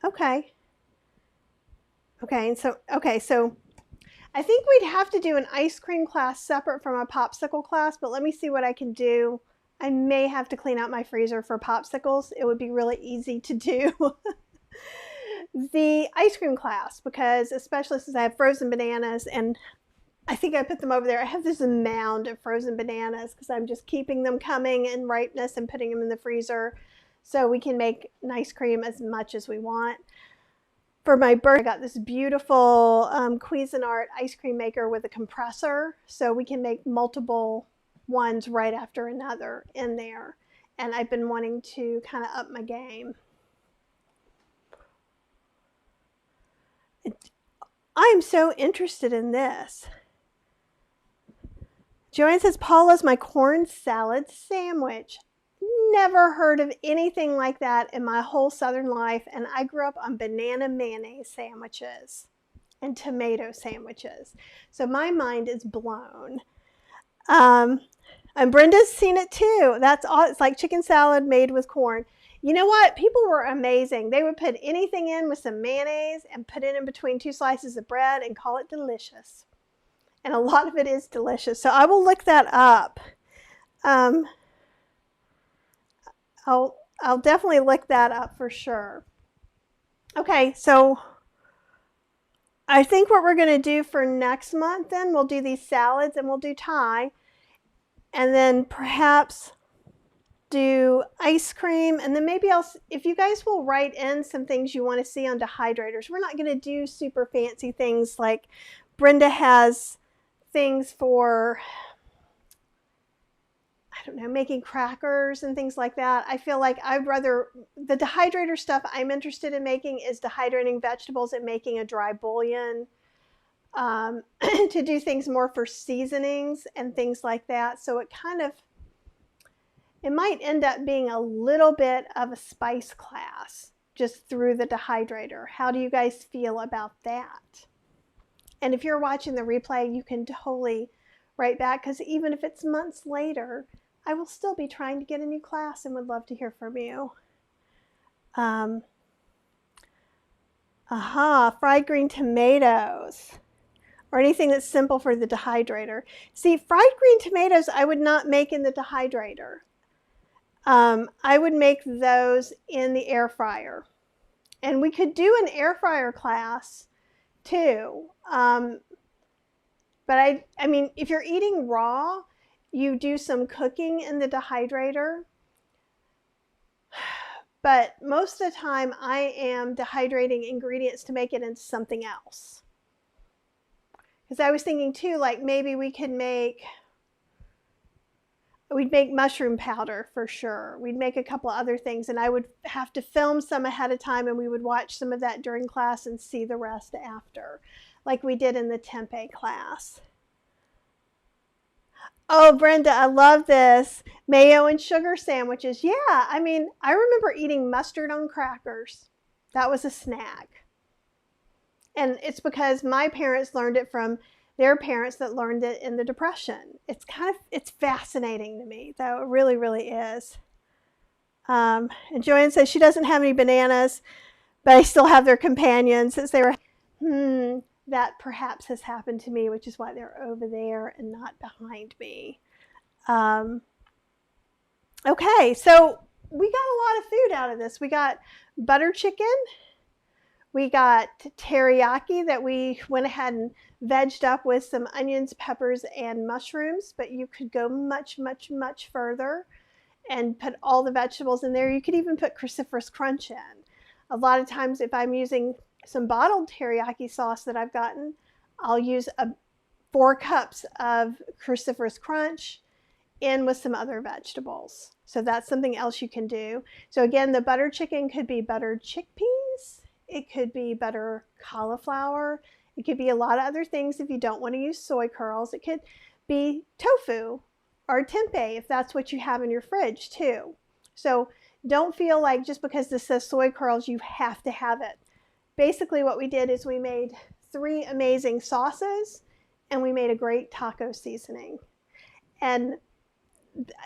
Okay. Okay, so I think we'd have to do an ice cream class separate from a popsicle class, but let me see what I can do. I may have to clean out my freezer for popsicles. It would be really easy to do the ice cream class because, especially since I have frozen bananas, and I think I put them over there. I have this mound of frozen bananas because I'm just keeping them coming in ripeness and putting them in the freezer so we can make an ice cream as much as we want. For my birthday, I got this beautiful Cuisinart ice cream maker with a compressor, so we can make multiple ones right after another in there. And I've been wanting to kind of up my game. I'm so interested in this. Joanne says, Paula's my corn salad sandwich. Never heard of anything like that in my whole Southern life, and I grew up on banana mayonnaise sandwiches and tomato sandwiches. So my mind is blown. And Brenda's seen it too. That's all. It's like chicken salad made with corn. You know what? People were amazing. They would put anything in with some mayonnaise and put it in between two slices of bread and call it delicious. And a lot of it is delicious. So I will look that up. I'll definitely look that up for sure. Okay, so I think what we're going to do for next month, then we'll do these salads and we'll do Thai, and then perhaps do ice cream, and then maybe if you guys will write in some things you want to see on dehydrators. We're not going to do super fancy things like Brenda has things for, I don't know, making crackers and things like that. I feel like I'd rather, the dehydrator stuff I'm interested in making is dehydrating vegetables and making a dry bouillon, to do things more for seasonings and things like that. So it might end up being a little bit of a spice class just through the dehydrator. How do you guys feel about that? And if you're watching the replay, you can totally write back, because even if it's months later, I will still be trying to get a new class and would love to hear from you. Fried green tomatoes, or anything that's simple for the dehydrator. See, fried green tomatoes I would not make in the dehydrator. I would make those in the air fryer. And we could do an air fryer class too. But I mean, if you're eating raw, you do some cooking in the dehydrator. But most of the time I am dehydrating ingredients to make it into something else. Because I was thinking too, like maybe we'd make mushroom powder for sure. We'd make a couple of other things, and I would have to film some ahead of time, and we would watch some of that during class and see the rest after, like we did in the tempeh class. Oh, Brenda, I love this. Mayo and sugar sandwiches. Yeah, I mean, I remember eating mustard on crackers. That was a snack. And it's because my parents learned it from their parents that learned it in the Depression. It's fascinating to me, though. It really, really is. And Joanne says she doesn't have any bananas, but I still have their companions since they were, that perhaps has happened to me, which is why they're over there and not behind me. Okay, so we got a lot of food out of this. We got butter chicken. We got teriyaki that we went ahead and vegged up with some onions, peppers, and mushrooms, but you could go much, much, much further and put all the vegetables in there. You could even put cruciferous crunch in. A lot of times if I'm using some bottled teriyaki sauce that I've gotten, I'll use 4 cups of cruciferous crunch in with some other vegetables. So that's something else you can do. So again, the butter chicken could be buttered chickpeas. It could be butter cauliflower. It could be a lot of other things if you don't want to use soy curls. It could be tofu or tempeh if that's what you have in your fridge too. So don't feel like just because this says soy curls, you have to have it. Basically what we did is we made 3 amazing sauces and we made a great taco seasoning. And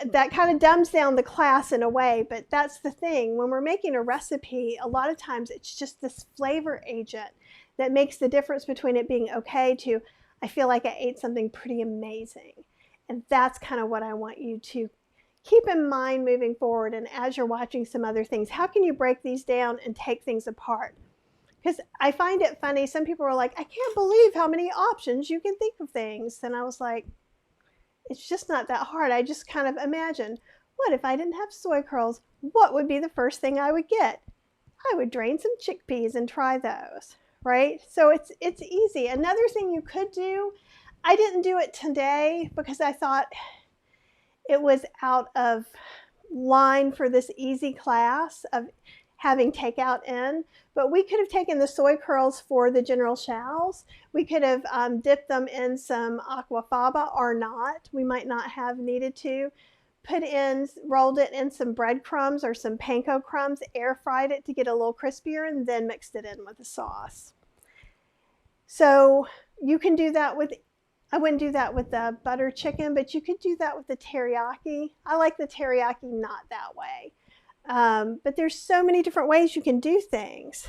that kind of dumbs down the class in a way, but that's the thing. When we're making a recipe, a lot of times it's just this flavor agent that makes the difference between it being okay to I feel like I ate something pretty amazing. And that's kind of what I want you to keep in mind moving forward. And as you're watching some other things, how can you break these down and take things apart? Because I find it funny. Some people are like, I can't believe how many options you can think of things. And I was like, it's just not that hard. I just kind of imagine, what if I didn't have soy curls? What would be the first thing I would get? I would drain some chickpeas and try those, right? So it's easy. Another thing you could do, I didn't do it today because I thought it was out of line for this easy class of having takeout in, but we could have taken the soy curls for the general chows. We could have dipped them in some aquafaba or not. We might not have needed to. Rolled it in some breadcrumbs or some panko crumbs, air fried it to get a little crispier, and then mixed it in with the sauce. So you can do that with, I wouldn't do that with the butter chicken, but you could do that with the teriyaki. I like the teriyaki not that way. But there's so many different ways you can do things.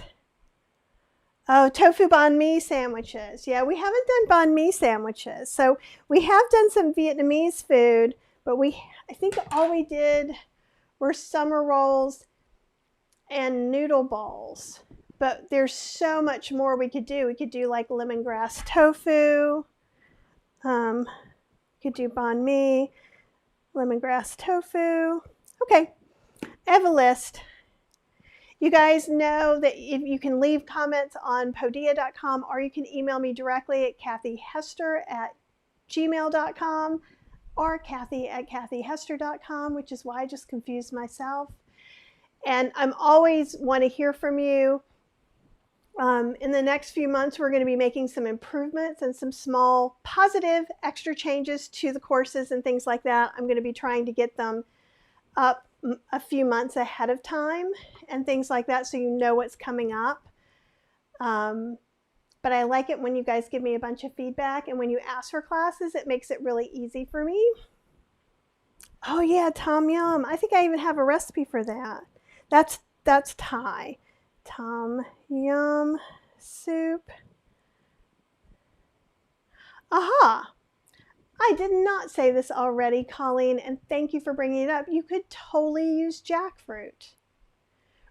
Oh, tofu banh mi sandwiches. Yeah, we haven't done banh mi sandwiches. So we have done some Vietnamese food, but I think all we did were summer rolls and noodle bowls. But there's so much more we could do. We could do like lemongrass tofu. Could do banh mi, lemongrass tofu. Okay, I have a list. You guys know that if you can leave comments on podia.com or you can email me directly at kathyhester@gmail.com or kathy@kathyhester.com, which is why I just confused myself. And I'm always want to hear from you. In the next few months, we're going to be making some improvements and some small positive extra changes to the courses and things like that. I'm going to be trying to get them up a few months ahead of time and things like that, so you know what's coming up. But I like it when you guys give me a bunch of feedback, and when you ask for classes, it makes it really easy for me. Oh yeah, tom yum. I think I even have a recipe for that. That's Thai. Tom yum soup. Aha! I did not say this already, Colleen, and thank you for bringing it up. You could totally use jackfruit.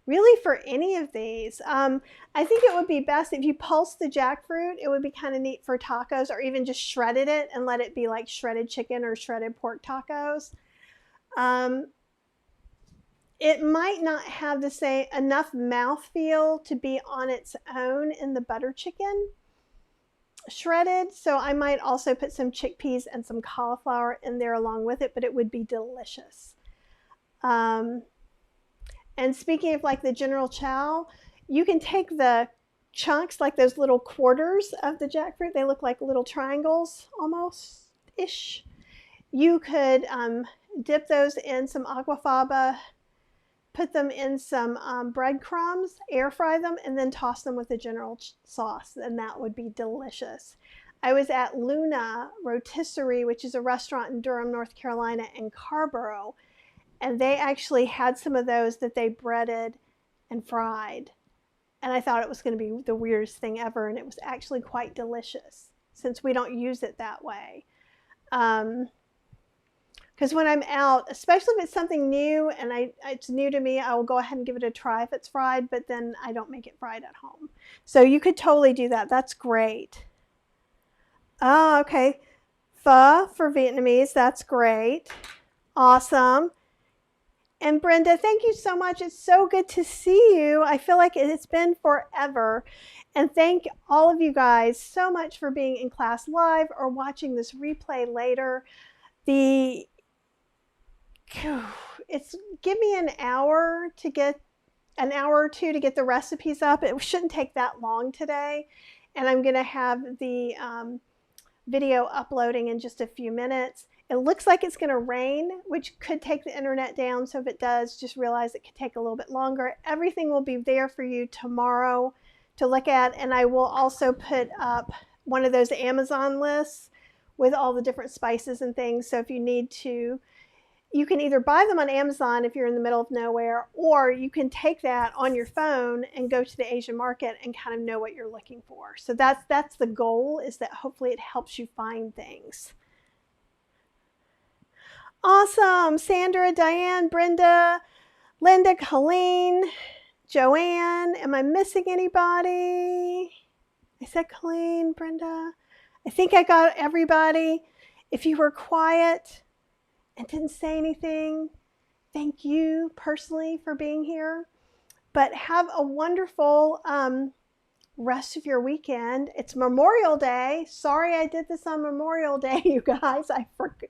Really, for any of these. I think it would be best if you pulse the jackfruit. It would be kind of neat for tacos, or even just shredded it and let it be like shredded chicken or shredded pork tacos. It might not have the same enough mouthfeel to be on its own in the butter chicken shredded, so I might also put some chickpeas and some cauliflower in there along with it, but it would be delicious. And speaking of like the general chow, you can take the chunks, like those little quarters of the jackfruit. They look like little triangles almost-ish. You could dip those in some aquafaba, put them in some breadcrumbs, air fry them, and then toss them with the general sauce, and that would be delicious. I was at Luna Rotisserie, which is a restaurant in Durham, North Carolina, and Carborough, and they actually had some of those that they breaded and fried. And I thought it was going to be the weirdest thing ever, and it was actually quite delicious since we don't use it that way. Because when I'm out, especially if it's something new and it's new to me, I will go ahead and give it a try if it's fried, but then I don't make it fried at home. So you could totally do that. That's great. Oh, okay. Pho for Vietnamese. That's great. Awesome. And Brenda, thank you so much. It's so good to see you. I feel like it's been forever. And thank all of you guys so much for being in class live or watching this replay later. It's give me an hour or two to get the recipes up. It shouldn't take that long today. And I'm going to have the video uploading in just a few minutes. It looks like it's going to rain, which could take the internet down. So if it does, just realize it could take a little bit longer. Everything will be there for you tomorrow to look at. And I will also put up one of those Amazon lists with all the different spices and things. So if you need to, you can either buy them on Amazon if you're in the middle of nowhere, or you can take that on your phone and go to the Asian market and kind of know what you're looking for. So that's the goal, is that hopefully it helps you find things. Awesome. Sandra, Diane, Brenda, Linda, Colleen, Joanne. Am I missing anybody? I said Colleen, Brenda. I think I got everybody. If you were quiet and didn't say anything, thank you personally for being here. But have a wonderful rest of your weekend. It's Memorial Day. Sorry I did this on Memorial Day, you guys. I forgot.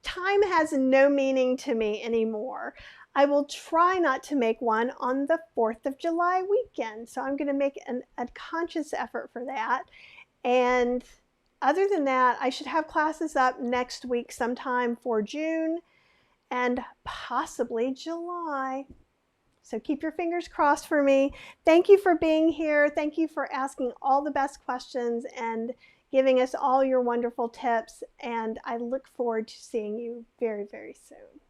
Time has no meaning to me anymore. I will try not to make one on the 4th of July weekend. So I'm going to make a conscious effort for that. And other than that, I should have classes up next week sometime for June and possibly July. So keep your fingers crossed for me. Thank you for being here. Thank you for asking all the best questions and giving us all your wonderful tips. And I look forward to seeing you very, very soon.